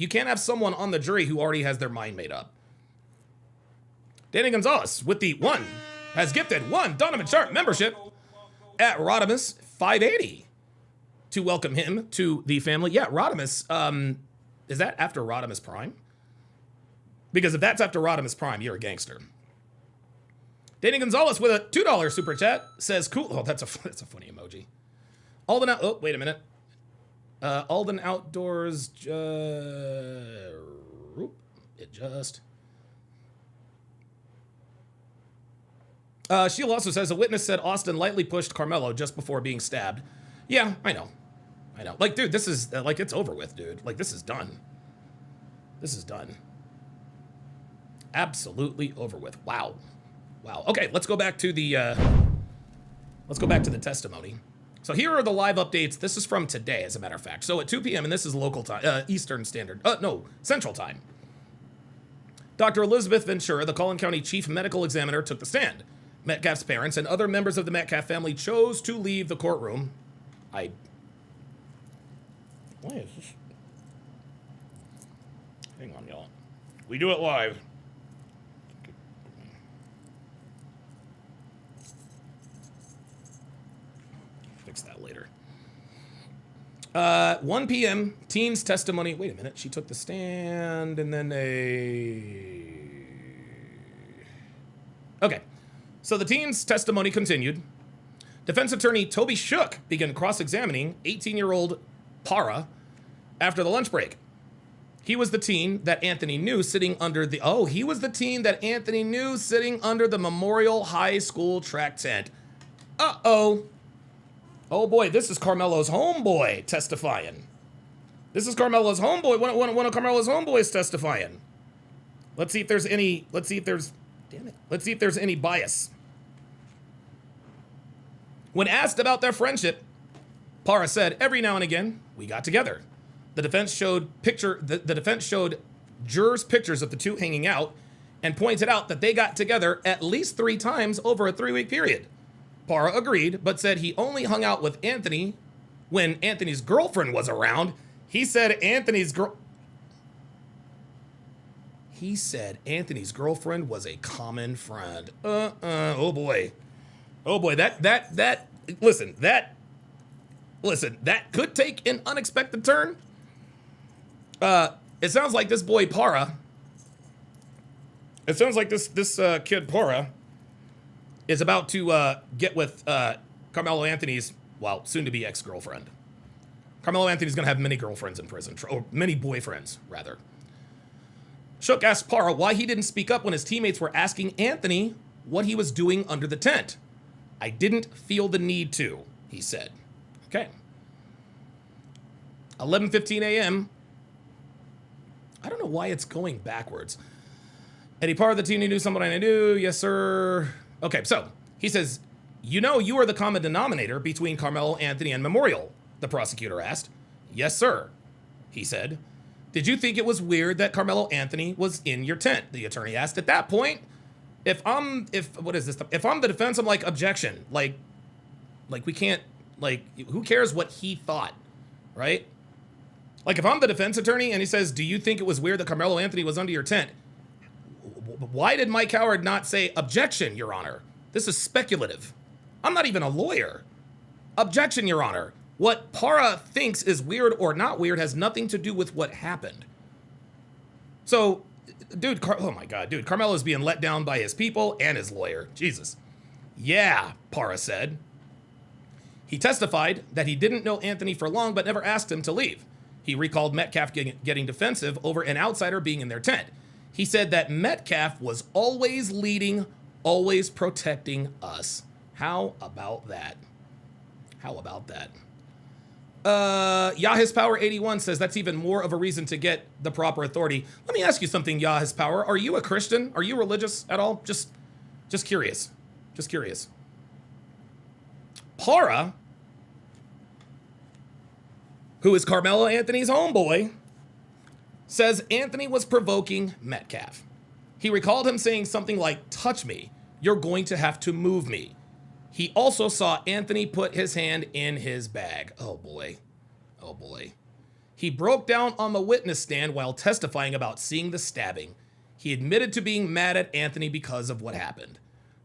on the jury who already has their mind made up. Danny Gonzalez with the one has gifted one Donovan Sharp membership at Rodimus 580 to welcome him to the family. Yeah, Rodimus, is that after Rodimus Prime? Because if that's after Rodimus Prime, you're a gangster. Danny Gonzalez with a $2 super chat says, cool. Oh, that's a funny emoji. Alden out. Oh, wait a minute. Alden Outdoors. Sheila also says a witness said Austin lightly pushed Karmelo just before being stabbed. Yeah, I know. Like, dude, this is like it's over with, dude. Like, this is done. This is done. Absolutely over with. Wow. Okay, let's go back to the testimony. So here are the live updates. This is from today, as a matter of fact. So at 2 p.m., and this is local time, Eastern Standard, Central Time. Dr. Elizabeth Ventura, the Collin County Chief Medical Examiner, took the stand. Metcalf's parents and other members of the Metcalf family chose to leave the courtroom. Why is this? Hang on, y'all. We do it live. Fix that later. 1 p.m. Teen's testimony. Wait a minute. She took the stand and then Okay. So the teen's testimony continued. Defense attorney Toby Shook began cross-examining 18-year-old Para after the lunch break. He was the teen that Anthony knew sitting under the Memorial High School track tent. Uh-oh. Oh boy, this is Karmelo's homeboy testifying. This is Karmelo's homeboy, one of Karmelo's homeboys testifying. Let's see if there's any bias. When asked about their friendship, Para said, every now and again, we got together. The defense showed jurors pictures of the two hanging out and pointed out that they got together at least 3 times over a 3-week period. Para agreed, but said he only hung out with Anthony when Anthony's girlfriend was around. He said Anthony's girlfriend was a common friend. Oh boy. Listen, that could take an unexpected turn. It sounds like this boy Para. It sounds like this kid Para is about to get with Karmelo Anthony's, soon-to-be ex-girlfriend. Karmelo Anthony's going to have many girlfriends in prison, or many boyfriends, rather. Shook asked Para why he didn't speak up when his teammates were asking Anthony what he was doing under the tent. I didn't feel the need to, he said. Okay. 11:15 a.m. I don't know why it's going backwards. Eddie Parr, the team, knew someone I knew. Yes, sir. Okay, so he says, you are the common denominator between Karmelo Anthony and Memorial, the prosecutor asked. Yes, sir, he said. Did you think it was weird that Karmelo Anthony was in your tent? The attorney asked. At that point, if I'm the defense, I'm like, objection. Like we can't, who cares what he thought, right? Like if I'm the defense attorney and he says, do you think it was weird that Karmelo Anthony was under your tent? Why did Mike Howard not say, objection, Your Honor? This is speculative. I'm not even a lawyer. Objection, Your Honor. What Para thinks is weird or not weird has nothing to do with what happened. So, oh my God, Carmelo's being let down by his people and his lawyer. Jesus. Yeah, Para said. He testified that he didn't know Anthony for long, but never asked him to leave. He recalled Metcalf getting defensive over an outsider being in their tent. He said that Metcalf was always leading, always protecting us. How about that? Yahis Power 81 says that's even more of a reason to get the proper authority. Let me ask you something, Yahis Power. Are you a Christian? Are you religious at all? Just curious. Just curious. Para, who is Karmelo Anthony's homeboy, says Anthony was provoking Metcalf. He recalled him saying something like, touch me, you're going to have to move me. He also saw Anthony put his hand in his bag. Oh boy. He broke down on the witness stand while testifying about seeing the stabbing. He admitted to being mad at Anthony because of what happened.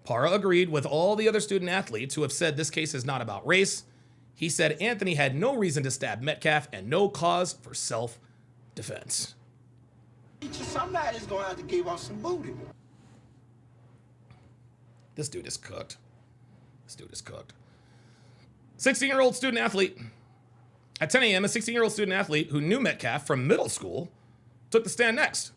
Para agreed with all the other student athletes who have said this case is not about race. He said Anthony had no reason to stab Metcalf and no cause for self-defense. Somebody's going to have to give us some booty. This dude is cooked. 16-year-old student athlete. At 10 a.m., a 16-year-old student athlete who knew Metcalf from middle school took the stand next.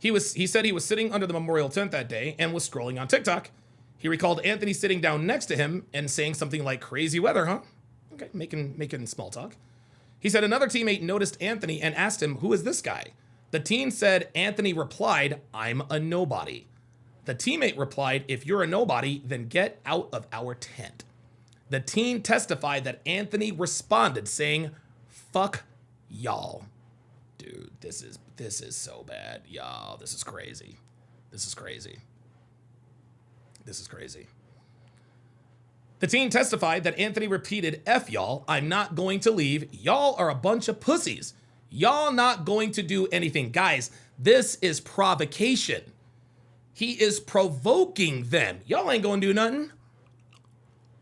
He said he was sitting under the memorial tent that day and was scrolling on TikTok. He recalled Anthony sitting down next to him and saying something like, crazy weather, huh? Okay, making small talk. He said another teammate noticed Anthony and asked him, who is this guy? The teen said Anthony replied, I'm a nobody. The teammate replied, if you're a nobody, then get out of our tent. The teen testified that Anthony responded saying, "Fuck y'all." Dude, this is so bad. Y'all, this is crazy. This is crazy. This is crazy. The teen testified that Anthony repeated, "F y'all, I'm not going to leave. Y'all are a bunch of pussies. Y'all not going to do anything." Guys, this is provocation. He is provoking them. Y'all ain't gonna do nothing.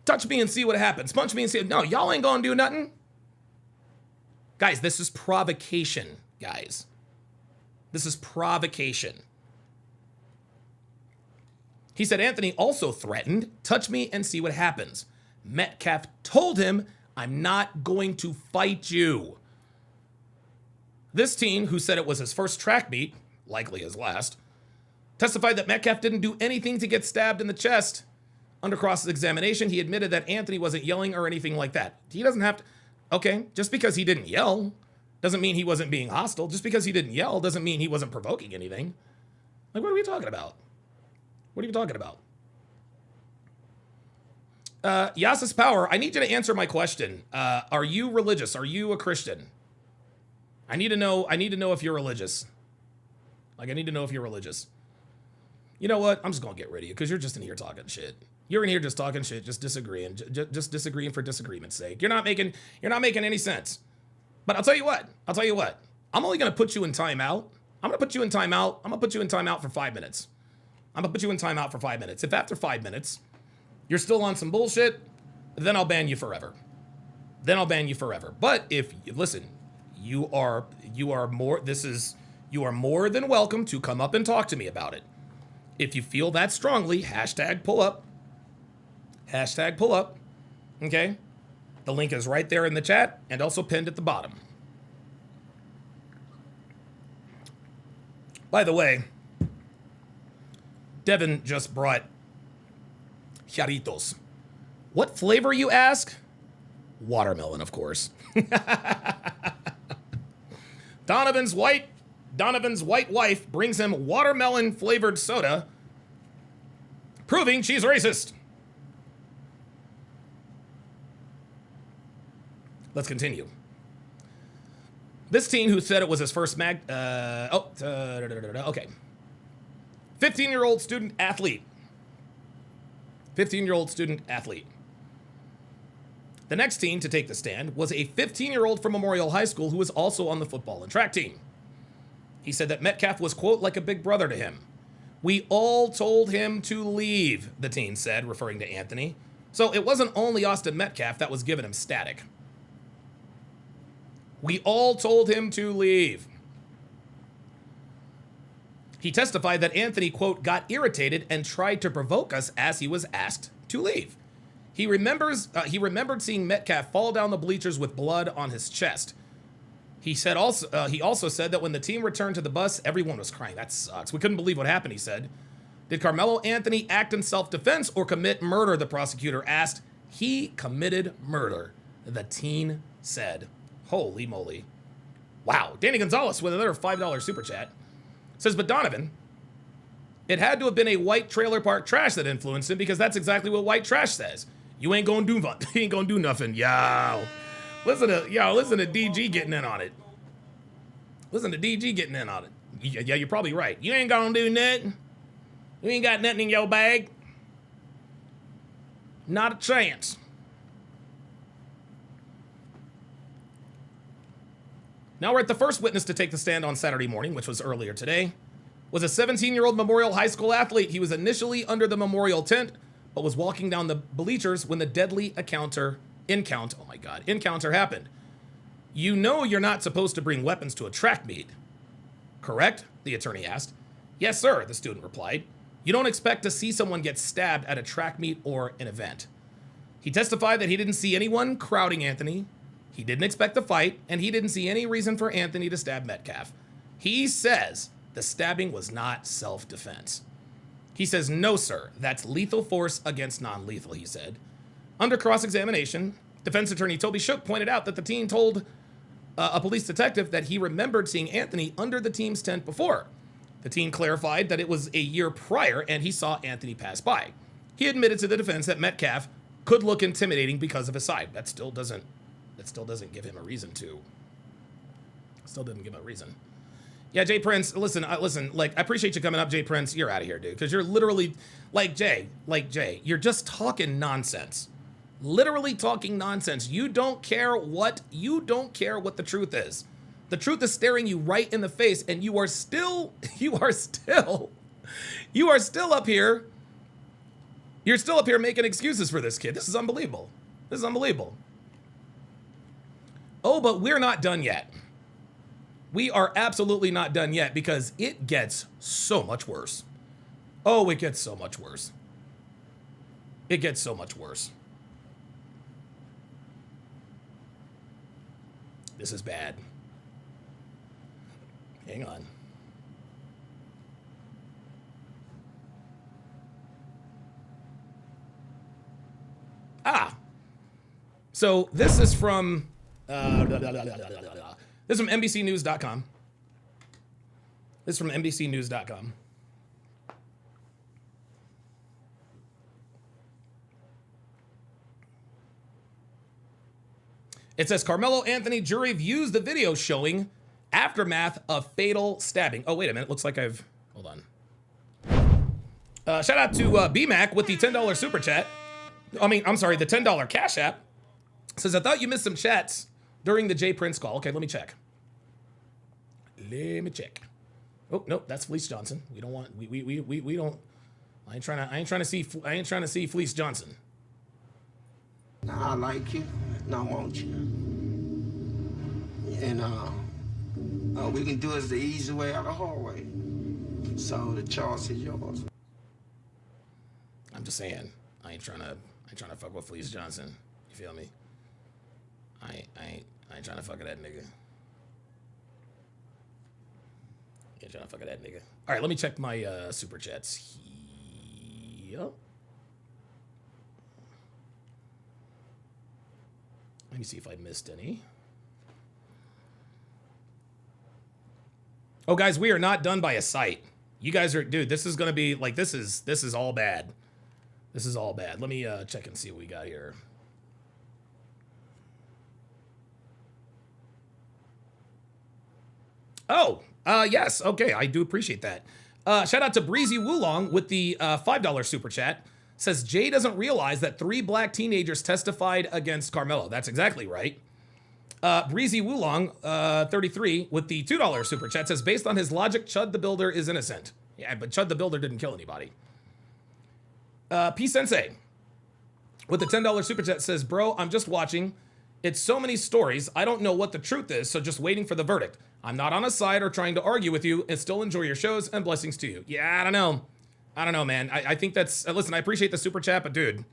Touch me and see what happens. Punch me and see. No, y'all ain't gonna do nothing. Guys, this is provocation, guys. This is provocation. He said Anthony also threatened, "Touch me and see what happens." Metcalf told him, "I'm not going to fight you." This teen, who said it was his first track meet, likely his last, testified that Metcalf didn't do anything to get stabbed in the chest. Under cross-examination, he admitted that Anthony wasn't yelling or anything like that. He doesn't have to... Okay, just because he didn't yell doesn't mean he wasn't being hostile. Just because he didn't yell doesn't mean he wasn't provoking anything. Like, what are we talking about? What are you talking about? Yasis Power, I need you to answer my question. Are you religious? Are you a Christian? I need to know if you're religious. Like, I need to know if you're religious. You know what? I'm just gonna get rid of you because you're just in here talking shit. You're in here just talking shit, just disagreeing, just disagreeing for disagreement's sake. You're not making any sense. But I'll tell you what. I'm only gonna put you in timeout. I'm gonna put you in timeout for 5 minutes. If after 5 minutes you're still on some bullshit, then I'll ban you forever. But if listen, you are more than welcome to come up and talk to me about it. If you feel that strongly, #pull up. Okay? The link is right there in the chat and also pinned at the bottom. By the way, Devin just brought Jarritos. What flavor, you ask? Watermelon, of course. Donovan's white wife brings him watermelon flavored soda, proving she's racist. Let's continue. This teen who said it was his first okay. 15-year-old student athlete. The next teen to take the stand was a 15-year-old from Memorial High School who was also on the football and track team. He said that Metcalf was, quote, like a big brother to him. "We all told him to leave," the teen said, referring to Anthony. So it wasn't only Austin Metcalf that was giving him static. "We all told him to leave." He testified that Anthony, quote, got irritated and tried to provoke us as he was asked to leave. He remembered seeing Metcalf fall down the bleachers with blood on his chest. He also said that when the team returned to the bus, everyone was crying. "That sucks. We couldn't believe what happened," he said. "Did Karmelo Anthony act in self-defense or commit murder?" the prosecutor asked. "He committed murder," the teen said. Holy moly. Wow. Danny Gonzalez with another $5 super chat says, "But Donovan, it had to have been a white trailer park trash that influenced him, because that's exactly what white trash says. You ain't gonna do nothing. Yo. Listen to DG getting in on it. Yeah, you're probably right. You ain't gonna do nothing. You ain't got nothing in your bag. Not a chance." Now we're at the first witness to take the stand on Saturday morning, which was earlier today, was a 17-year-old Memorial High School athlete. He was initially under the Memorial tent, but was walking down the bleachers when the deadly encounter happened. "You know you're not supposed to bring weapons to a track meet, correct?" the attorney asked. "Yes, sir," the student replied. "You don't expect to see someone get stabbed at a track meet or an event." He testified that he didn't see anyone crowding Anthony. He didn't expect the fight, and he didn't see any reason for Anthony to stab Metcalf. He says the stabbing was not self-defense. He says, "No, sir, that's lethal force against non-lethal," he said. Under cross-examination, defense attorney Toby Shook pointed out that the teen told a police detective that he remembered seeing Anthony under the team's tent before. The teen clarified that it was a year prior and he saw Anthony pass by. He admitted to the defense that Metcalf could look intimidating because of his side. That still doesn't give him a reason to. Still didn't give him a reason. Yeah, Jay Prince, listen, like, I appreciate you coming up, Jay Prince. You're out of here, dude, because you're literally, Jay, you're just talking nonsense. Literally talking nonsense. You don't care what the truth is. The truth is staring you right in the face, and you are still up here. You're still up here making excuses for this kid. This is unbelievable. This is unbelievable. Oh, but we're not done yet. We are absolutely not done yet because it gets so much worse. Oh, it gets so much worse. It gets so much worse. This is bad. Hang on. So this is from this is from NBCnews.com. This is from NBCnews.com. It says Karmelo Anthony jury views the video showing aftermath of fatal stabbing. Oh, wait a minute. Looks like hold on. Shout out to BMac with the $10 super chat. I'm sorry, the $10 Cash App. Says, I thought you missed some chats during the Jay Prince call. Okay, let me check. Oh, nope, that's Fleece Johnson. We don't want, we don't, I ain't trying to see Fleece Johnson. I like you, and I want you. And we can do it the easy way or the hard way. So the choice is yours. I'm just saying, I ain't trying to fuck with Fleece Johnson. You feel me? I ain't trying to fuck with that nigga. Ain't trying to fuck with that nigga. All right, let me check my super chats here. Let me see if I missed any. Oh, guys, we are not done by a sight. You guys are, dude, this is gonna be like, this is all bad. This is all bad. Let me check and see what we got here. Oh, yes. Okay, I do appreciate that. Shout out to Breezy Wulong with the $5 super chat. Says Jay doesn't realize that 3 black teenagers testified against Karmelo. That's exactly right. Breezy Wulong, 33, with the $2 super chat says, based on his logic, Chud the Builder is innocent. Yeah, but Chud the Builder didn't kill anybody. P Sensei with the $10 super chat says, bro, I'm just watching. It's so many stories. I don't know what the truth is, so just waiting for the verdict. I'm not on a side or trying to argue with you and still enjoy your shows and blessings to you. Yeah, I don't know, man. I think that's, listen, I appreciate the super chat, but dude,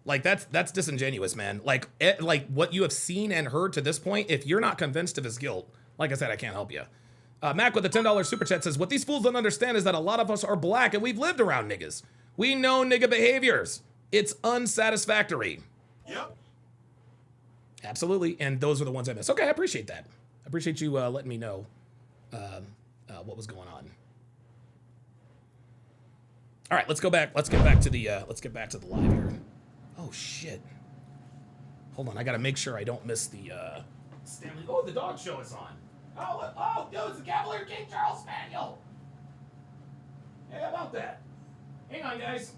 like that's disingenuous, man. Like what you have seen and heard to this point, if you're not convinced of his guilt, like I said, I can't help you. Mac with the $10 super chat says, what these fools don't understand is that a lot of us are black and we've lived around niggas. We know nigga behaviors. It's unsatisfactory. Yep. Absolutely, and those are the ones I missed. Okay, I appreciate that. I appreciate you letting me know what was going on. All right, let's go back. Let's get back to the live here. Oh shit! Hold on, I gotta make sure I don't miss the Stanley. Oh, the dog show is on. Oh, dude, it's the Cavalier King Charles Spaniel. Hey, how about that? Hang on, guys.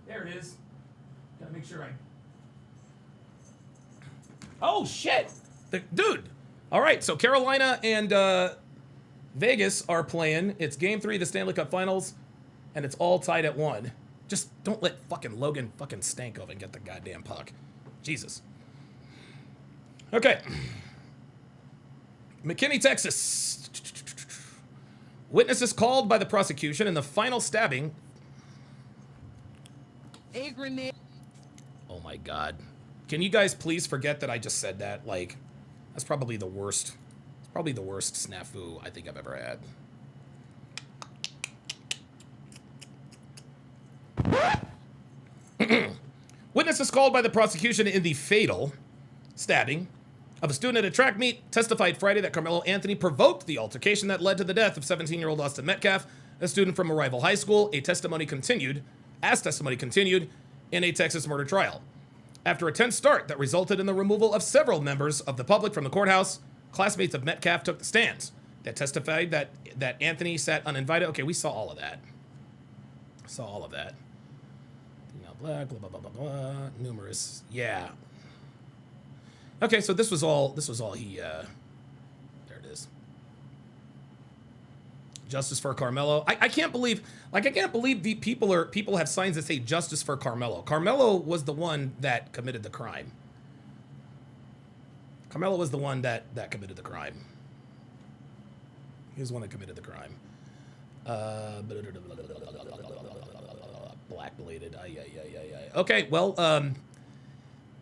There it is. Gotta make sure I. Oh shit, dude. All right, so Carolina and Vegas are playing. It's Game 3 of the Stanley Cup Finals, and it's all tied at 1. Just don't let fucking Logan fucking Stankoven get the goddamn puck. Jesus. Okay. McKinney, Texas. Witnesses called by the prosecution in the final stabbing. Oh my God. Can you guys please forget that I just said that? Like, that's probably the worst. It's probably the worst snafu I think I've ever had. Witnesses called by the prosecution in the fatal stabbing of a student at a track meet testified Friday that Karmelo Anthony provoked the altercation that led to the death of 17-year-old Austin Metcalf, a student from a rival high school. Testimony continued in a Texas murder trial. After a tense start that resulted in the removal of several members of the public from the courthouse, classmates of Metcalf took the stands. They testified that Anthony sat uninvited. Okay, we saw all of that. Saw all of that. Blah, blah, blah, blah, blah, blah. Numerous. Yeah. Okay, so this was all he, there it is. Justice for Karmelo. I can't believe the people have signs that say justice for Karmelo. Karmelo was the one that committed the crime. Karmelo was the one that committed the crime. He was the one that committed the crime. Black bladed. Okay, well,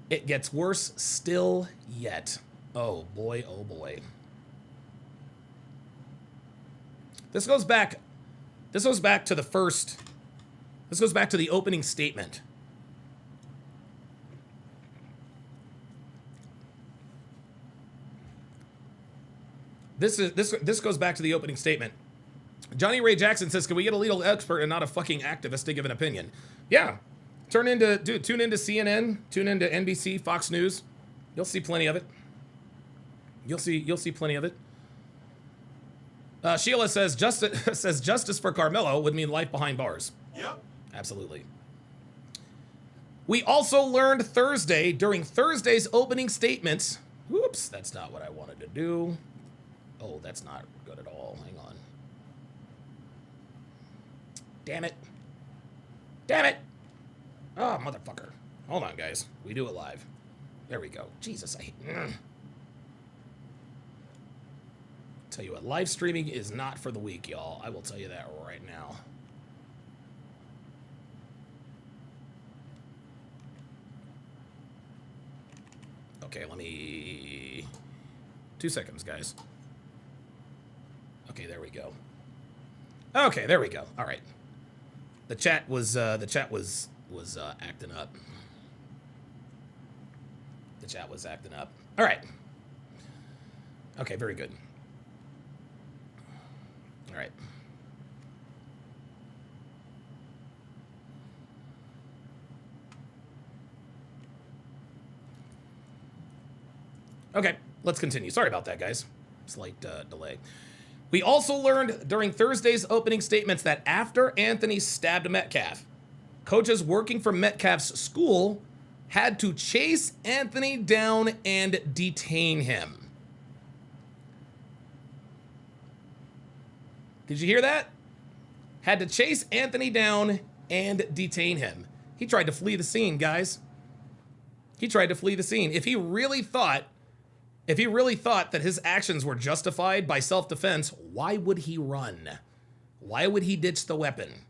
it gets worse still yet. Oh boy, oh boy. This goes back to the first. This goes back to the opening statement. This goes back to the opening statement. Johnny Ray Jackson says, "Can we get a legal expert and not a fucking activist to give an opinion?" Yeah. Tune into CNN, tune into NBC, Fox News. You'll see plenty of it. You'll see plenty of it. Sheila says justice for Karmelo would mean life behind bars. Yep. Absolutely. We also learned Thursday, during Thursday's opening statements. Whoops, that's not what I wanted to do. Oh, that's not good at all. Hang on. Damn it. Damn it. Oh, motherfucker. Hold on, guys. We do it live. There we go. Jesus, I hate... Tell you what, live streaming is not for the weak, y'all. I will tell you that right now. Okay, let me... 2 seconds, guys. Okay, there we go. Okay, there we go. All right. The chat was acting up. The chat was acting up. All right. Okay, very good. All right. Okay, let's continue. Sorry about that, guys. Slight delay. We also learned during Thursday's opening statements that after Anthony stabbed Metcalf, coaches working for Metcalf's school had to chase Anthony down and detain him. Did you hear that? Had to chase Anthony down and detain him. He tried to flee the scene, guys. He tried to flee the scene. If he really thought that his actions were justified by self-defense, why would he run? Why would he ditch the weapon?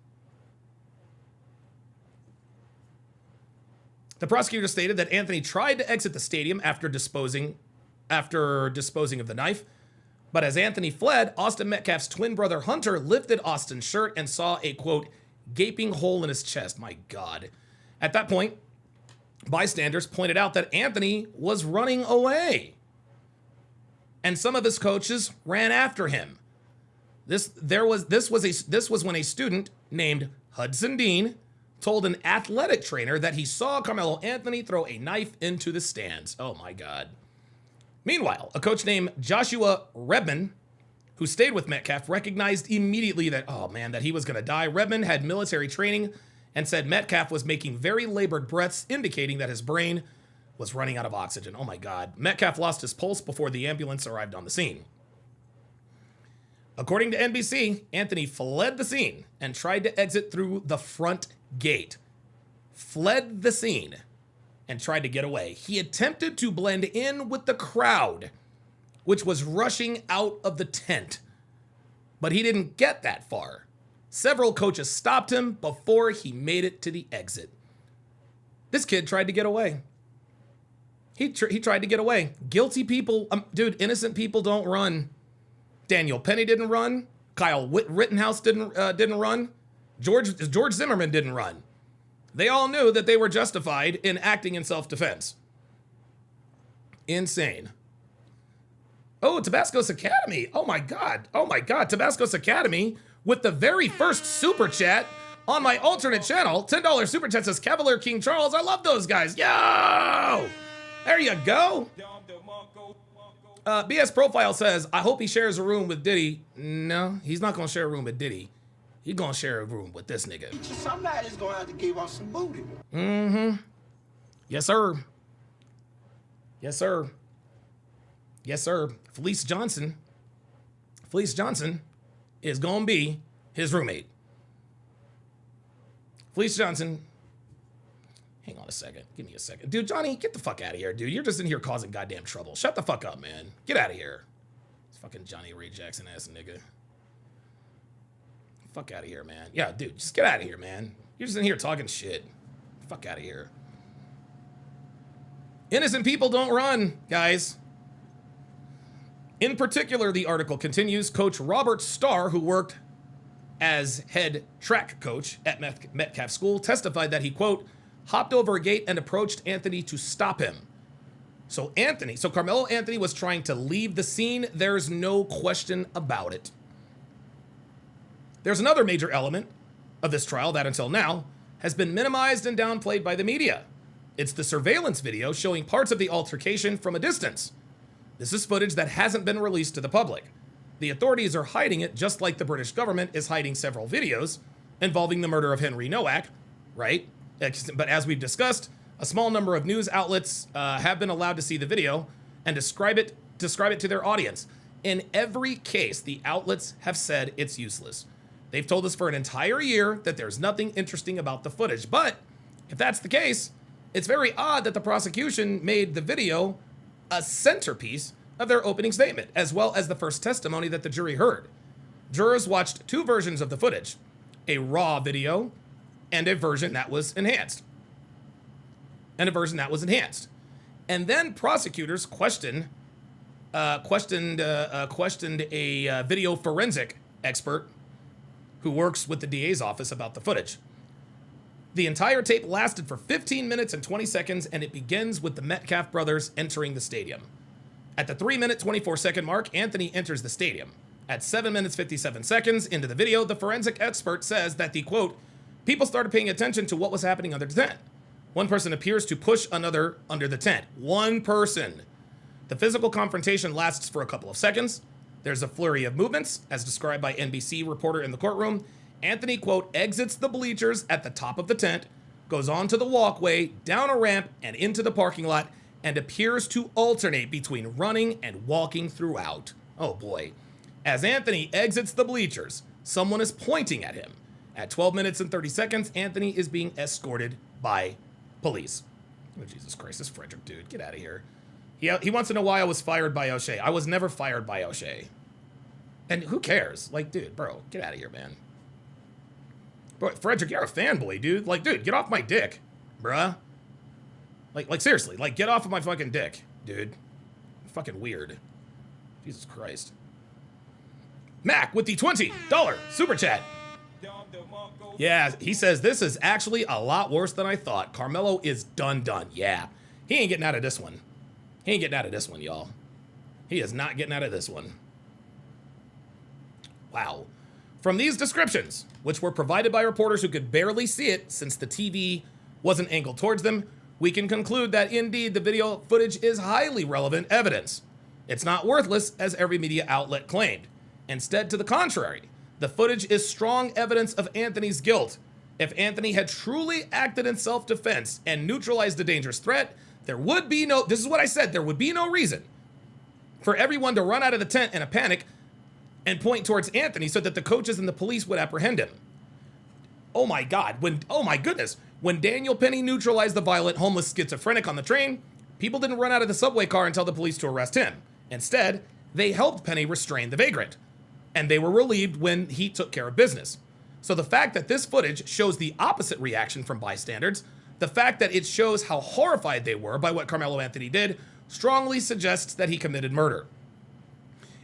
The prosecutor stated that Anthony tried to exit the stadium after disposing of the knife. But as Anthony fled, Austin Metcalf's twin brother Hunter lifted Austin's shirt and saw a, quote, gaping hole in his chest. My God. At that point, bystanders pointed out that Anthony was running away. And some of his coaches ran after him. This was when a student named Hudson Dean told an athletic trainer that he saw Karmelo Anthony throw a knife into the stands. Oh my God. Meanwhile, a coach named Joshua Redman, who stayed with Metcalf, recognized immediately that, oh man, that he was going to die. Redman had military training and said Metcalf was making very labored breaths, indicating that his brain was running out of oxygen. Oh my God. Metcalf lost his pulse before the ambulance arrived on the scene. According to NBC, Anthony fled the scene and tried to exit through the front gate. Fled the scene and tried to get away. He attempted to blend in with the crowd, which was rushing out of the tent. But he didn't get that far. Several coaches stopped him before he made it to the exit. This kid tried to get away. He tried to get away. Guilty people, dude, innocent people don't run. Daniel Penny didn't run. Kyle Rittenhouse didn't run. George Zimmerman didn't run. They all knew that they were justified in acting in self-defense. Insane. Oh, Tabasco's Academy. Oh my God. Oh my God. Tabasco's Academy with the very first super chat On my alternate channel, $10 super chat says Cavalier King Charles. I love those guys. Yo! There you go. BS Profile says, I hope he shares a room with Diddy. No, he's not going to share a room with Diddy. He's going to share a room with this nigga. Somebody's going to have to give us some booty. Mm-hmm. Yes, sir. Yes, sir. Yes, sir. Felice Johnson is going to be his roommate. Felice Johnson. Hang on a second. Give me a second. Dude, Johnny, get the fuck out of here, dude. You're just in here causing goddamn trouble. Shut the fuck up, man. Get out of here. It's fucking Johnny Ray Jackson ass nigga. Fuck out of here, man. Yeah, dude, just get out of here, man. You're just in here talking shit. Fuck out of here. Innocent people don't run, guys. In particular, the article continues, Coach Robert Starr, who worked as head track coach at Metcalf School, testified that he, quote, hopped over a gate and approached Anthony to stop him. So Karmelo Anthony was trying to leave the scene. There's no question about it. There's another major element of this trial that until now has been minimized and downplayed by the media. It's the surveillance video showing parts of the altercation from a distance. This is footage that hasn't been released to the public. The authorities are hiding it just like the British government is hiding several videos involving the murder of Henry Nowak, right? But as we've discussed, a small number of news outlets have been allowed to see the video and describe it to their audience. In every case, the outlets have said it's useless. They've told us for an entire year that there's nothing interesting about the footage. But if that's the case, it's very odd that the prosecution made the video a centerpiece of their opening statement, as well as the first testimony that the jury heard. Jurors watched two versions of the footage, a raw video and a version that was enhanced. And then prosecutors questioned a video forensic expert who works with the DA's office about the footage. The entire tape lasted for 15 minutes and 20 seconds, and it begins with the Metcalf brothers entering the stadium. At the 3-minute, 24-second mark, Anthony enters the stadium. At 7 minutes, 57 seconds into the video, the forensic expert says that the, quote, people started paying attention to what was happening under the tent. One person appears to push another under the tent. One person. The physical confrontation lasts for a couple of seconds. There's a flurry of movements, as described by NBC reporter in the courtroom. Anthony, quote, exits the bleachers at the top of the tent, goes onto the walkway, down a ramp, and into the parking lot, and appears to alternate between running and walking throughout. Oh boy. As Anthony exits the bleachers, someone is pointing at him. At 12 minutes and 30 seconds, Anthony is being escorted by police. Oh, Jesus Christ, this Frederick dude, get out of here. He wants to know why I was fired by O'Shea. I was never fired by O'Shea. And who cares? Like, dude, bro, get out of here, man. Bro, Frederick, you're a fanboy, dude. Like, dude, get off my dick, bruh. Like seriously, like, get off of my fucking dick, dude. Fucking weird. Jesus Christ. Mac with the $20 super chat. Yeah, he says, this is actually a lot worse than I thought. Karmelo is done. Yeah, he ain't getting out of this one. He ain't getting out of this one, y'all. He is not getting out of this one. Wow. From these descriptions, which were provided by reporters who could barely see it since the TV wasn't angled towards them, we can conclude that indeed the video footage is highly relevant evidence. It's not worthless as every media outlet claimed. Instead, to the contrary, the footage is strong evidence of Anthony's guilt. If Anthony had truly acted in self-defense and neutralized the dangerous threat, there would be no, this is what I said, there would be no reason for everyone to run out of the tent in a panic and point towards Anthony so that the coaches and the police would apprehend him. Oh my God, oh my goodness, when Daniel Penny neutralized the violent homeless schizophrenic on the train, people didn't run out of the subway car and tell the police to arrest him. Instead, they helped Penny restrain the vagrant, and they were relieved when he took care of business. So the fact that this footage shows the opposite reaction from bystanders, the fact that it shows how horrified they were by what Karmelo Anthony did, strongly suggests that he committed murder.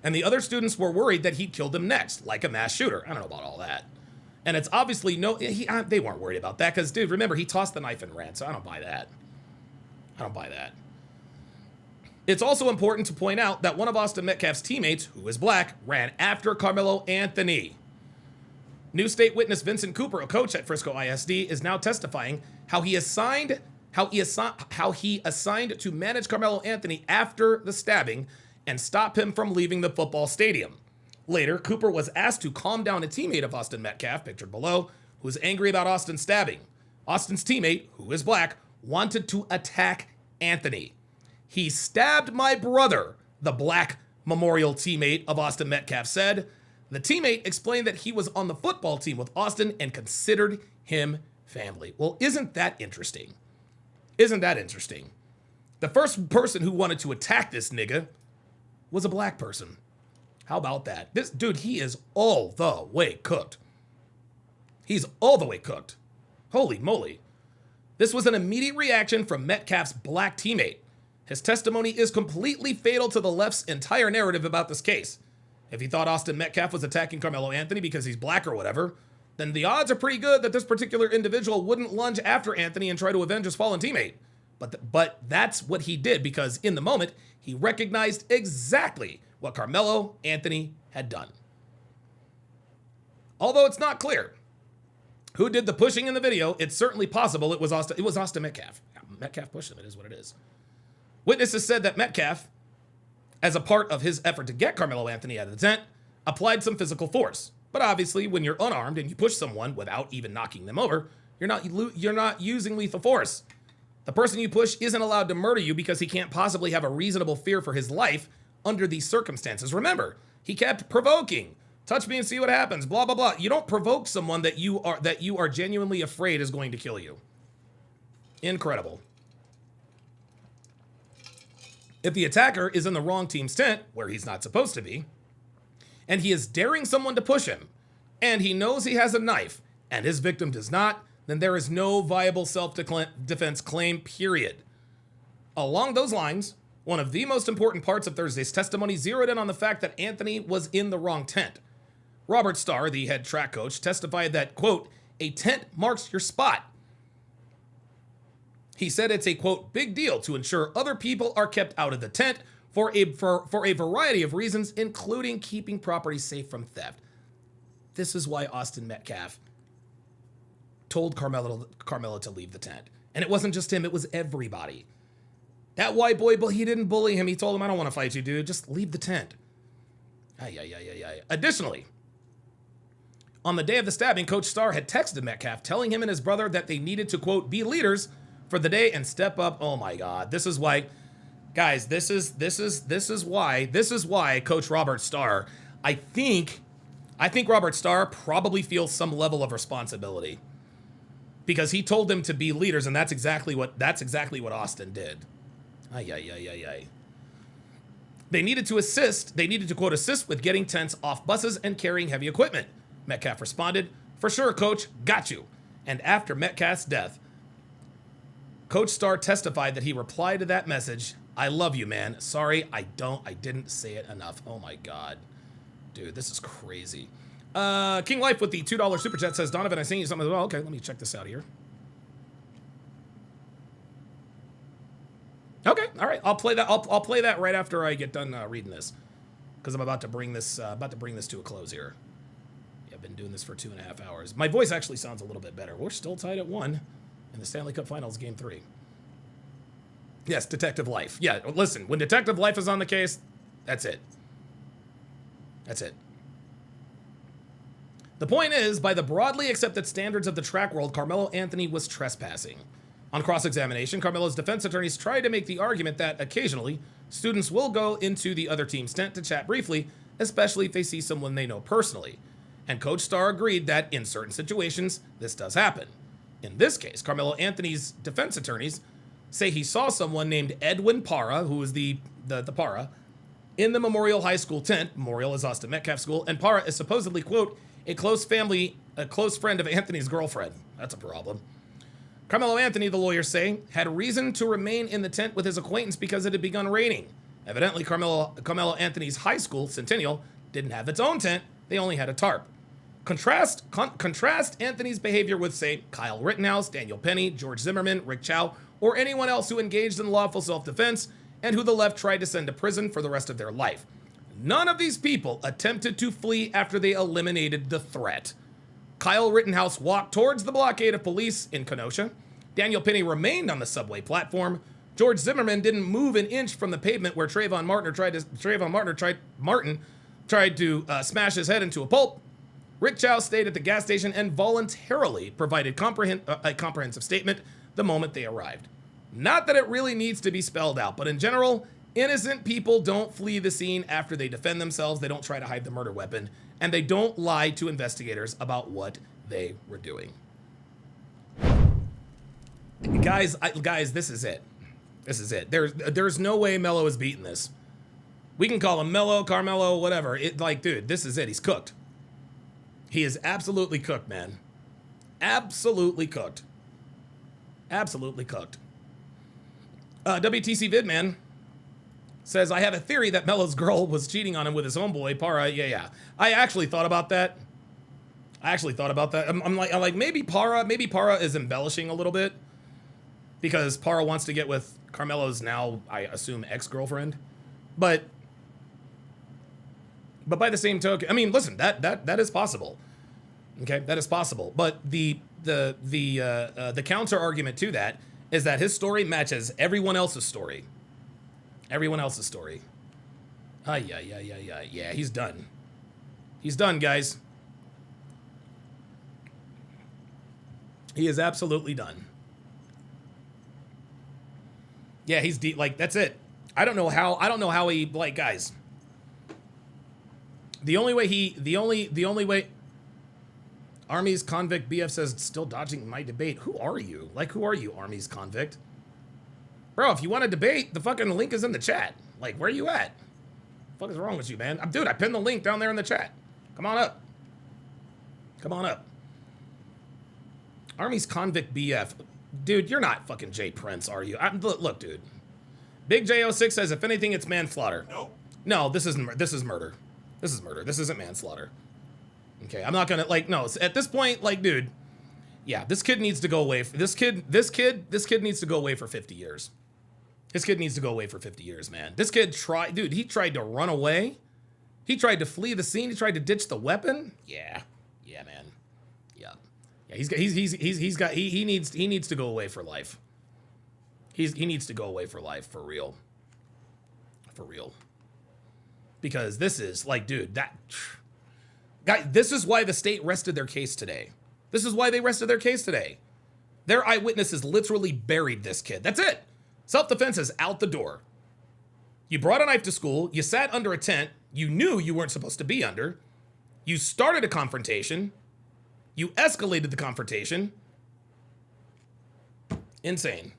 And the other students were worried that he'd killed them next, like a mass shooter. I don't know about all that. And it's obviously they weren't worried about that because, dude, remember, he tossed the knife and ran, so I don't buy that. It's also important to point out that one of Austin Metcalf's teammates, who is black, ran after Karmelo Anthony. New state witness Vincent Cooper, a coach at Frisco ISD, is now testifying how he assigned to manage Karmelo Anthony after the stabbing and stop him from leaving the football stadium. Later, Cooper was asked to calm down a teammate of Austin Metcalf, pictured below, who was angry about Austin's stabbing. Austin's teammate, who is black, wanted to attack Anthony. He stabbed my brother, the black Memorial teammate of Austin Metcalf said. The teammate explained that he was on the football team with Austin and considered him family. Well, isn't that interesting? Isn't that interesting? The first person who wanted to attack this nigga was a black person. How about that? This dude, he is all the way cooked. He's all the way cooked. Holy moly. This was an immediate reaction from Metcalf's black teammate. His testimony is completely fatal to the left's entire narrative about this case. If he thought Austin Metcalf was attacking Karmelo Anthony because he's black or whatever, then the odds are pretty good that this particular individual wouldn't lunge after Anthony and try to avenge his fallen teammate. But that's what he did, because in the moment, he recognized exactly what Karmelo Anthony had done. Although it's not clear who did the pushing in the video, it's certainly possible it was Austin Metcalf. Metcalf pushed him, it is what it is. Witnesses said that Metcalf, as a part of his effort to get Karmelo Anthony out of the tent, applied some physical force. But obviously, when you're unarmed and you push someone without even knocking them over, you're not using lethal force. The person you push isn't allowed to murder you because he can't possibly have a reasonable fear for his life under these circumstances. Remember, he kept provoking. Touch me and see what happens, blah, blah, blah. You don't provoke someone that you are genuinely afraid is going to kill you. Incredible. If the attacker is in the wrong team's tent, where he's not supposed to be, and he is daring someone to push him, and he knows he has a knife, and his victim does not, then there is no viable self-defense claim, period. Along those lines, one of the most important parts of Thursday's testimony zeroed in on the fact that Anthony was in the wrong tent. Robert Starr, the head track coach, testified that, quote, a tent marks your spot. He said it's a, quote, big deal to ensure other people are kept out of the tent for a variety of reasons, including keeping property safe from theft. This is why Austin Metcalf told Karmelo to leave the tent. And it wasn't just him, it was everybody. That white boy, he didn't bully him. He told him, I don't want to fight you, dude. Just leave the tent. Additionally, on the day of the stabbing, Coach Starr had texted Metcalf telling him and his brother that they needed to, quote, be leaders for the day and step up. Oh my God. This is why, guys, this is why Coach Robert Starr, I think Robert Starr probably feels some level of responsibility, because he told them to be leaders, and that's exactly what Austin did. They needed to assist. They needed to, quote, assist with getting tents off buses and carrying heavy equipment. Metcalf responded, for sure, coach, got you. And after Metcalf's death, Coach Starr testified that he replied to that message, I love you, man. Sorry, I didn't say it enough. Oh my God. Dude, this is crazy. King Life with the $2 super chat says, Donovan, I sent you something as well. Okay, let me check this out here. Okay, all right. I'll play that. I'll play that right after I get done reading this, because I'm about to bring this to a close here. Yeah, I've been doing this for 2.5 hours. My voice actually sounds a little bit better. We're still tied at 1 in the Stanley Cup Finals, Game 3. Yes, Detective Life. Yeah, listen, when Detective Life is on the case, that's it. That's it. The point is, by the broadly accepted standards of the track world, Karmelo Anthony was trespassing. On cross-examination, Karmelo's defense attorneys tried to make the argument that occasionally, students will go into the other team's tent to chat briefly, especially if they see someone they know personally. And Coach Starr agreed that in certain situations, this does happen. In this case, Karmelo Anthony's defense attorneys say he saw someone named Edwin Parra, who is the Parra, in the Memorial High School tent. Memorial is Austin Metcalf School, and Parra is supposedly, quote, a close friend of Anthony's girlfriend. That's a problem. Karmelo Anthony, the lawyers say, had reason to remain in the tent with his acquaintance because it had begun raining. Evidently, Karmelo Anthony's high school, Centennial, didn't have its own tent. They only had a tarp. Contrast Anthony's behavior with, say, Kyle Rittenhouse, Daniel Penny, George Zimmerman, Rick Chow, or anyone else who engaged in lawful self-defense and who the left tried to send to prison for the rest of their life. None of these people attempted to flee after they eliminated the threat. Kyle Rittenhouse walked towards the blockade of police in Kenosha. Daniel Penny remained on the subway platform. George Zimmerman didn't move an inch from the pavement where Trayvon Martin tried to smash his head into a pulp. Rick Chow stayed at the gas station and voluntarily provided a comprehensive statement the moment they arrived. Not that it really needs to be spelled out, but in general, innocent people don't flee the scene after they defend themselves. They don't try to hide the murder weapon, and they don't lie to investigators about what they were doing. Guys, this is it. This is it. There's no way Mello is beating this. We can call him Mello, Carmelo, whatever. Dude, this is it. He's cooked. He is absolutely cooked, man. Absolutely cooked. Absolutely cooked. WTC Vidman says, I have a theory that Mello's girl was cheating on him with his homeboy, Para. Yeah. I actually thought about that. I'm like, maybe Para is embellishing a little bit because Para wants to get with Carmelo's now, I assume, ex-girlfriend. But by the same token, I mean, listen, that is possible. Okay, that is possible. But the counter argument to that is that his story matches everyone else's story. Everyone else's story. Yeah, he's done. He's done, guys. He is absolutely done. Yeah, he's deep. Like, that's it. I don't know how he, like, guys. The only way Army's convict BF says still dodging my debate. Who are you? Like, who are you, Army's convict? Bro, if you want to debate, the fucking link is in the chat. Like, where are you at? What the fuck is wrong with you, man? Dude, I pinned the link down there in the chat. Come on up. Come on up. Army's convict BF. Dude, you're not fucking Jay Prince, are you? Look, dude. Big J06 says, if anything, it's manslaughter. No, this is murder. This is murder. This isn't manslaughter. Okay, I'm not gonna, like, no. At this point, like, dude, yeah, this kid needs to go away. This kid needs to go away for 50 years. This kid needs to go away for 50 years, man. This kid he tried to run away. He tried to flee the scene. He tried to ditch the weapon. Yeah, man. Yeah, he needs to go away for life. He needs to go away for life, for real. For real. Because this is, like, dude, guy, this is why the state rested their case today. This is why they rested their case today. Their eyewitnesses literally buried this kid. That's it. Self-defense is out the door. You brought a knife to school. You sat under a tent you knew you weren't supposed to be under. You started a confrontation. You escalated the confrontation. Insane.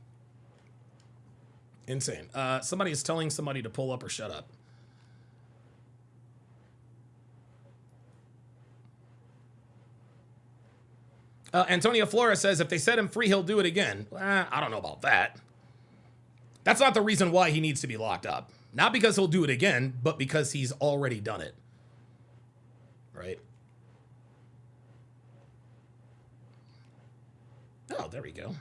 Insane. Somebody is telling somebody to pull up or shut up. Antonio Flores says, if they set him free, he'll do it again. I don't know about that. That's not the reason why he needs to be locked up. Not because he'll do it again, but because he's already done it. Right? Oh, there we go.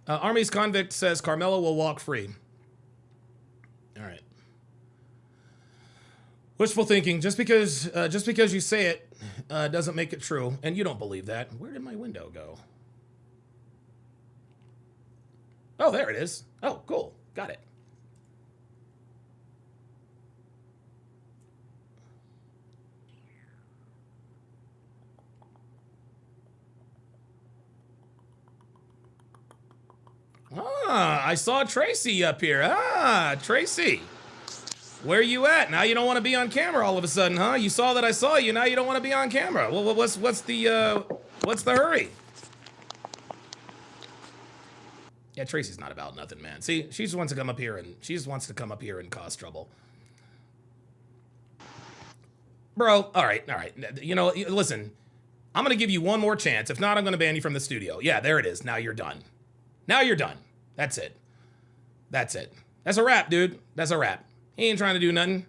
Army's convict says Carmelo will walk free. All right. Wishful thinking. Just because you say it doesn't make it true, and you don't believe that. Where did my window go? Oh, there it is. Oh, cool. Got it. I saw Tracy up here. Tracy. Where you at? Now you don't want to be on camera all of a sudden, huh? You saw that I saw you, now you don't want to be on camera. Well, what's the hurry? Yeah, Tracy's not about nothing, man. See, she just wants to come up here and cause trouble. Bro, all right. You know, listen, I'm going to give you one more chance. If not, I'm going to ban you from the studio. Yeah, there it is. Now you're done. Now you're done. That's it. That's it. That's a wrap, dude. That's a wrap. He ain't trying to do nothing.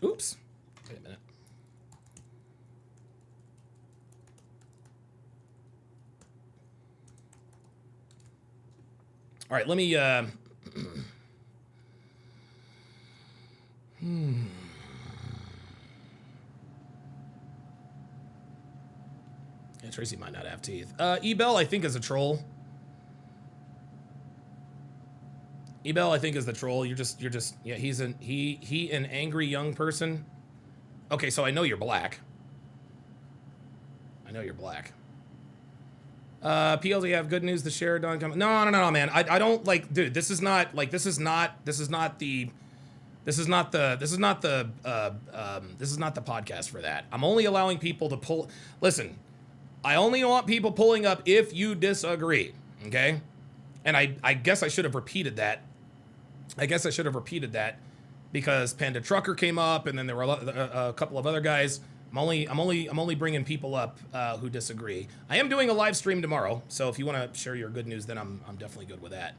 Oops. Wait a minute. All right, let me, Tracy might not have teeth. Ebel, I think, is a troll. Ebel, I think, is the troll. You're just, yeah, he's an angry young person. Okay, so I know you're black. I know you're black. PLD, have good news to share. Don, come. No, man. I don't like, dude. This is not the podcast for that. I'm only allowing people to pull. Listen, I only want people pulling up if you disagree. Okay, and I guess I should have repeated that. Because Panda Trucker came up, and then there were a couple of other guys. I'm only bringing people up who disagree. I am doing a live stream tomorrow, so if you want to share your good news, then I'm definitely good with that.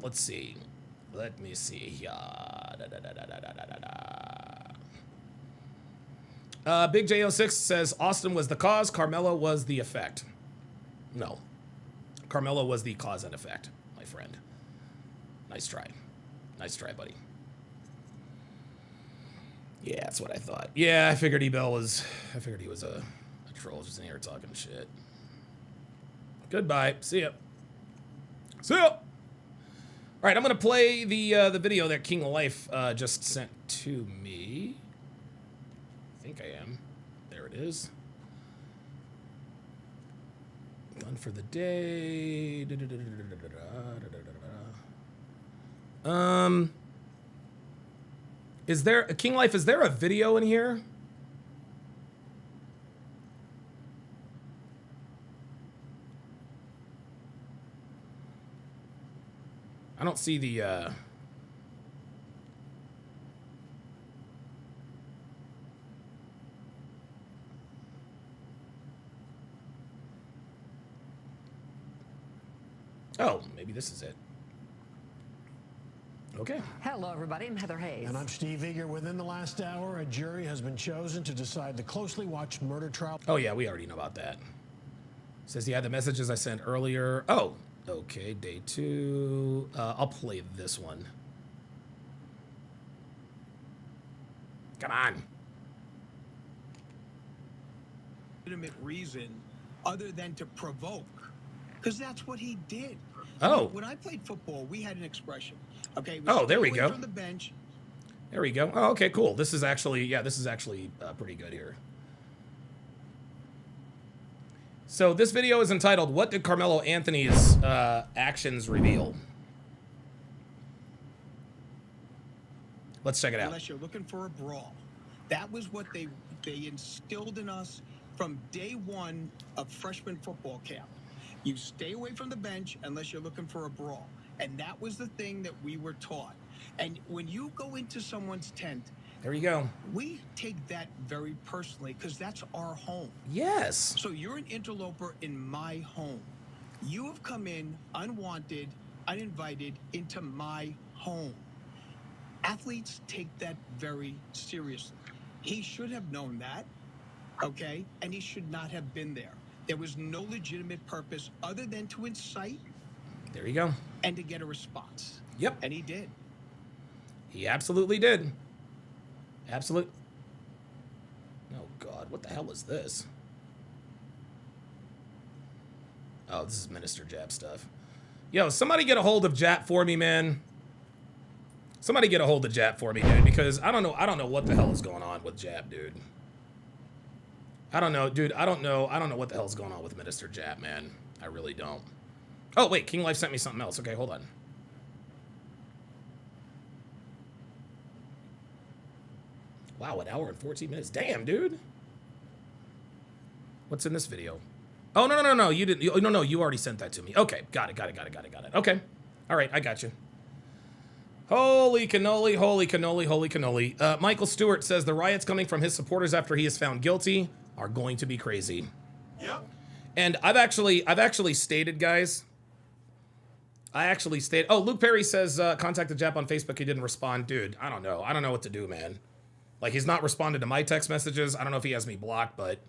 Let's see. Let me see here. Big J06 says Austin was the cause, Karmelo was the effect. No, Karmelo was the cause and effect, my friend. Nice try, buddy. Yeah, that's what I thought. Yeah, I figured he was a troll just in here talking shit. Goodbye. See ya. All right, I'm gonna play the video that King Life just sent to me. I think I am. There it is. Done for the day. Is there King Life? Is there a video in here? I don't see the Oh, maybe this is it. Okay. Hello, everybody. I'm Heather Hayes. And I'm Steve Eager. Within the last hour, a jury has been chosen to decide the closely watched murder trial. Oh, yeah, we already know about that. Says, yeah, the messages I sent earlier. Oh, okay, day 2. I'll play this one. Come on. Legitimate reason other than to provoke, because that's what he did. Oh. When I played football, we had an expression. Okay. Oh, there we go. From the bench. There we go. Oh, okay, cool. This is actually, pretty good here. So this video is entitled, "What did Karmelo Anthony's actions reveal?" Let's check it out. Unless you're looking for a brawl. That was what they instilled in us from day 1 of freshman football camp. You stay away from the bench unless you're looking for a brawl. And that was the thing that we were taught. And when you go into someone's tent, there you go. We take that very personally because that's our home. Yes. So you're an interloper in my home. You have come in unwanted, uninvited into my home. Athletes take that very seriously. He should have known that, okay? And he should not have been there. There was no legitimate purpose other than to incite. There you go. And to get a response. Yep. And he did. He absolutely did. Oh, God. What the hell is this? Oh, this is Minister Jap stuff. Yo, somebody get a hold of Jap for me, man. Somebody get a hold of Jap for me, dude, because I don't know what the hell is going on with Jap, dude. I don't know, dude. I don't know what the hell's going on with Minister Jap, man. I really don't. Oh, wait, King Life sent me something else. Okay, hold on. Wow, 1 hour and 14 minutes. Damn, dude. What's in this video? Oh, no. You didn't. No, you already sent that to me. Okay, got it. Okay. All right, I got you. Holy cannoli, holy cannoli, holy cannoli. Michael Stewart says the riots coming from his supporters after he is found guilty are going to be crazy. Yep. And I've actually stated, guys. Oh, Luke Perry says contacted Jap on Facebook. He didn't respond. Dude, I don't know. I don't know what to do, man. Like, he's not responded to my text messages. I don't know if he has me blocked, but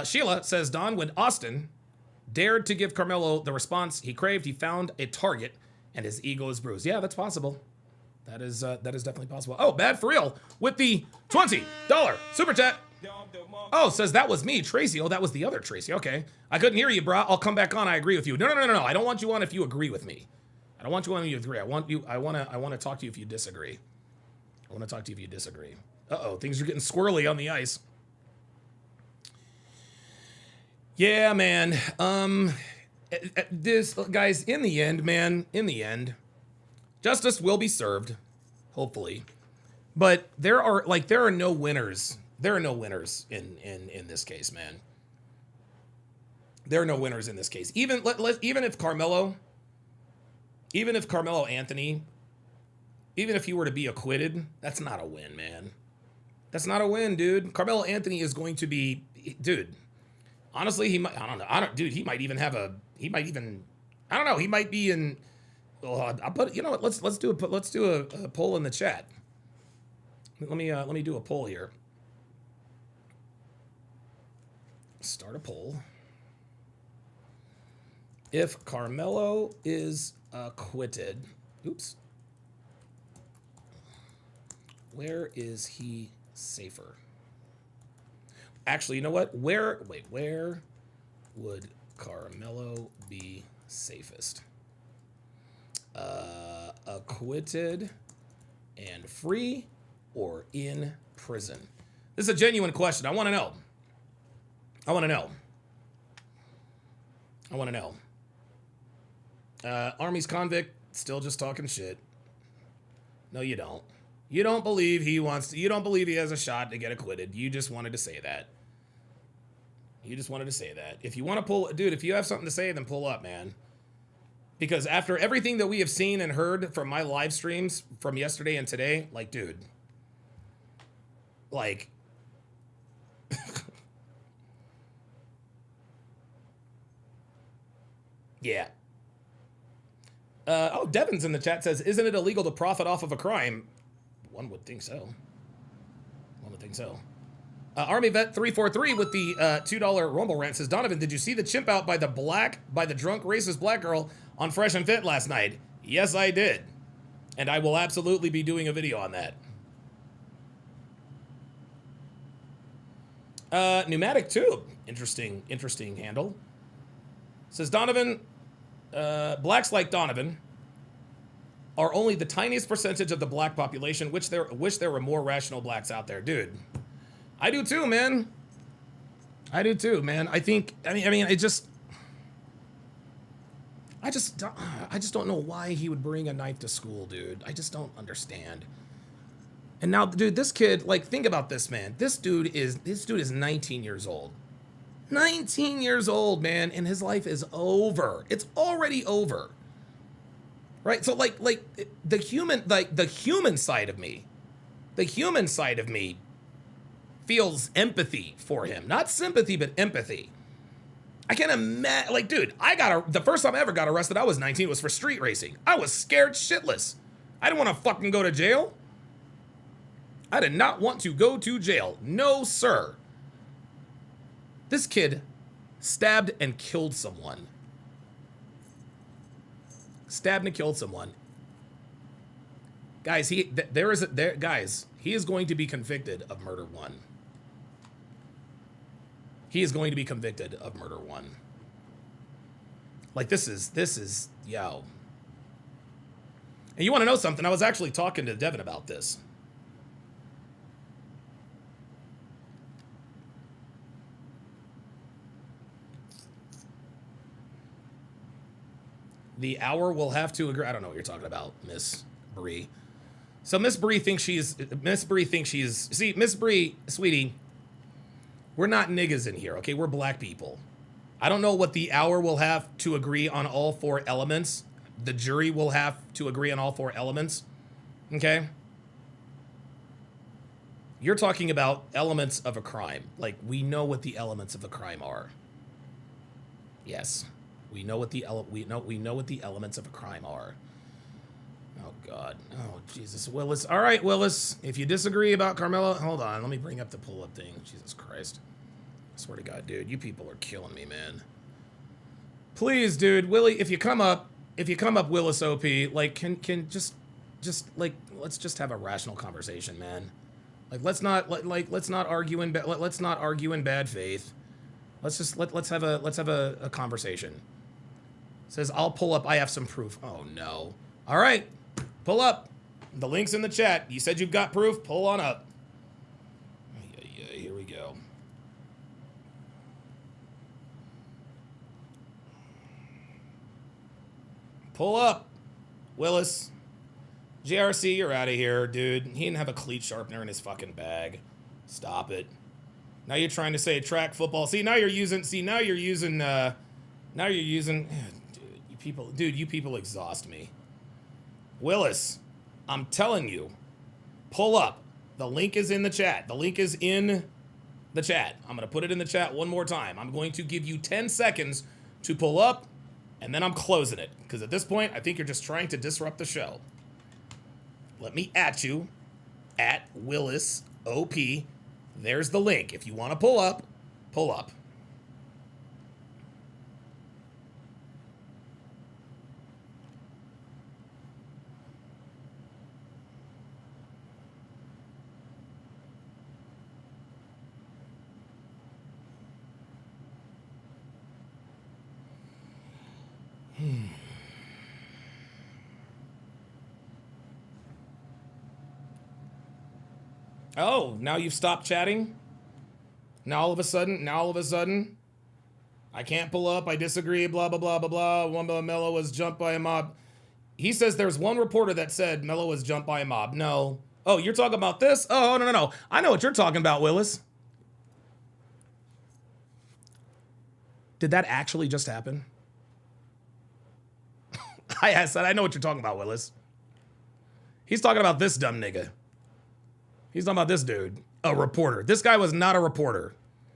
Sheila says, Don, when Austin dared to give Karmelo the response he craved, he found a target and his ego is bruised. Yeah, that's possible. That is definitely possible. Oh, Bad for Real with the $20 super chat. Oh, says that was me, Tracy. Oh, that was the other Tracy. Okay. I couldn't hear you, brah. I'll come back on. I agree with you. No. I don't want you on if you agree with me. I don't want you on if you agree. I want to talk to you if you disagree. I want to talk to you if you disagree. Uh-oh, things are getting squirrely on the ice. Yeah, man. This, guys, in the end, justice will be served, hopefully. But there are no winners. There are no winners in this case, man. There are no winners in this case. Even if Karmelo Anthony, even if he were to be acquitted, that's not a win, man. That's not a win, dude. Karmelo Anthony is going to be, dude. Honestly, he might. I don't know. Dude, he might even have a. He might even. I don't know. He might be in. Well, I'll put. You know what? Let's do a poll in the chat. Let me do a poll here. Start a poll. If Karmelo is acquitted, oops. Where is he safer? Actually, you know what? Where would Karmelo be safest? Acquitted and free or in prison? This is a genuine question. I want to know. Army's convict, still just talking shit. No, you don't. You don't believe he has a shot to get acquitted. You just wanted to say that. If you want to pull, dude, if you have something to say, then pull up, man. Because after everything that we have seen and heard from my live streams from yesterday and today, like, dude, like, yeah. Oh, Devin's in the chat says, isn't it illegal to profit off of a crime? One would think so. Army Vet 343 with the $2 Rumble rant says, Donovan, did you see the chimp out by the drunk racist black girl on Fresh and Fit last night? Yes, I did. And I will absolutely be doing a video on that. Pneumatic Tube. Interesting handle. Says Donovan, blacks like Donovan are only the tiniest percentage of the black population. Wish there were more rational blacks out there, dude. I do too, man. I just don't know why he would bring a knife to school, dude. I just don't understand. And now, dude, this kid, like, think about this, man. This dude is 19 years old. 19 years old, man, and his life is over. It's already over. Right? So like the human side of me feels empathy for him. Not sympathy, but empathy. I can't imagine, like, dude, the first time I ever got arrested, I was 19, was for street racing. I was scared shitless. I didn't want to fucking go to jail. I did not want to go to jail. No, sir. This kid stabbed and killed someone. Guys, he is going to be convicted of murder one. Like, this is, yo. And you want to know something? I was actually talking to Devin about this. The hour will have to agree. I don't know what you're talking about, Miss Bree. So Miss Bree thinks she's, see, Miss Bree, sweetie, we're not niggas in here, okay? We're black people. I don't know what the hour will have to agree on all four elements. The jury will have to agree on all four elements, okay? You're talking about elements of a crime. Like, we know what the elements of a crime are. Yes. We know what the elements of a crime are. Oh God. Oh Jesus. Willis. All right, Willis. If you disagree about Karmelo, hold on. Let me bring up the pull-up thing. Jesus Christ. I swear to God, dude, you people are killing me, man. Please, dude, Willie, if you come up, Willis OP, like, can just just like, let's just have a rational conversation, man. Like, let's not argue in bad faith. Let's have a conversation. Says, I'll pull up. I have some proof. Oh no. All right, pull up. The link's in the chat. You said you've got proof. Pull on up. Yeah, here we go. Pull up, Willis. JRC, you're out of here, dude. He didn't have a cleat sharpener in his fucking bag. Stop it. Now you're trying to say track football. See, now you're using, dude, you people exhaust me. Willis, I'm telling you, pull up. The link is in the chat. The link is in the chat. I'm going to put it in the chat one more time. I'm going to give you 10 seconds to pull up, and then I'm closing it. Because at this point, I think you're just trying to disrupt the show. Let me at you, at Willis OP. There's the link. If you want to pull up, pull up. Oh, now you've stopped chatting? Now all of a sudden, I can't pull up, I disagree, blah, blah, blah, blah, blah. One Melo was jumped by a mob. He says there's one reporter that said Melo was jumped by a mob. No. Oh, you're talking about this? Oh, no. I know what you're talking about, Willis. Did that actually just happen? I said, I know what you're talking about, Willis. He's talking about this dumb nigga. He's talking about this dude, a reporter. This guy was not a reporter.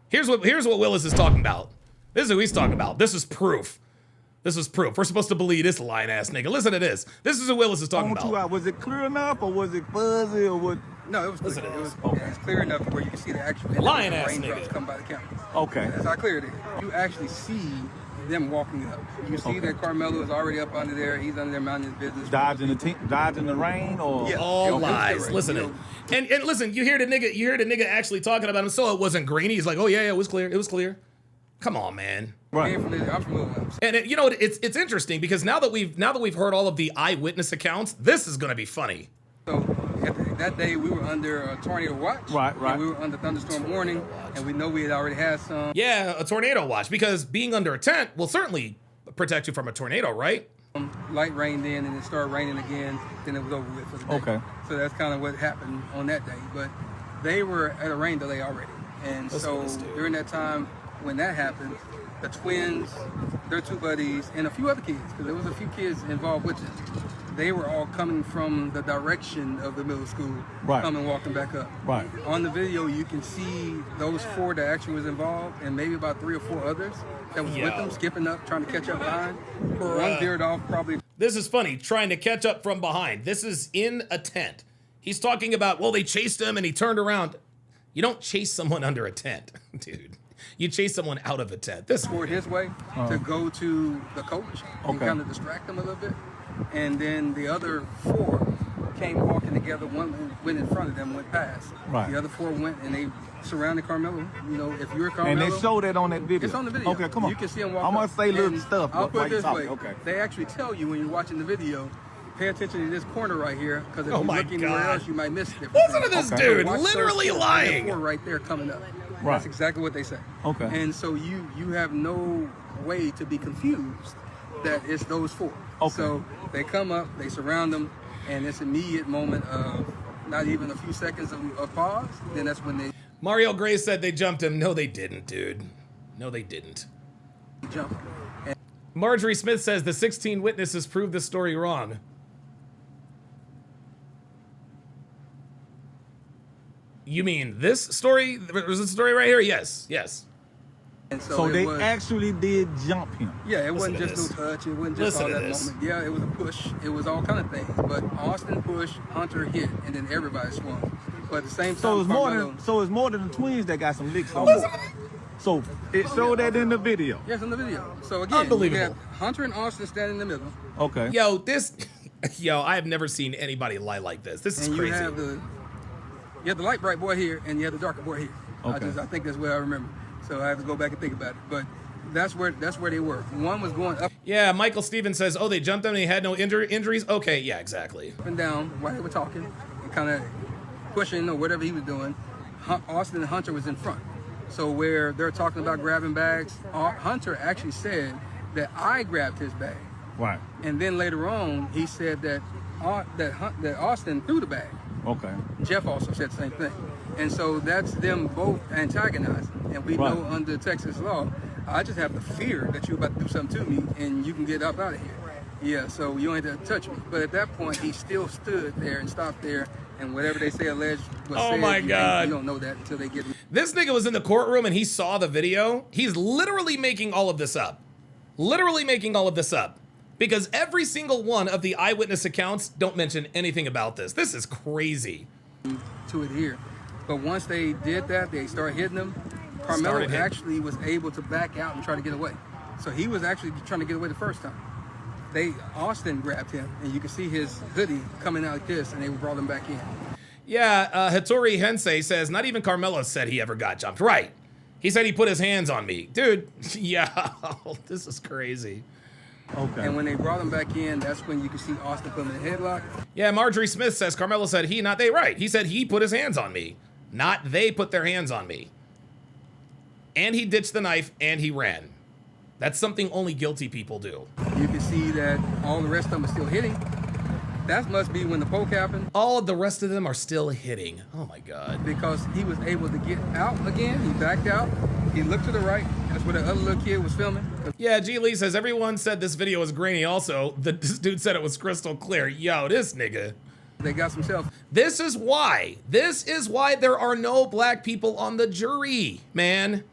Here's what Willis is talking about. This is who he's talking about. This is proof. This is proof. We're supposed to believe this lying ass nigga. Listen to this. This is who Willis is talking about. Was it clear enough or was it fuzzy or what? No, it was clear. It was clear enough where you can see the actual lying ass raindrops nigga come by the camera. Okay. That's how clear it is. You actually see them walking up. You see that Karmelo is already up under there. He's under there minding his business. Dodging the rain or? Yeah. All lies. Listen to it. And listen, you hear the nigga actually talking about him, so it wasn't grainy. He's like, oh yeah, it was clear. It was clear. Come on, man. Right. And you know, it's interesting because now that we've heard all of the eyewitness accounts, this is gonna be funny. So that day we were under a tornado watch. Right. And we were under thunderstorm warning, and we know we had already had some. Yeah, a tornado watch, because being under a tent will certainly protect you from a tornado, right? Light rained in, and it started raining again. Then it was over with for the day. Okay. So that's kind of what happened on that day. But they were at a rain delay already, and so during that time when that happened, the twins, their two buddies, and a few other kids, because there was a few kids involved with it. They were all coming from the direction of the middle school, coming walking back up. Right. On the video, you can see those four that actually was involved, and maybe about 3 or 4 others that was with them, skipping up, trying to catch up behind. One veered off, probably. This is funny, trying to catch up from behind. This is in a tent. He's talking about, well, they chased him and he turned around. You don't chase someone under a tent, dude. You chase someone out of a tent. This toward his way to go to the coach and kind of distract him a little bit. And then the other 4 came walking together. One went in front of them, went past. Right. The other 4 went and they surrounded Carmelo. You know, if you're Carmelo. And they showed that on that video. It's on the video. Okay, come on. You can see him walk I'm gonna up. say little stuff. I'll put it this way. Okay. They actually tell you when you're watching the video, pay attention to this corner right here, because if you look anywhere else, you might miss it. Listen to this dude, literally lying. 4 right there coming up. Right. That's exactly what they say. Okay. And so you have no way to be confused that it's those 4. Okay. So they come up, they surround them, and this immediate moment of not even a few seconds of pause, then that's when they... Mario Gray said they jumped him. No, they didn't, dude. No, they didn't. Jump. Marjorie Smith says the 16 witnesses proved the story wrong. You mean this story? Was this story right here? Yes. And so they actually did jump him. Yeah, it wasn't just no touch. It wasn't just all that moment. Yeah, it was a push. It was all kind of things. But Austin pushed, Hunter hit, and then everybody swung. But at the same time, so it's more than the twins that got some licks on. So it showed that in the video. Yes, in the video. So again, you have Hunter and Austin standing in the middle. Okay. Yo, Yo, I have never seen anybody lie like this. This is And crazy. you have the light bright boy here, and you have the darker boy here. Okay. I think that's what I remember. So I have to go back and think about it. But that's where they were. One was going up. Yeah, Michael Stevens says, oh, they jumped him and he had no injuries? Okay, yeah, exactly. Up and down while they were talking and kind of pushing or whatever he was doing. Austin and Hunter was in front. So where they're talking about grabbing bags, Hunter actually said that I grabbed his bag. Right. And then later on, he said that Austin threw the bag. Okay. Jeff also said the same thing. And so that's them both antagonizing. And we know under Texas law, I just have the fear that you're about to do something to me and you can get up out of here. Yeah, so you don't have to touch me. But at that point, he still stood there and stopped there. And whatever they say alleged was said, my God. You don't know that until they get... This nigga was in the courtroom and he saw the video. He's literally making all of this up. Literally making all of this up. Because every single one of the eyewitness accounts don't mention anything about this. This is crazy. To adhere. But once they did that, they started hitting him. Karmelo actually was able to back out and try to get away. So he was actually trying to get away the first time. Austin grabbed him, and you can see his hoodie coming out like this, and they brought him back in. Yeah, Hattori Hensei says, not even Karmelo said he ever got jumped. Right. He said he put his hands on me. Dude, yeah, this is crazy. Okay. And when they brought him back in, that's when you can see Austin put him in a headlock. Yeah, Marjorie Smith says, Karmelo said he, not they. Right. He said he put his hands on me. Not they put their hands on me. And he ditched the knife, and he ran. That's something only guilty people do. You can see that all the rest of them are still hitting. That must be when the poke happened. All of the rest of them are still hitting. Oh my God. Because he was able to get out again. He backed out. He looked to the right. That's where the other little kid was filming. Yeah, G. Lee says, everyone said this video was grainy also. This dude said it was crystal clear. Yo, this nigga. They got some self. This is why there are no black people on the jury, man.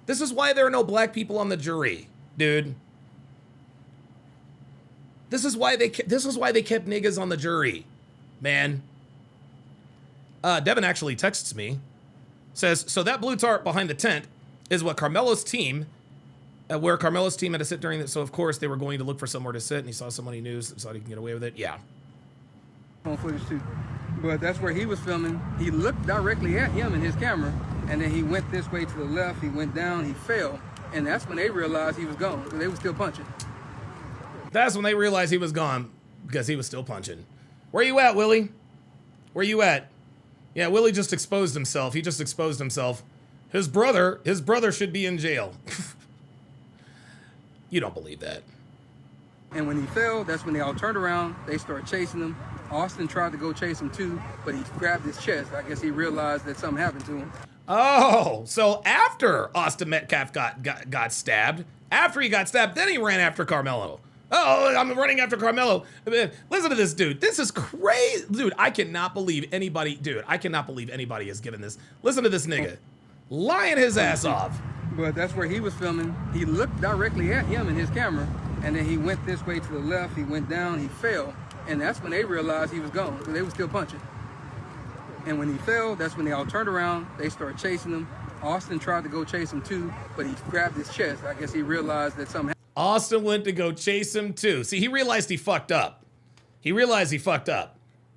This is why there are no black people on the jury, dude. This is why they kept niggas on the jury, man. Devin actually texts me, says, so that blue tarp behind the tent is what Karmelo's team, where Karmelo's team had to sit during this. So of course they were going to look for somewhere to sit, and he saw someone he knew, so he can get away with it. Yeah. On footage too, but that's where he was filming. He looked directly at him in his camera, and then he went this way to the left. He went down. He fell, and that's when they realized he was gone. So they were still punching. That's when they realized he was gone because he was still punching. Where you at, Willie? Where you at? Yeah, Willie just exposed himself. He just exposed himself. His brother should be in jail. You don't believe that. And when he fell, that's when they all turned around. They started chasing him. Austin tried to go chase him too, but he grabbed his chest. I guess he realized that something happened to him. Oh, so after Austin Metcalf got stabbed, after he got stabbed, then he ran after Karmelo. Oh, I'm running after Karmelo. Listen to this, dude. This is crazy. Dude, I cannot believe anybody has given this. Listen to this nigga. Lying his ass off. But that's where he was filming. He looked directly at him in his camera, and then he went this way to the left. He went down. He fell. And that's when they realized he was gone. So they were still punching. And when he fell, that's when they all turned around. They started chasing him. Austin tried to go chase him too, but he grabbed his chest. I guess he realized that something happened. Austin went to go chase him too. See, he realized he fucked up.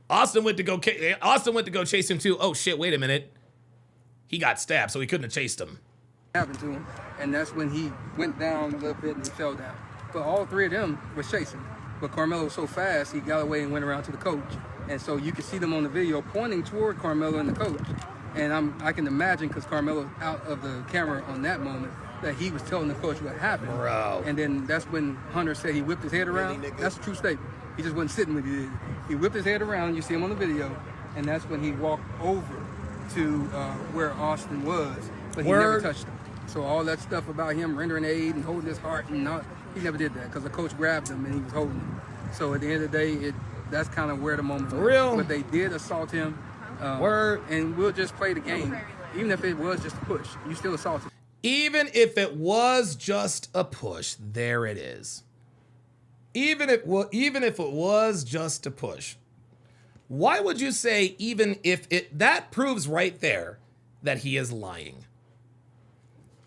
Austin went to go chase him too. Oh shit, wait a minute. He got stabbed, so he couldn't have chased him. Happened to him. And that's when he went down a little bit and he fell down. But all three of them were chasing. But Karmelo was so fast, he got away and went around to the coach. And so you can see them on the video pointing toward Karmelo and the coach. And I can imagine, because Karmelo's out of the camera on that moment, that he was telling the coach what happened. Bro. And then that's when Hunter said he whipped his head around. That's a true statement. He just wasn't sitting when he did. He whipped his head around, you see him on the video, and that's when he walked over to where Austin was, but he never touched him. So all that stuff about him rendering aid and holding his heart, and he never did that, because the coach grabbed him and he was holding him. So at the end of the day, that's kind of where the moment was. Real? But they did assault him. And we'll just play the game. Even if it was just a push, you still assaulted. Even if it was just a push, there it is. Even if it was just a push. Why would you say even if it, that proves right there that he is lying?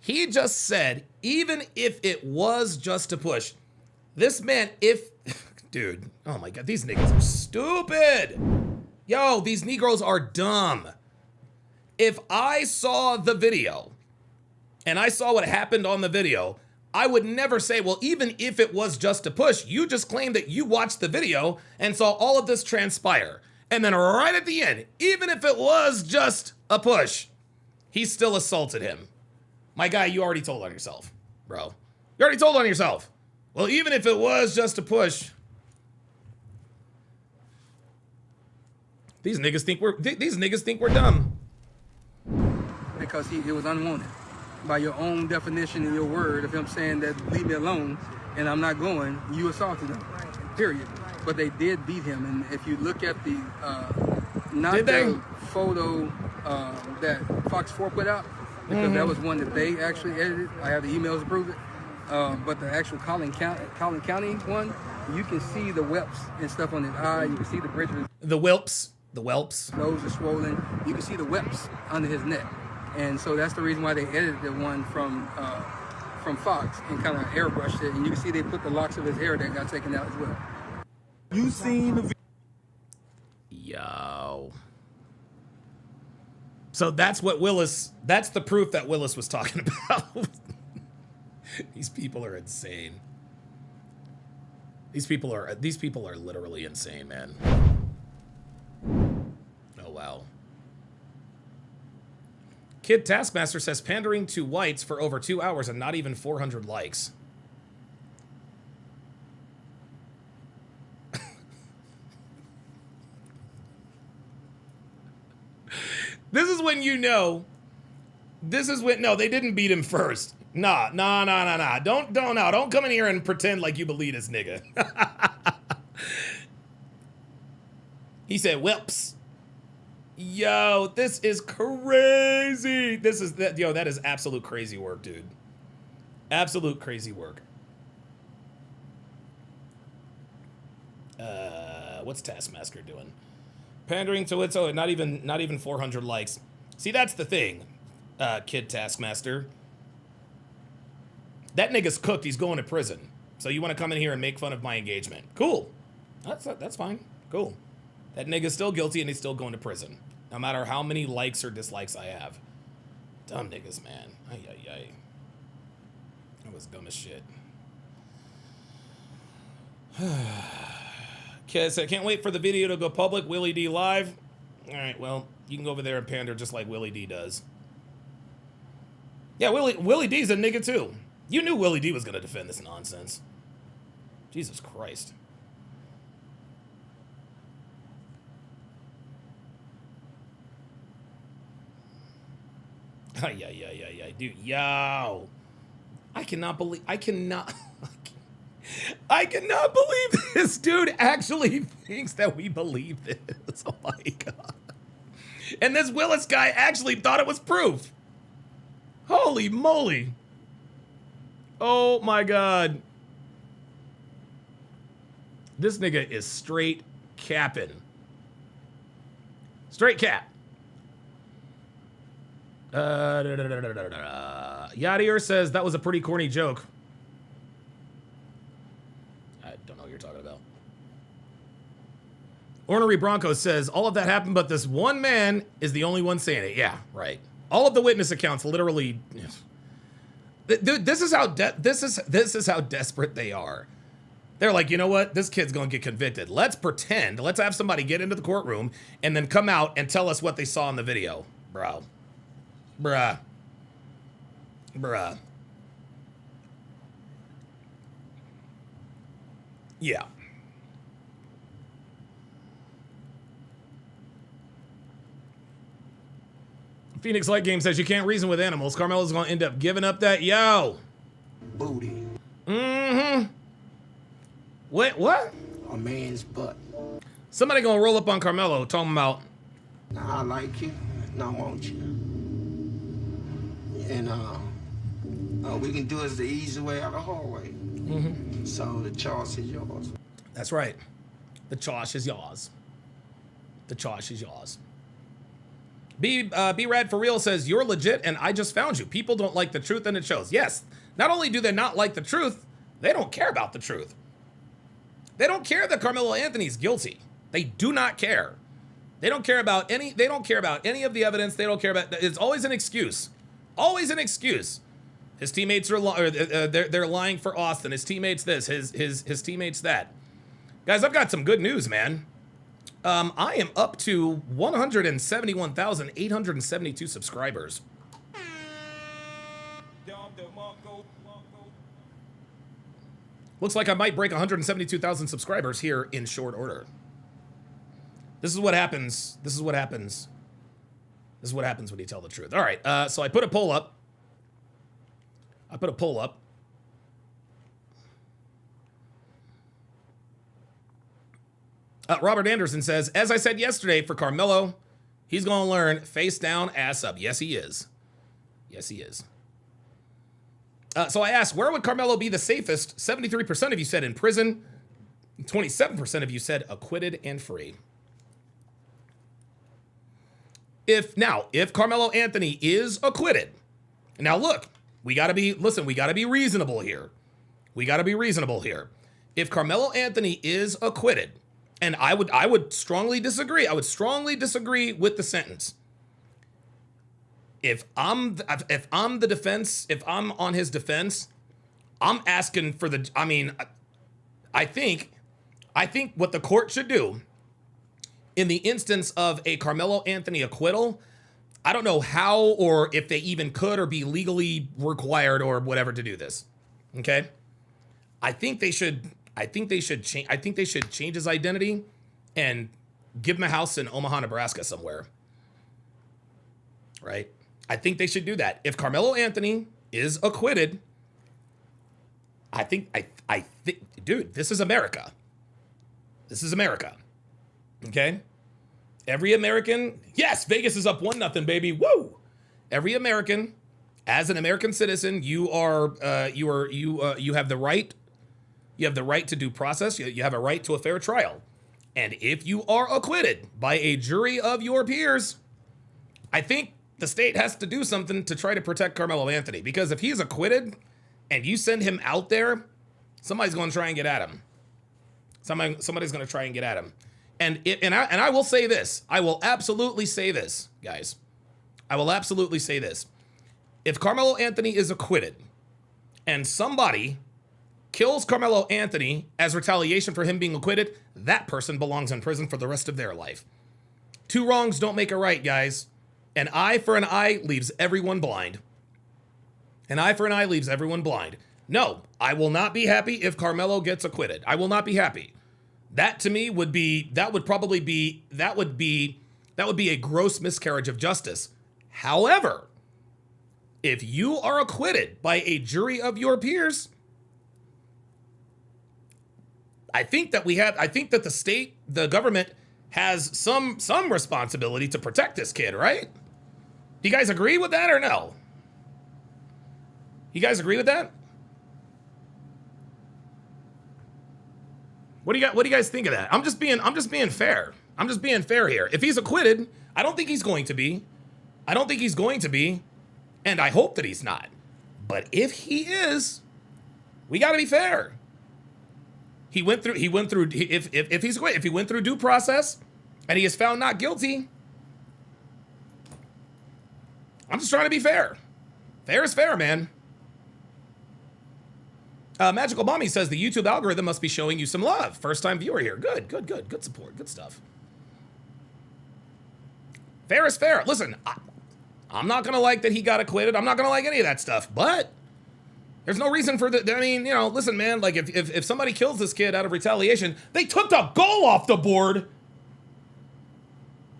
He just said, even if it was just a push. This man, Dude, oh my God, these niggas are stupid. Yo, these Negroes are dumb. If I saw the video and I saw what happened on the video, I would never say, well, even if it was just a push, you just claimed that you watched the video and saw all of this transpire. And then right at the end, even if it was just a push, he still assaulted him. My guy, you already told on yourself, bro. You already told on yourself. Well, even if it was just a push. These niggas think we're dumb. Because it was unwanted. By your own definition and your word of him saying that leave me alone and I'm not going, you assaulted him. Period. But they did beat him, and if you look at the photo that Fox 4 put out, because that was one that they actually edited. I have the emails to prove it. But the actual Collin County one, you can see the whelps and stuff on his eye. You can see the bridges. The whelps. Those are swollen. You can see the whelps under his neck. And so that's the reason why they edited the one from Fox and kind of airbrushed it. And you can see they put the locks of his hair that got taken out as well. You seen the Yo. So that's the proof that Willis was talking about. These people are insane. These people are literally insane, man. Oh, wow. Kid Taskmaster says pandering to whites for over 2 hours and not even 400 likes. This is when you know. No, they didn't beat him first. Nah. Don't come in here and pretend like you believe this nigga. He said, whelps. Yo, this is crazy. That is absolute crazy work, dude. Absolute crazy work. What's Taskmaster doing? Pandering to it, so not even 400 likes. See, that's the thing, Kid Taskmaster. That nigga's cooked. He's going to prison. So you want to come in here and make fun of my engagement? Cool. That's fine. Cool. That nigga's still guilty and he's still going to prison. No matter how many likes or dislikes I have. Dumb niggas, man. Ay. That was dumb as shit. Okay, so I can't wait for the video to go public. Willie D live. All right, well, you can go over there and pander just like Willie D does. Yeah, Willie D's a nigga too. You knew Willie D was going to defend this nonsense. Jesus Christ. Yeah. Dude, yo. I cannot believe this dude actually thinks that we believe this. Oh my God. And this Willis guy actually thought it was proof. Holy moly. Oh my God. This nigga is straight capping. Straight cap. Yadier says that was a pretty corny joke. I don't know what you're talking about. Ornery Bronco says all of that happened, but this one man is the only one saying it. Yeah, right. All of the witness accounts literally. Dude, this is how desperate they are. They're like, you know what? This kid's gonna get convicted. Let's pretend. Let's have somebody get into the courtroom and then come out and tell us what they saw in the video, bro. Bruh. Yeah. Phoenix Light Game says you can't reason with animals. Carmelo's gonna end up giving up that booty. Mm-hmm. Wait, what? A man's butt. Somebody gonna roll up on Karmelo talking about. Now I like you, and I want you. And we can do it the easy way out of the hard way. Mm-hmm. So the choice is yours. That's right. The choice is yours. The choice is yours. B-Rad for real says, you're legit and I just found you. People don't like the truth and it shows. Yes. Not only do they not like the truth, they don't care about the truth. They don't care that Karmelo Anthony's guilty. They do not care. They don't care about any of the evidence. They don't care about, it's always an excuse. Always an excuse. His teammates are they're lying for Austin. His teammates this, his teammates that. Guys, I've got some good news, man. I am up to 171,872 subscribers. Looks like I might break 172,000 subscribers here in short order. This is what happens. This is what happens. This is what happens when you tell the truth. All right, so I put a poll up. Robert Anderson says, as I said yesterday, for Karmelo, he's going to learn face down, ass up. Yes, he is. Yes, he is. So I asked, where would Karmelo be the safest? 73% of you said in prison. 27% of you said acquitted and free. If Karmelo Anthony is acquitted, now look, we got to be reasonable here. We got to be reasonable here. If Karmelo Anthony is acquitted, and I would strongly disagree. I would strongly disagree with the sentence. If I'm the defense, if I'm on his defense, I'm asking for the, I think what the court should do in the instance of a Karmelo Anthony acquittal, I don't know how or if they even could or be legally required or whatever to do this. Okay? I think they should change his identity and give him a house in Omaha, Nebraska somewhere. Right? I think they should do that. If Karmelo Anthony is acquitted, I think, dude, this is America. This is America. Okay? Every American, yes, Vegas is up 1-0, baby. Woo! Every American, as an American citizen, you have the right. You have the right to due process. You have a right to a fair trial. And if you are acquitted by a jury of your peers, I think the state has to do something to try to protect Karmelo Anthony. Because if he's acquitted and you send him out there, somebody's going to try and get at him. Somebody's going to try and get at him. And I will say this. I will absolutely say this, guys. I will absolutely say this. If Karmelo Anthony is acquitted and somebody kills Karmelo Anthony as retaliation for him being acquitted, that person belongs in prison for the rest of their life. Two wrongs don't make a right, guys. An eye for an eye leaves everyone blind. An eye for an eye leaves everyone blind. No, I will not be happy if Karmelo gets acquitted. I will not be happy. That to me would be a gross miscarriage of justice. However, if you are acquitted by a jury of your peers, I think that the state, the government has some responsibility to protect this kid, right? Do you guys agree with that or no? You guys agree with that? What do you guys think of that? I'm just being fair. I'm just being fair here. If he's acquitted, I don't think he's going to be. And I hope that he's not. But if he is, we got to be fair. If he went through due process and he is found not guilty, I'm just trying to be fair. Fair is fair, man. Magical Mommy says the YouTube algorithm must be showing you some love. First time viewer here. Good support. Good stuff. Fair is fair. Listen, I'm not going to like that he got acquitted. I'm not going to like any of that stuff, but there's no reason for listen, man, like if somebody kills this kid out of retaliation, they took the goal off the board.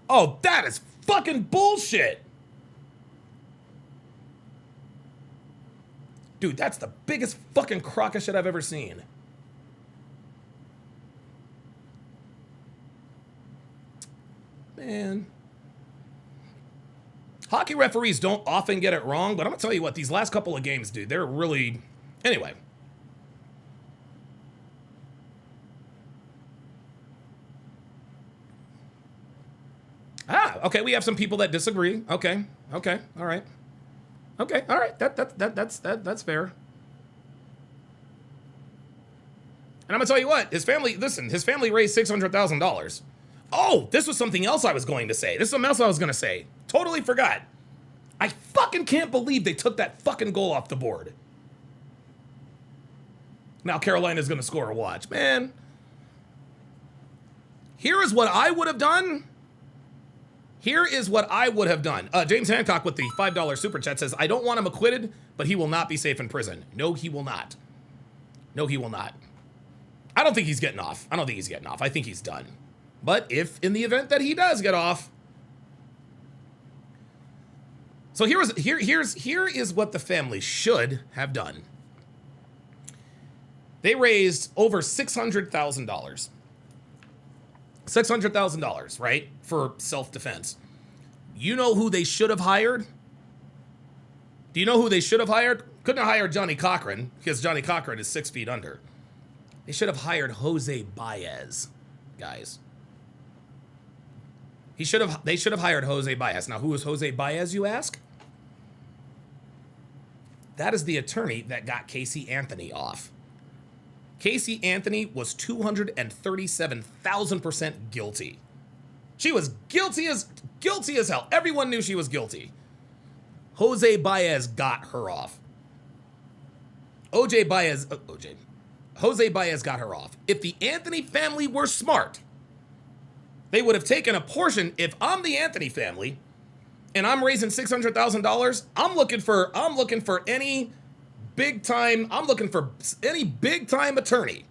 Oh, that is fucking bullshit. Dude, that's the biggest fucking crock of shit I've ever seen. Man. Hockey referees don't often get it wrong, but I'm going to tell you what, these last couple of games, dude, they're really... Anyway. Okay, we have some people that disagree. Okay, all right. Okay, all right, that's fair. And I'm gonna tell you what, his family raised $600,000. Oh, this was something else I was going to say. This is something else I was gonna say. Totally forgot. I fucking can't believe they took that fucking goal off the board. Now Carolina's gonna score a watch. Man, here is what I would have done. Here is what I would have done. James Hancock with the $5 super chat says, I don't want him acquitted, but he will not be safe in prison. No, he will not. No, he will not. I don't think he's getting off. I don't think he's getting off. I think he's done. But if in the event that he does get off. So here is what the family should have done. They raised over $600,000. $600,000, right? For self-defense. You know who they should have hired? Do you know who they should have hired? Couldn't have hired Johnny Cochran, because Johnny Cochran is 6 feet under. They should have hired Jose Baez, guys. They should have hired Jose Baez. Now, who is Jose Baez, you ask? That is the attorney that got Casey Anthony off. Casey Anthony was 237,000% guilty. She was guilty as hell. Everyone knew she was guilty. Jose Baez got her off. Jose Baez got her off. If the Anthony family were smart, they would have taken a portion. If I'm the Anthony family and I'm raising $600,000, I'm looking for any big time attorney.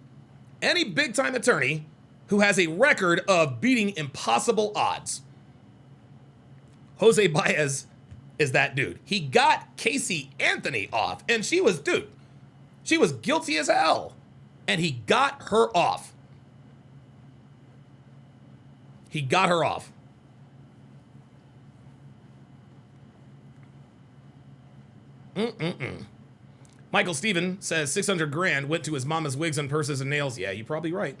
Any big time attorney who has a record of beating impossible odds. Jose Baez is that dude. He got Casey Anthony off, and she was guilty as hell. And he got her off. He got her off. Michael Steven says 600 grand went to his mama's wigs and purses and nails. Yeah, you're probably right.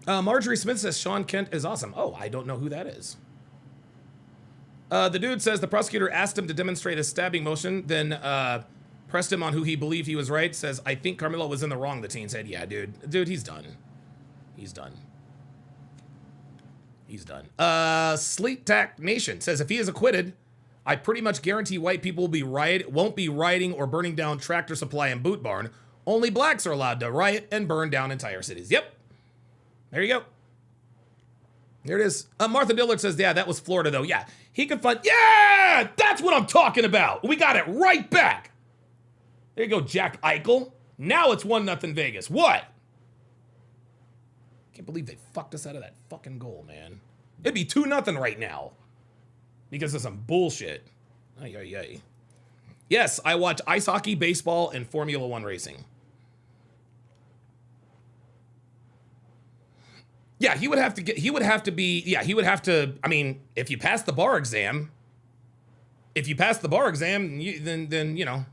Marjorie Smith says Sean Kent is awesome. Oh, I don't know who that is. The dude says the prosecutor asked him to demonstrate a stabbing motion, then pressed him on who he believed he was right. Says, I think Karmelo was in the wrong, the teen said. Yeah, dude. Dude, he's done. He's done. He's done. Sleet Tack Nation says, if he is acquitted, I pretty much guarantee white people won't be rioting or burning down Tractor Supply and Boot Barn. Only blacks are allowed to riot and burn down entire cities. Yep. There you go. There it is. Martha Dillard says, yeah, that was Florida, though. Yeah, he could find... Yeah! That's what I'm talking about. We got it right back. There you go, Jack Eichel. Now it's 1-0 Vegas. What? Can't believe they fucked us out of that fucking goal, man. It'd be 2-0 right now. Because of some bullshit. Ay, ay, ay. Yes, I watch ice hockey, baseball, and Formula One racing. Yeah, he would have to, I mean, if you pass the bar exam, then you know.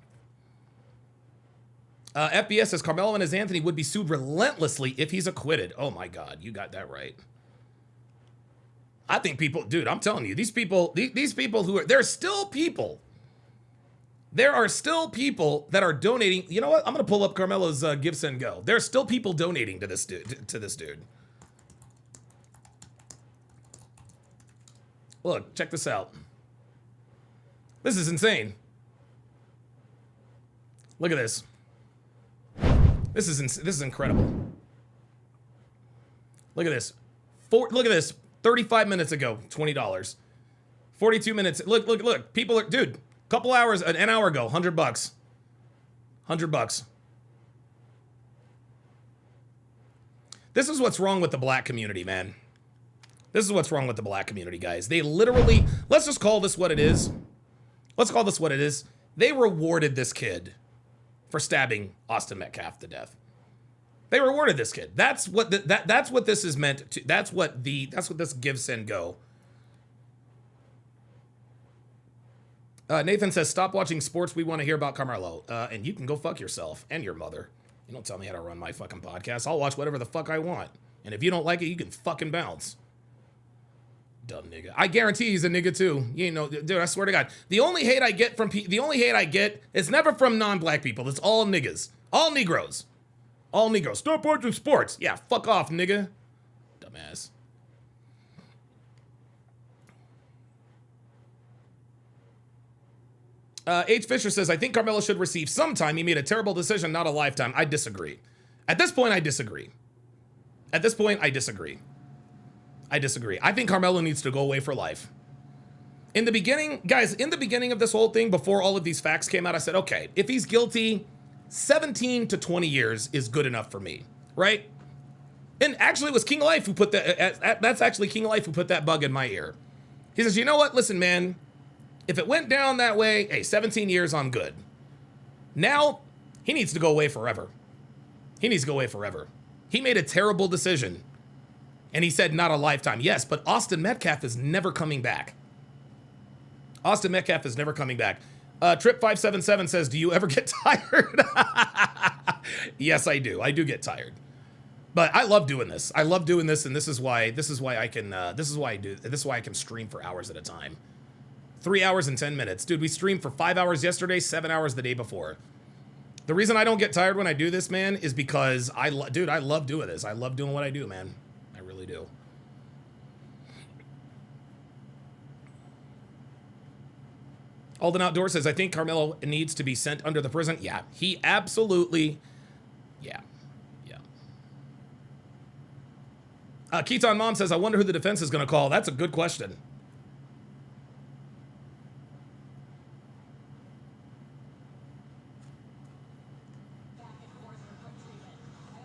FBS says Karmelo and his Anthony would be sued relentlessly if he's acquitted. Oh my God, you got that right. I think people, dude, I'm telling you, these people who are, there are still people that are donating. You know what? I'm going to pull up Carmelo's Give, Send, Go. There are still people donating to this dude. Look, check this out. This is insane. Look at this. This is incredible. Look at this. Look at this. 35 minutes ago, $20. 42 minutes. Look. People are, dude, couple hours, an hour ago, $100. $100. This is what's wrong with the black community, man. This is what's wrong with the black community, guys. They literally, let's just call this what it is. Let's call this what it is. They rewarded this kid for stabbing Austin Metcalf to death. They rewarded this kid. That's what that's what this is meant to. That's what this Give, Send, Go. Nathan says, stop watching sports. We want to hear about Karmelo. And you can go fuck yourself and your mother. You don't tell me how to run my fucking podcast. I'll watch whatever the fuck I want. And if you don't like it, you can fucking bounce. Dumb nigga. I guarantee he's a nigga too. You know, dude, I swear to God. The only hate I get is never from non-black people. It's all niggas. All Negroes. All Negro. Stop watching sports. Yeah, fuck off, nigga. Dumbass. H. Fisher says, I think Karmelo should receive some time. He made a terrible decision, not a lifetime. I disagree. At this point, I disagree. At this point, I disagree. I disagree. I think Karmelo needs to go away for life. In the beginning, guys, in the beginning of this whole thing, before all of these facts came out, I said, okay, if he's guilty, 17 to 20 years is good enough for me, right? And actually, it was King of Life who put that, that's actually King of Life who put that bug in my ear. He says, you know what? Listen, man, if it went down that way, hey, 17 years, I'm good. Now, he needs to go away forever. He needs to go away forever. He made a terrible decision. And he said not a lifetime. Yes, but Austin Metcalf is never coming back. Austin Metcalf is never coming back. Trip577 says, do you ever get tired? Yes, I do. I do get tired. But I love doing this. I love doing this, and this is why I can stream for hours at a time. 3 hours and 10 minutes. Dude, we streamed for 5 hours yesterday, 7 hours the day before. The reason I don't get tired when I do this, man, is because I love doing this. I love doing what I do, man. I really do. Alden Outdoor says, I think Karmelo needs to be sent under the prison. Yeah, he absolutely, yeah. Keaton Mom says, I wonder who the defense is going to call. That's a good question.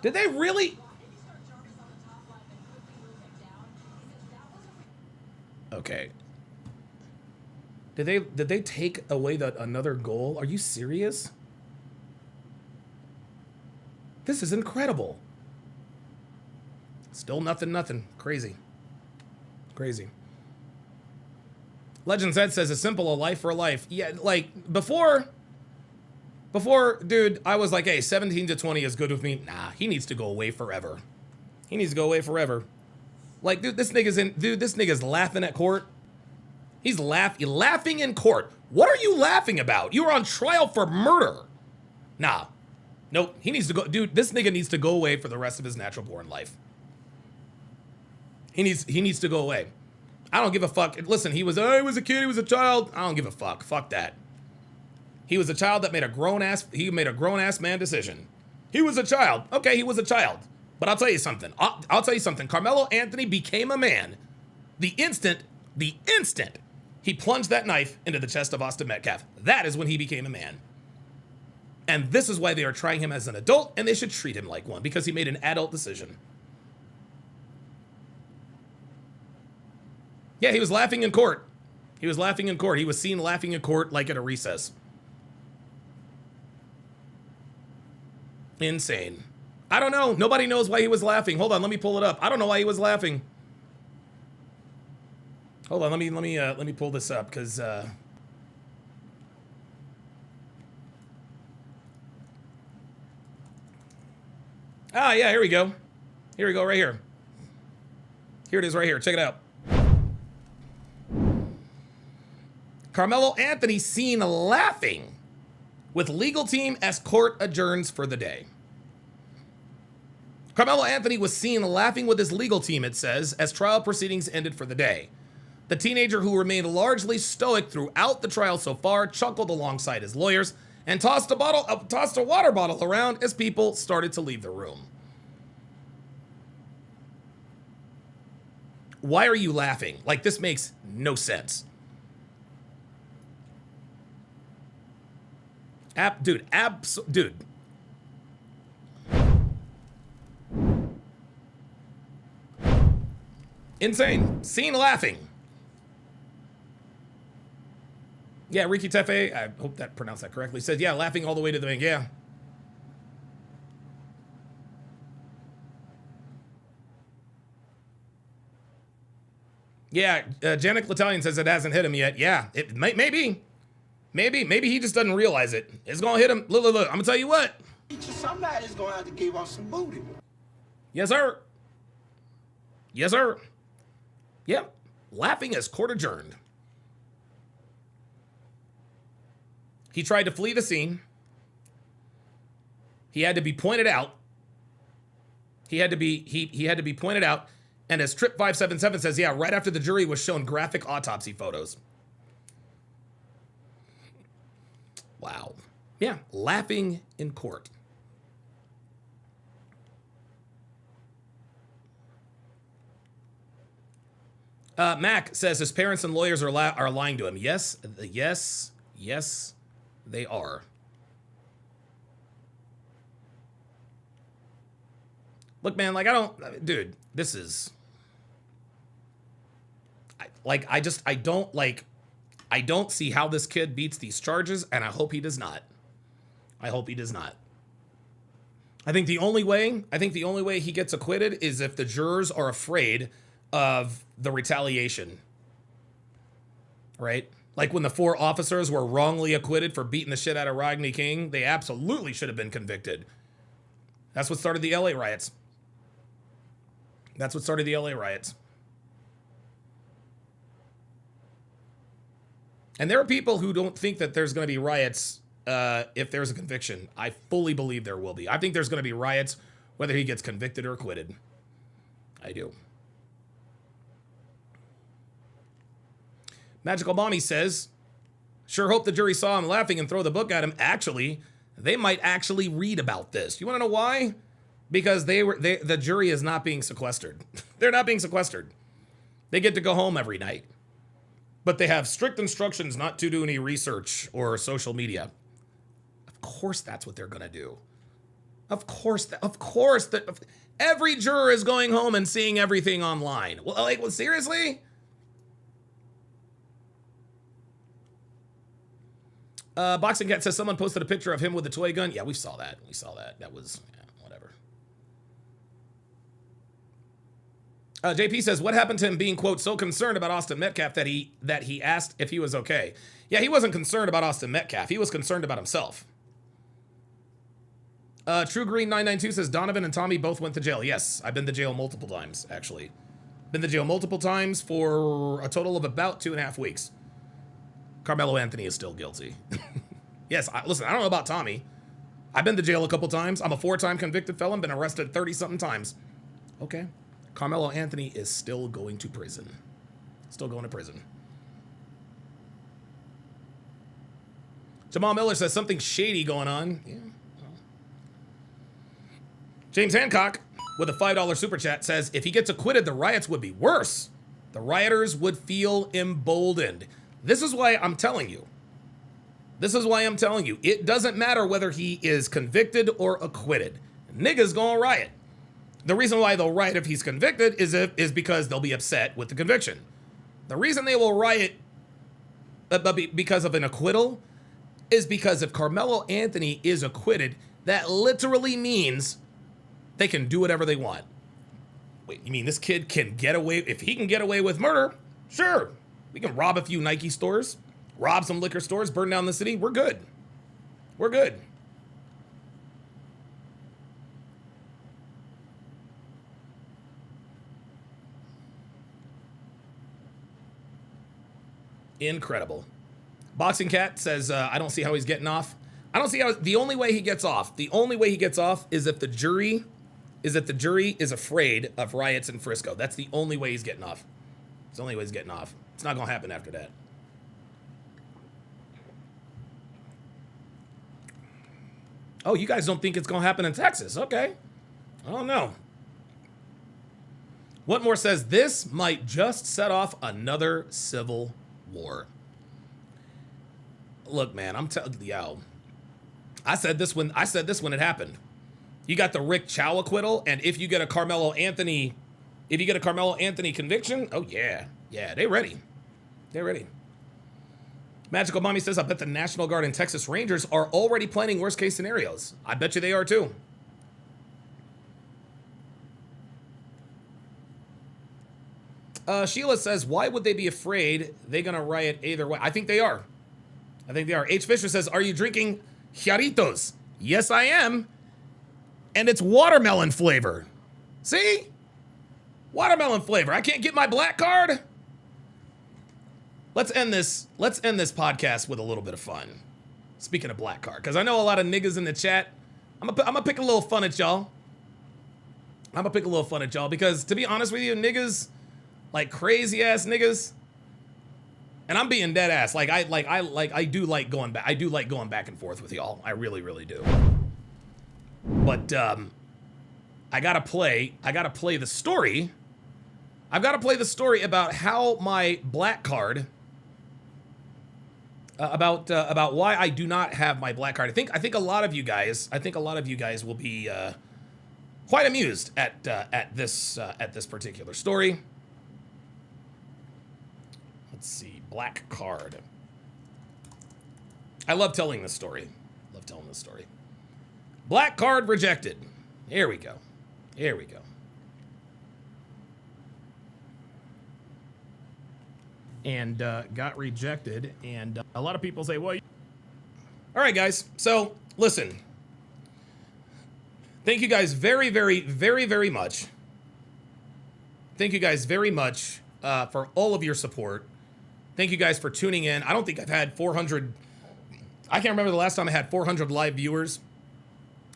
Did they really? Okay. Did they take away another goal? Are you serious? This is incredible. Still nothing. Crazy. Legends Ed says, a simple, a life for a life. Yeah, like, before, dude, I was like, hey, 17 to 20 is good with me. Nah, he needs to go away forever. He needs to go away forever. Like, dude, this nigga's laughing at court. He's laughing in court. What are you laughing about? You were on trial for murder. Nah. Nope, he needs to go. Dude, this nigga needs to go away for the rest of his natural born life. He needs to go away. I don't give a fuck. Listen, he was a kid, he was a child. I don't give a fuck. Fuck that. He was a child that made a grown-ass man decision. He was a child. Okay, he was a child. But I'll tell you something. I'll tell you something. Karmelo Anthony became a man the instant he plunged that knife into the chest of Austin Metcalf. That is when he became a man. And this is why they are trying him as an adult, and they should treat him like one, because he made an adult decision. Yeah, he was laughing in court. He was seen laughing in court like at a recess. Insane. I don't know. Nobody knows why he was laughing. Hold on, let me pull it up. I don't know why he was laughing. Hold on, let me pull this up, because yeah, here we go. Here we go, right here. Here it is right here. Check it out. Karmelo Anthony seen laughing with legal team as court adjourns for the day. Karmelo Anthony was seen laughing with his legal team, it says, as trial proceedings ended for the day. The teenager, who remained largely stoic throughout the trial so far, chuckled alongside his lawyers and tossed a water bottle around as people started to leave the room. Why are you laughing? Like, this makes no sense. Dude. Insane. Seen laughing. Yeah, Ricky Tefe, I hope that pronounced that correctly, said, yeah, laughing all the way to the bank. Yeah. Yeah, Janik L'Italian says it hasn't hit him yet. Yeah, it maybe he just doesn't realize it. It's gonna hit him. Look, I'm gonna tell you what. Somebody's gonna have to give us some booty. Yes, sir. Yes, sir. Yep. Laughing as court adjourned. He tried to flee the scene. He had to be pointed out. He had to be pointed out. And as Trip 577 says, yeah, right after the jury was shown graphic autopsy photos. Wow. Yeah, laughing in court. Mac says his parents and lawyers are lying to him. Yes, they are. Look, man, like, dude, this is, I don't see how this kid beats these charges, and I hope he does not. I hope he does not. I think the only way he gets acquitted is if the jurors are afraid of the retaliation. Right? Like when the 4 officers were wrongly acquitted for beating the shit out of Rodney King, they absolutely should have been convicted. That's what started the LA riots. That's what started the LA riots. And there are people who don't think that there's going to be riots if there's a conviction. I fully believe there will be. I think there's going to be riots whether he gets convicted or acquitted. I do. Magical Mommy says, sure hope the jury saw him laughing and throw the book at him. Actually, they might actually read about this. You want to know why? Because the jury is not being sequestered. They're not being sequestered. They get to go home every night. But they have strict instructions not to do any research or social media. Of course that's what they're going to do. Of course every juror is going home and seeing everything online. Well, seriously? Boxing Cat says someone posted a picture of him with a toy gun. Yeah, we saw that. That was, whatever. JP says, what happened to him being, quote, so concerned about Austin Metcalf that he asked if he was okay? Yeah, he wasn't concerned about Austin Metcalf. He was concerned about himself. True Green 992 says Donovan and Tommy both went to jail. Yes, I've been to jail multiple times, actually. Been to jail multiple times for a total of about 2.5 weeks. Karmelo Anthony is still guilty. Yes, listen, I don't know about Tommy. I've been to jail a couple times. I'm a 4-time convicted felon, been arrested 30-something times. Okay. Karmelo Anthony is still going to prison. Still going to prison. Jamal Miller says something shady going on. Yeah. James Hancock, with a $5 super chat, says if he gets acquitted, the riots would be worse. The rioters would feel emboldened. This is why I'm telling you. It doesn't matter whether he is convicted or acquitted. Niggas gonna riot. The reason why they'll riot if he's convicted is because they'll be upset with the conviction. The reason they will riot because of an acquittal is because if Karmelo Anthony is acquitted, that literally means they can do whatever they want. Wait, you mean this kid can get away? If he can get away with murder, sure. We can rob a few Nike stores, rob some liquor stores, burn down the city. We're good. We're good. Incredible. Boxing Cat says, I don't see how he's getting off. I don't see how. The only way he gets off is if the jury is afraid of riots in Frisco. That's the only way he's getting off. It's the only way he's getting off. It's not going to happen after that. Oh, you guys don't think it's going to happen in Texas? Okay. I don't know. Whatmore says this might just set off another civil war. Look, man, I'm telling you, I said this when it happened. You got the Rick Chow acquittal, and if you get a Karmelo Anthony conviction, oh yeah, they ready. They're ready. Magical Mommy says, I bet the National Guard and Texas Rangers are already planning worst case scenarios. I bet you they are too. Sheila says, why would they be afraid they're going to riot either way? I think they are. H. Fisher says, are you drinking Jarritos? Yes, I am. And it's watermelon flavor. See? Watermelon flavor. I can't get my black card. Let's end this podcast with a little bit of fun. Speaking of black card, because I know a lot of niggas in the chat. I'm gonna pick a little fun at y'all. I'm gonna pick a little fun at y'all because, to be honest with you, niggas, like crazy ass niggas, and I'm being dead ass. Like I do like going back. I do like going back and forth with y'all. I really, really do. But I gotta play the story. I've got to play the story about how my black card, about why I do not have my black card. I think a lot of you guys will be quite amused at this particular story. Let's see, black card. I love telling this story. Black card rejected. Here we go. And got rejected. And a lot of people say, well, all right, guys. So listen, thank you guys very, very, very, very much. Thank you guys very much for all of your support. Thank you guys for tuning in. I don't think I've had 400. I can't remember the last time I had 400 live viewers.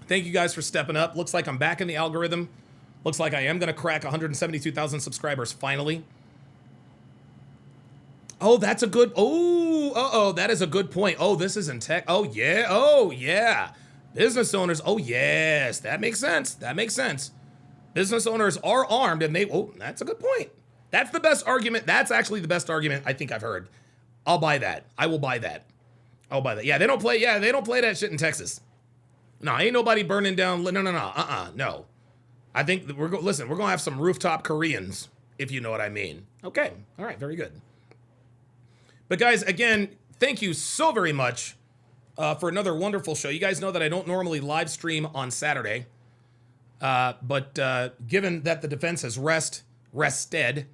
Thank you guys for stepping up. Looks like I'm back in the algorithm. Looks like I am going to crack 172,000 subscribers finally. Oh, that's a good, that is a good point. Oh, this is in tech. Oh, yeah. Business owners, oh, yes, that makes sense. Business owners are armed and that's a good point. That's the best argument. That's actually the best argument I think I've heard. I'll buy that. I will buy that. Yeah, they don't play that shit in Texas. No, ain't nobody burning down, no. I think we're going to have some rooftop Koreans, if you know what I mean. Okay, all right, very good. But guys, again, thank you so very much for another wonderful show. You guys know that I don't normally live stream on Saturday. But given that the defense has rested,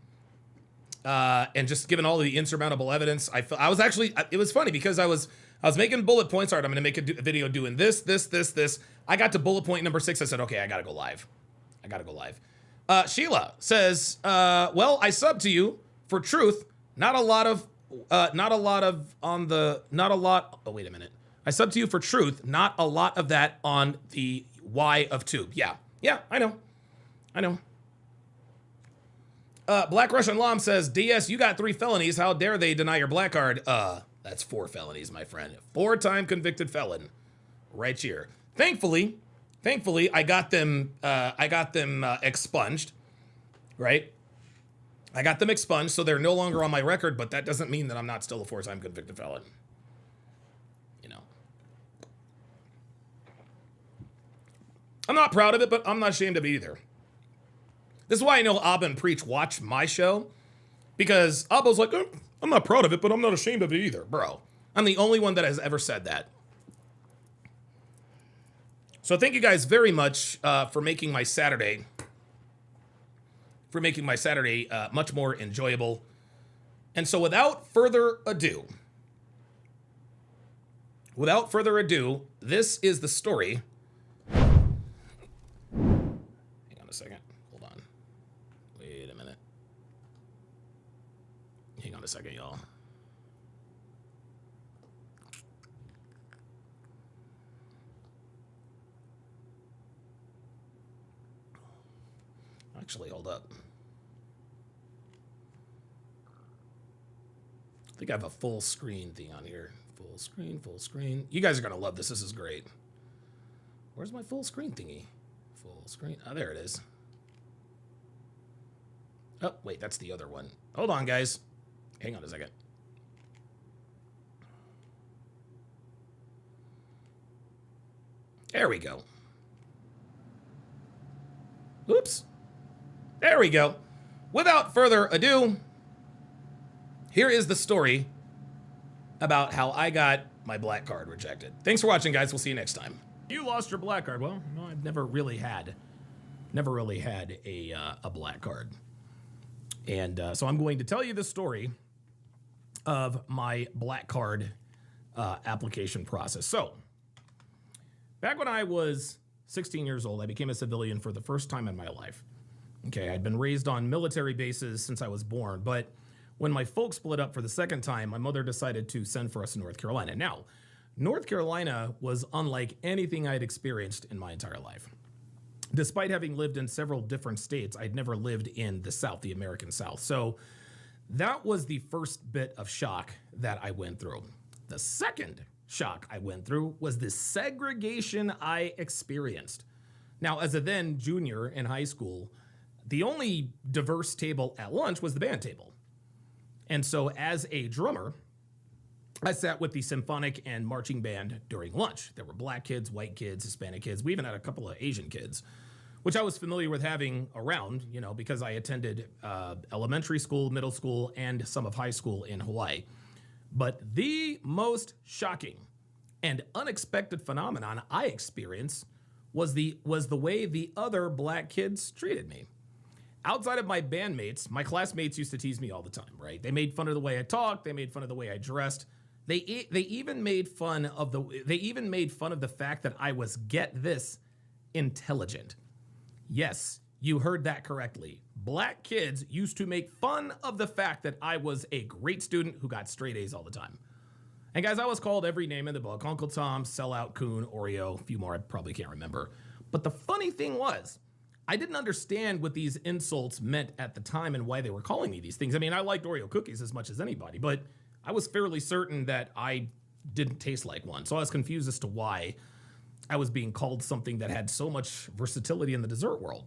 and just given all the insurmountable evidence, I was actually, it was funny because I was making bullet points. All right, I'm going to make a video doing this. I got to bullet point number 6. I said, okay, I got to go live. Sheila says, well, I subbed to you for truth. I subbed to you for truth. Not a lot of that on the Y of Tube. Yeah, I know. Black Russian Lam says, DS, you got 3 felonies. How dare they deny your black card? That's 4 felonies, my friend. 4-time convicted felon. Right here. Thankfully, I got them expunged. Right? I got them expunged, so they're no longer on my record, but that doesn't mean that I'm not still a 4-time convicted felon. You know. I'm not proud of it, but I'm not ashamed of it either. This is why I know Abba and Preach watch my show, because Abba's like, I'm not proud of it, but I'm not ashamed of it either, bro. I'm the only one that has ever said that. So thank you guys very much for making my Saturday much more enjoyable. And so without further ado, this is the story. Hang on a second. Hold on. Wait a minute. Hang on a second, y'all. Actually, hold up. I think I have a full screen thing on here. Full screen. You guys are going to love this. This is great. Where's my full screen thingy? Full screen. Oh, there it is. Oh, wait, that's the other one. Hold on, guys. Hang on a second. There we go. Oops. There we go. Without further ado, here is the story about how I got my black card rejected. Thanks for watching, guys. We'll see you next time. You lost your black card. Well, no, I've never really had a black card. And so I'm going to tell you the story of my black card application process. So back when I was 16 years old, I became a civilian for the first time in my life. Okay, I'd been raised on military bases since I was born, but when my folks split up for the second time, my mother decided to send for us to North Carolina. Now, North Carolina was unlike anything I'd experienced in my entire life. despite having lived in several different states, I'd never lived in the South, the American South. So that was the first bit of shock that I went through. The second shock I went through was the segregation I experienced. Now, as a then junior in high school, the only diverse table at lunch was the band table. And so as a drummer, I sat with the symphonic and marching band during lunch. There were black kids, white kids, Hispanic kids. We even had a couple of Asian kids, which I was familiar with having around, because I attended elementary school, middle school, and some of high school in Hawaii. But the most shocking and unexpected phenomenon I experienced was the way the other black kids treated me. Outside of my bandmates, my classmates used to tease me all the time, right? They made fun of the way I talked. They made fun of the way I dressed. They even made fun of the fact that I was, get this, intelligent. Yes, you heard that correctly. Black kids used to make fun of the fact that I was a great student who got straight A's all the time. And guys, I was called every name in the book: Uncle Tom, Sellout, Coon, Oreo, a few more I probably can't remember. But the funny thing was, I didn't understand what these insults meant at the time and why they were calling me these things. I mean, I liked Oreo cookies as much as anybody, but I was fairly certain that I didn't taste like one. So I was confused as to why I was being called something that had so much versatility in the dessert world.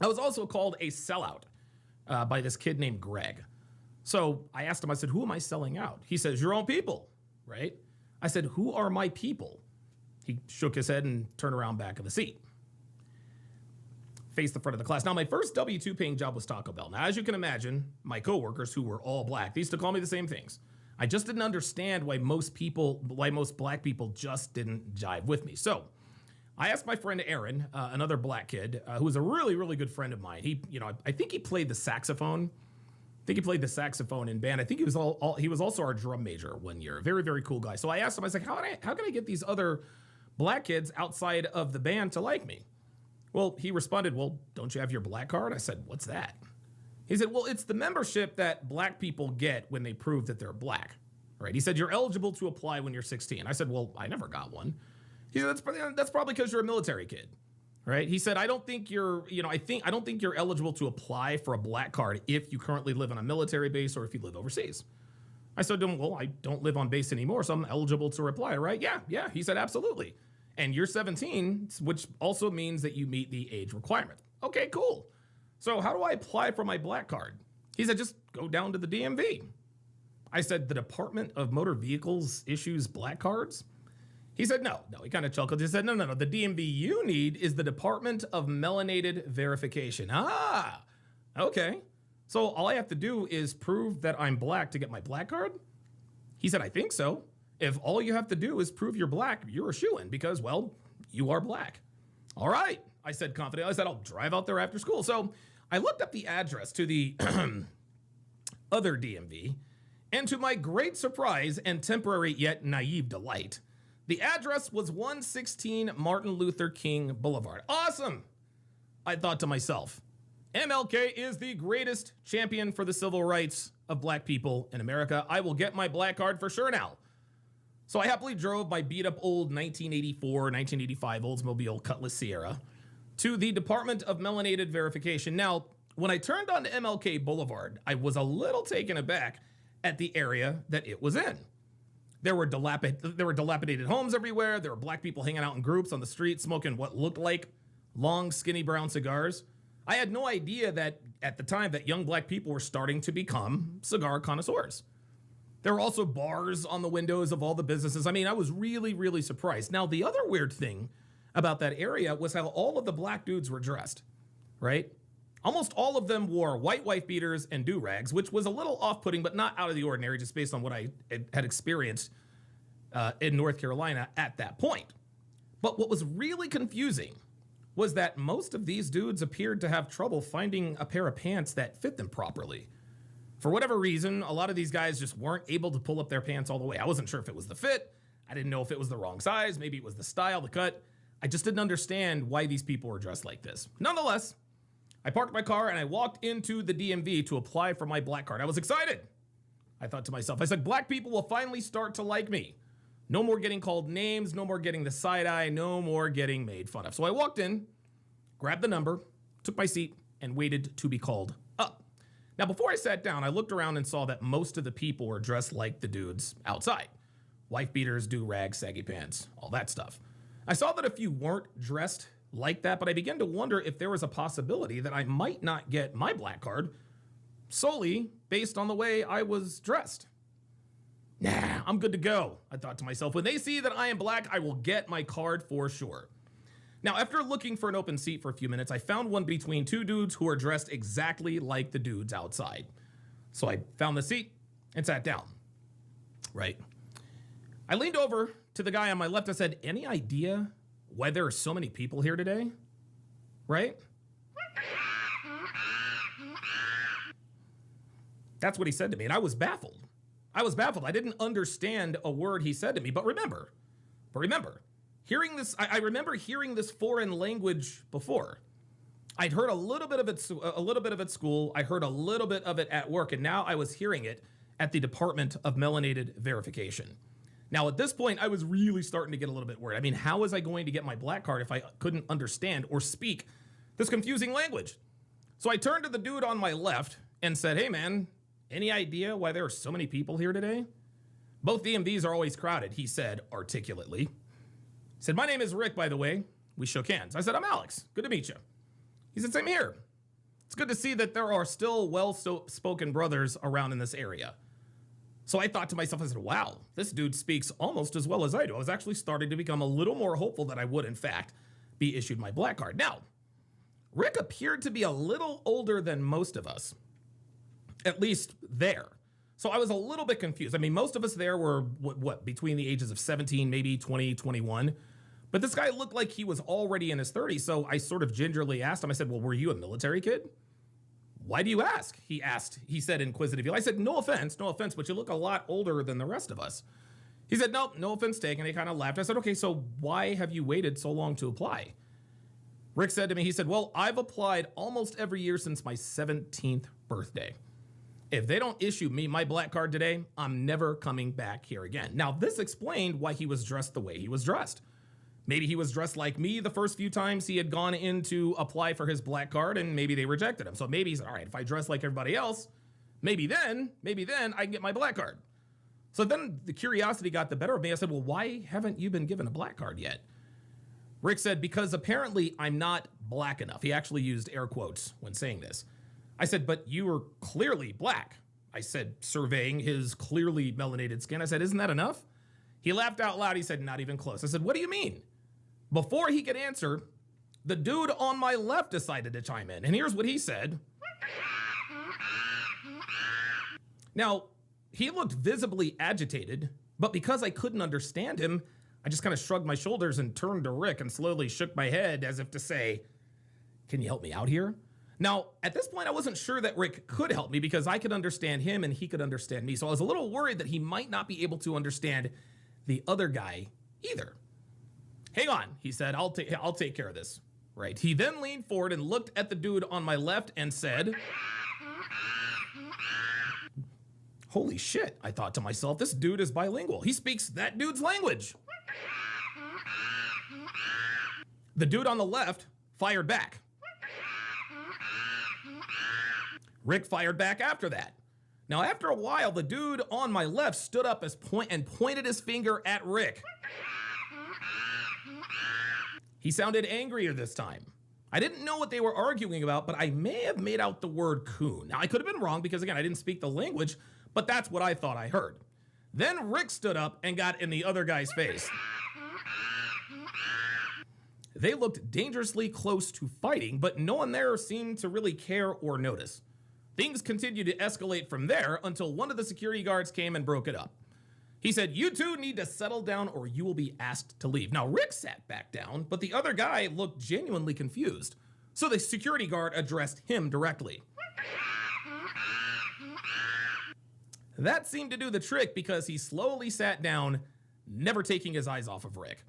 I was also called a sellout by this kid named Greg. So I asked him, I said, who am I selling out? He says, your own people, right? I said, who are my people? He shook his head and turned around back of the seat. Faced the front of the class. Now, my first W-2 paying job was Taco Bell. Now, as you can imagine, my coworkers, who were all black, they used to call me the same things. I just didn't understand why most black people just didn't jive with me. So I asked my friend Aaron, another black kid, who was a really, really good friend of mine. I think he played the saxophone. I think he played the saxophone in band. I think he was also our drum major one year. Very, very cool guy. So I asked him, I was like, how can I get these other black kids outside of the band to like me? Well, he responded, well, don't you have your black card? I said, what's that? He said, well, it's the membership that black people get when they prove that they're black, right? He said, you're eligible to apply when you're 16. I said, well, I never got one. He said, that's probably because you're a military kid, right? He said, I don't think you're eligible to apply for a black card if you currently live on a military base or if you live overseas. I said to him, well, I don't live on base anymore, so I'm eligible to apply, right? Yeah. He said, absolutely. And you're 17, which also means that you meet the age requirement. Okay, cool. So how do I apply for my black card? He said, just go down to the DMV. I said, the Department of Motor Vehicles issues black cards? He said, no. He kind of chuckled. He said, no. The DMV you need is the Department of Melanated Verification. Ah, okay. So all I have to do is prove that I'm black to get my black card? He said, I think so. If all you have to do is prove you're black, you're a shoo-in because, well, you are black. All right, I said confidently. I said, I'll drive out there after school. So I looked up the address to the other DMV, and to my great surprise and temporary yet naive delight, the address was 116 Martin Luther King Boulevard. Awesome, I thought to myself. MLK is the greatest champion for the civil rights of black people in America. I will get my black card for sure now. So I happily drove my beat-up old 1984, 1985 Oldsmobile Cutlass Sierra to the Department of Melanated Verification. Now, when I turned onto MLK Boulevard, I was a little taken aback at the area that it was in. There were dilapidated homes everywhere. There were black people hanging out in groups on the street, smoking what looked like long, skinny brown cigars. I had no idea that at the time that young black people were starting to become cigar connoisseurs. There were also bars on the windows of all the businesses. I mean, I was really, really surprised. Now, the other weird thing about that area was how all of the black dudes were dressed, right? Almost all of them wore white wife beaters and do-rags, which was a little off-putting, but not out of the ordinary, just based on what I had experienced in North Carolina at that point. But what was really confusing was that most of these dudes appeared to have trouble finding a pair of pants that fit them properly. For whatever reason, a lot of these guys just weren't able to pull up their pants all the way. I wasn't sure if it was the fit. I didn't know if it was the wrong size. Maybe it was the style, the cut. I just didn't understand why these people were dressed like this. Nonetheless, I parked my car and I walked into the DMV to apply for my black card. I was excited. I thought to myself, I said, black people will finally start to like me. No more getting called names, no more getting the side eye, no more getting made fun of. So I walked in, grabbed the number, took my seat, and waited to be called up. Now, before I sat down, I looked around and saw that most of the people were dressed like the dudes outside. Wife beaters, do-rags, saggy pants, all that stuff. I saw that a few weren't dressed like that, but I began to wonder if there was a possibility that I might not get my black card solely based on the way I was dressed. Nah, I'm good to go, I thought to myself. When they see that I am black, I will get my card for sure. Now, after looking for an open seat for a few minutes, I found one between two dudes who are dressed exactly like the dudes outside. So I found the seat and sat down. Right. I leaned over to the guy on my left and said, any idea why there are so many people here today? Right? That's what he said to me, and I was baffled. I didn't understand a word he said to me, but remember, hearing this, I remember hearing this foreign language before. I'd heard a little bit of it at school. I heard a little bit of it at work, and now I was hearing it at the Department of Melanated Verification. Now, at this point, I was really starting to get a little bit worried. I mean, how was I going to get my black card if I couldn't understand or speak this confusing language? So I turned to the dude on my left and said, hey, man, any idea why there are so many people here today? Both DMVs are always crowded, he said articulately. He said, my name is Rick, by the way. We shook hands. I said, I'm Alex. Good to meet you. He said, same here. It's good to see that there are still well-spoken brothers around in this area. So I thought to myself, I said, wow, this dude speaks almost as well as I do. I was actually starting to become a little more hopeful that I would, in fact, be issued my black card. Now, Rick appeared to be a little older than most of us, at least there. So I was a little bit confused. I mean, most of us there were, between the ages of 17, maybe 20, 21. But this guy looked like he was already in his 30s. So I sort of gingerly asked him, I said, well, were you a military kid? Why do you ask? He said inquisitively. I said, no offense, but you look a lot older than the rest of us. He said, nope, no offense taken. He kind of laughed. I said, okay, so why have you waited so long to apply? Rick said to me, he said, well, I've applied almost every year since my 17th birthday. If they don't issue me my black card today, I'm never coming back here again. Now, this explained why he was dressed the way he was dressed. Maybe he was dressed like me the first few times he had gone in to apply for his black card, and maybe they rejected him. So maybe he said, all right, if I dress like everybody else, maybe then I can get my black card. So then the curiosity got the better of me. I said, well, why haven't you been given a black card yet? Rick said, because apparently I'm not black enough. He actually used air quotes when saying this. I said, but you are clearly black. I said, surveying his clearly melanated skin. I said, isn't that enough? He laughed out loud. He said, not even close. I said, what do you mean? Before he could answer, the dude on my left decided to chime in. And here's what he said. Now, he looked visibly agitated, but because I couldn't understand him, I just kind of shrugged my shoulders and turned to Rick and slowly shook my head as if to say, can you help me out here? Now, at this point, I wasn't sure that Rick could help me because I could understand him and he could understand me. So I was a little worried that he might not be able to understand the other guy either. Hang on, he said, I'll take care of this. Right. He then leaned forward and looked at the dude on my left and said, holy shit, I thought to myself, this dude is bilingual. He speaks that dude's language. The dude on the left fired back. Rick fired back after that. Now, after a while, the dude on my left stood up and pointed his finger at Rick. He sounded angrier this time. I didn't know what they were arguing about, but I may have made out the word coon. Now, I could have been wrong because, again, I didn't speak the language, but that's what I thought I heard. Then Rick stood up and got in the other guy's face. They looked dangerously close to fighting, but no one there seemed to really care or notice. Things continued to escalate from there until one of the security guards came and broke it up. He said, you two need to settle down or you will be asked to leave. Now, Rick sat back down, but the other guy looked genuinely confused. So the security guard addressed him directly. That seemed to do the trick because he slowly sat down, never taking his eyes off of Rick.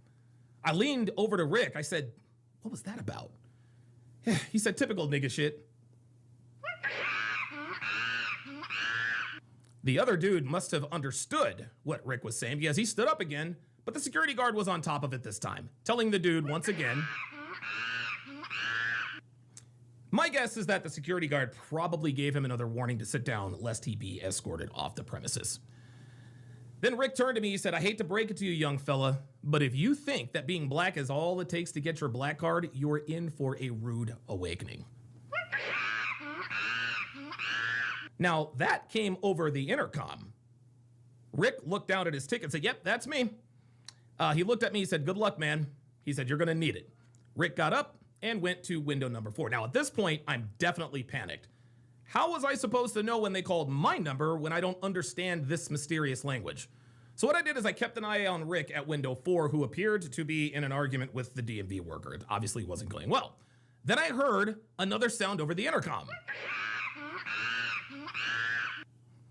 I leaned over to Rick. I said, what was that about? He said, typical nigga shit. The other dude must have understood what Rick was saying because he stood up again, but the security guard was on top of it this time, telling the dude once again, My guess is that the security guard probably gave him another warning to sit down lest he be escorted off the premises. Then Rick turned to me, he said, I hate to break it to you, young fella, but if you think that being black is all it takes to get your black card, you're in for a rude awakening. Now, that came over the intercom. Rick looked down at his ticket and said, yep, that's me. He looked at me, he said, good luck, man. He said, you're gonna need it. Rick got up and went to window number 4. Now, at this point, I'm definitely panicked. How was I supposed to know when they called my number when I don't understand this mysterious language? So what I did is I kept an eye on Rick at window 4, who appeared to be in an argument with the DMV worker. It obviously wasn't going well. Then I heard another sound over the intercom.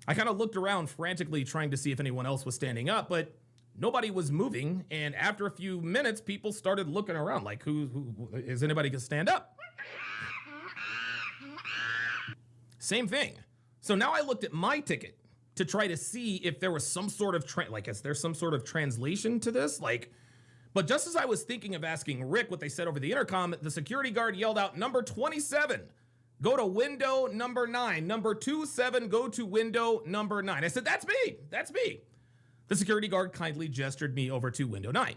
I kind of looked around frantically trying to see if anyone else was standing up, but nobody was moving. And after a few minutes, people started looking around like, who is anybody gonna stand up? Same thing. So now I looked at my ticket to try to see if there was some sort of, is there some sort of translation to this? But just as I was thinking of asking Rick what they said over the intercom, the security guard yelled out, number 27, go to window number 9. Number 27, go to window number 9. I said, that's me, that's me. The security guard kindly gestured me over to window 9.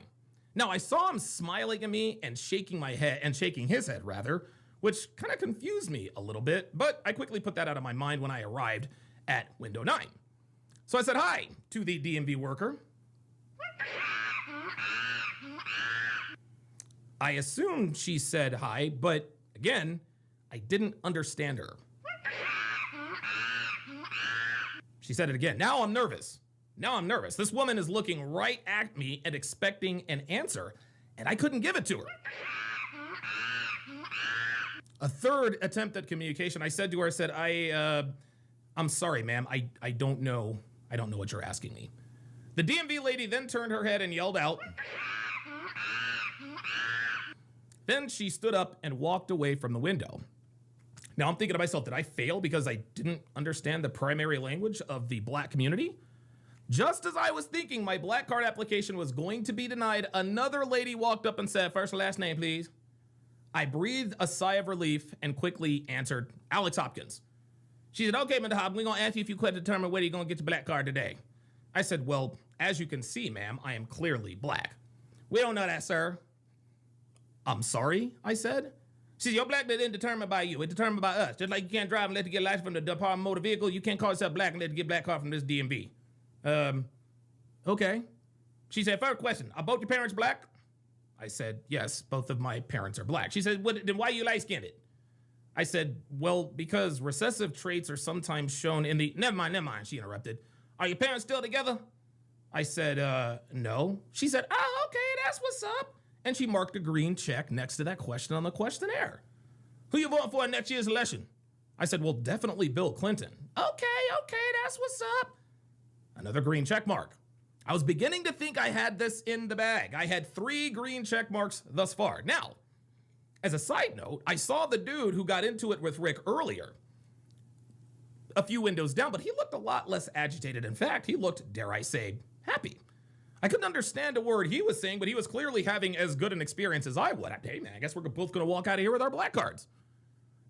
Now I saw him smiling at me and shaking his head rather, which kind of confused me a little bit, but I quickly put that out of my mind when I arrived at window 9. So I said hi to the DMV worker. I assumed she said hi, but again, I didn't understand her. She said it again. Now I'm nervous. This woman is looking right at me and expecting an answer, and I couldn't give it to her. A third attempt at communication, I said to her, I'm sorry, ma'am, I don't know what you're asking me. The DMV lady then turned her head and yelled out. Then she stood up and walked away from the window. Now I'm thinking to myself, did I fail because I didn't understand the primary language of the black community? Just as I was thinking my black card application was going to be denied, another lady walked up and said, first and last name, please. I breathed a sigh of relief and quickly answered, Alex Hopkins. She said, okay, Mr. Hopkins, we're gonna ask you if you could determine whether you're gonna get your black card today. I said, well, as you can see, ma'am, I am clearly black. We don't know that, sir. I'm sorry, I said. She said, your black isn't determined by you, it's determined by us. Just like you can't drive and let you get a license from the Department of Motor Vehicle, you can't call yourself black and let you get a black card from this DMV. Okay. She said, first question, are both your parents black? I said, yes, both of my parents are black. She said, then why are you light-skinned? I said, well, because recessive traits are sometimes shown in the, never mind, she interrupted. Are your parents still together? I said, no. She said, oh, okay, that's what's up. And she marked a green check next to that question on the questionnaire. Who you voting for in next year's election? I said, well, definitely Bill Clinton. Okay, that's what's up. Another green check mark. I was beginning to think I had this in the bag. I had 3 green check marks thus far. Now, as a side note, I saw the dude who got into it with Rick earlier a few windows down, but he looked a lot less agitated. In fact, he looked, dare I say, happy. I couldn't understand a word he was saying, but he was clearly having as good an experience as I would. Hey, man, I guess we're both going to walk out of here with our black cards.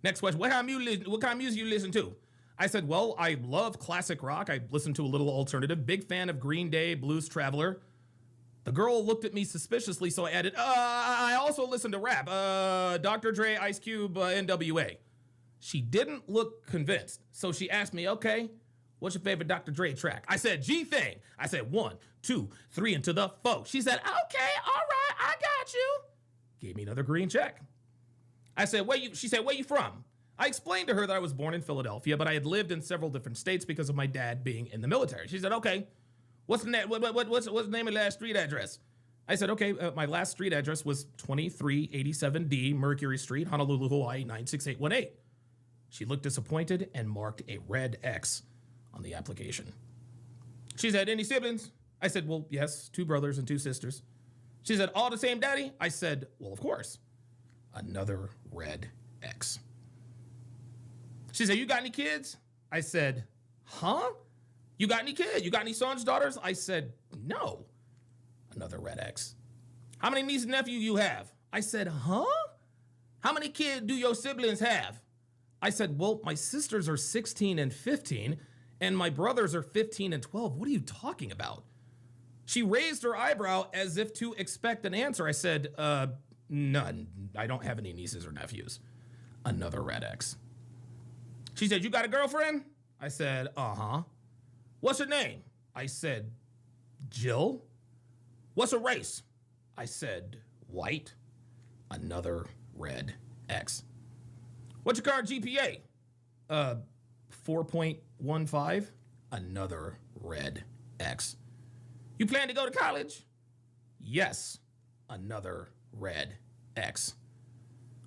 Next question, what kind of music you listen to? I said, well, I love classic rock. I listen to a little alternative. Big fan of Green Day, Blues Traveler. The girl looked at me suspiciously, so I added, I also listen to rap. Dr. Dre, Ice Cube, NWA. She didn't look convinced, so she asked me, okay, what's your favorite Dr. Dre track? I said, G-Thing. I said, 1, 2, 3, into the 4. She said, okay, all right, I got you. Gave me another green check. I said, she said, where you from? I explained to her that I was born in Philadelphia, but I had lived in several different states because of my dad being in the military. She said, okay, what's the name of the last street address? I said, okay, my last street address was 2387D Mercury Street, Honolulu, Hawaii, 96818. She looked disappointed and marked a red X on the application. She said, any siblings? I said, well, yes, 2 brothers and 2 sisters. She said, all the same daddy? I said, well, of course. Another red X. She said, you got any kids? I said, huh? You got any kids? You got any sons, daughters? I said, no. Another red X. How many nieces and nephews you have? I said, huh? How many kids do your siblings have? I said, well, my sisters are 16 and 15, and my brothers are 15 and 12. What are you talking about? She raised her eyebrow as if to expect an answer. I said, none. I don't have any nieces or nephews. Another red X. She said, you got a girlfriend? I said, uh-huh. What's her name? I said, Jill. What's her race? I said, white. Another red X. What's your current GPA? 4.15. Another red X. You plan to go to college? Yes. Another red X.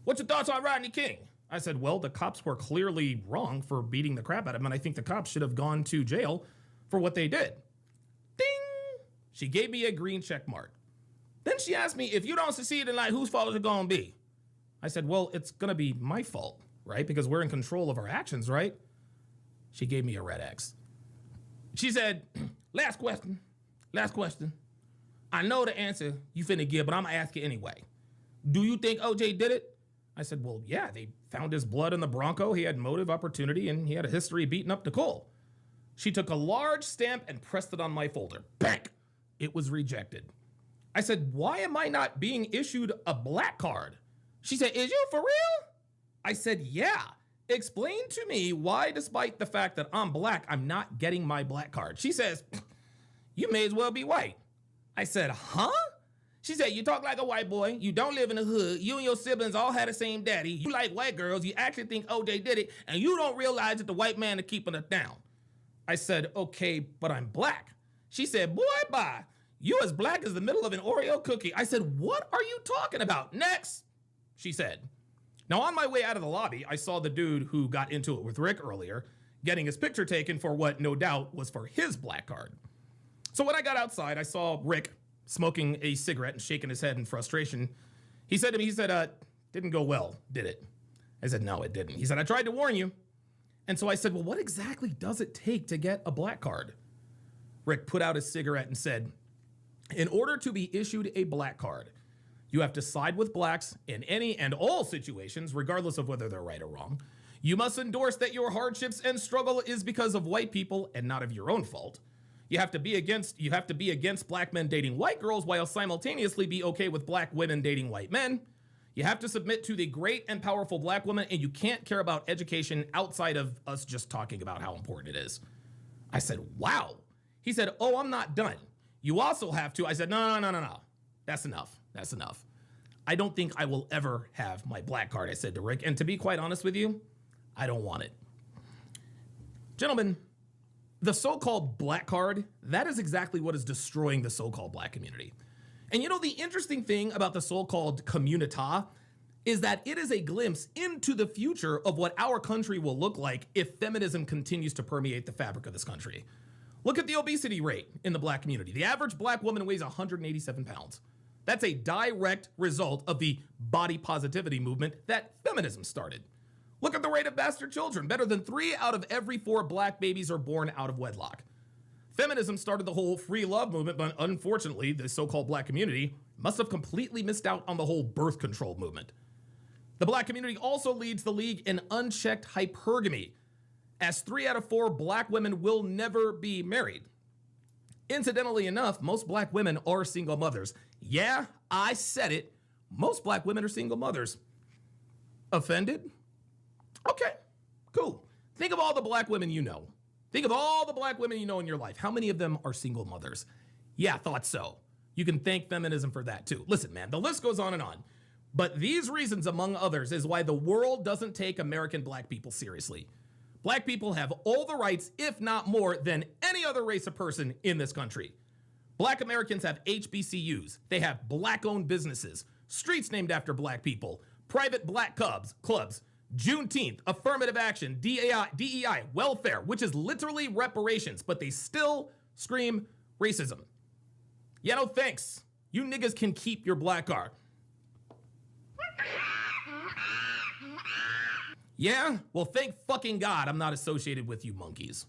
What's your thoughts on Rodney King? I said, well, the cops were clearly wrong for beating the crap out of him, and I think the cops should have gone to jail for what they did. Ding! She gave me a green check mark. Then she asked me, if you don't succeed in life, whose fault is it gonna be? I said, well, it's gonna be my fault, right? Because we're in control of our actions, right? She gave me a red X. She said, last question. I know the answer you finna give, but I'm gonna ask it anyway. Do you think OJ did it? I said, well, yeah, they found his blood in the Bronco. He had motive, opportunity, and he had a history of beating up Nicole. She took a large stamp and pressed it on my folder. Bang! It was rejected. I said, why am I not being issued a black card? She said, is you for real? I said, yeah. Explain to me why, despite the fact that I'm black, I'm not getting my black card. She says, you may as well be white. I said, huh? She said, you talk like a white boy. You don't live in the hood. You and your siblings all had the same daddy. You like white girls. You actually think OJ did it, and you don't realize that the white man is keeping us down. I said, okay, but I'm black. She said, boy, bye. You as black as the middle of an Oreo cookie. I said, what are you talking about? Next, she said. Now, on my way out of the lobby, I saw the dude who got into it with Rick earlier getting his picture taken for what no doubt was for his black card. So when I got outside, I saw Rick smoking a cigarette and shaking his head in frustration. He said to me, didn't go well, did it? I said, no, it didn't. He said, I tried to warn you. And so I said, well, what exactly does it take to get a black card? Rick put out his cigarette and said, in order to be issued a black card, you have to side with blacks in any and all situations, regardless of whether they're right or wrong. You must endorse that your hardships and struggle is because of white people and not of your own fault. You have to be against black men dating white girls while simultaneously be okay with black women dating white men. You have to submit to the great and powerful black woman, and you can't care about education outside of us just talking about how important it is. I said, wow. He said, oh, I'm not done. You also have to. I said, no. That's enough. I don't think I will ever have my black card, I said to Rick. And to be quite honest with you, I don't want it. Gentlemen, the so-called black card, that is exactly what is destroying the so-called black community. And you know, the interesting thing about the so-called communita is that it is a glimpse into the future of what our country will look like if feminism continues to permeate the fabric of this country. Look at the obesity rate in the black community. The average black woman weighs 187 pounds. That's a direct result of the body positivity movement that feminism started. Look at the rate of bastard children. Better than 3 out of every 4 black babies are born out of wedlock. Feminism started the whole free love movement, but unfortunately, the so-called black community must have completely missed out on the whole birth control movement. The black community also leads the league in unchecked hypergamy, as 3 out of 4 black women will never be married. Incidentally enough, most black women are single mothers. Yeah, I said it. Most black women are single mothers. Offended? Okay, cool. Think of all the black women you know. Think of all the black women you know in your life. How many of them are single mothers? Yeah, thought so. You can thank feminism for that too. Listen, man, the list goes on and on. But these reasons, among others, is why the world doesn't take American black people seriously. Black people have all the rights, if not more, than any other race of person in this country. Black Americans have HBCUs. They have black-owned businesses, streets named after black people, private black clubs, Juneteenth, affirmative action, DEI, welfare, which is literally reparations, but they still scream racism. Yeah, no thanks. You niggas can keep your black card. Yeah? Well, thank fucking God I'm not associated with you monkeys.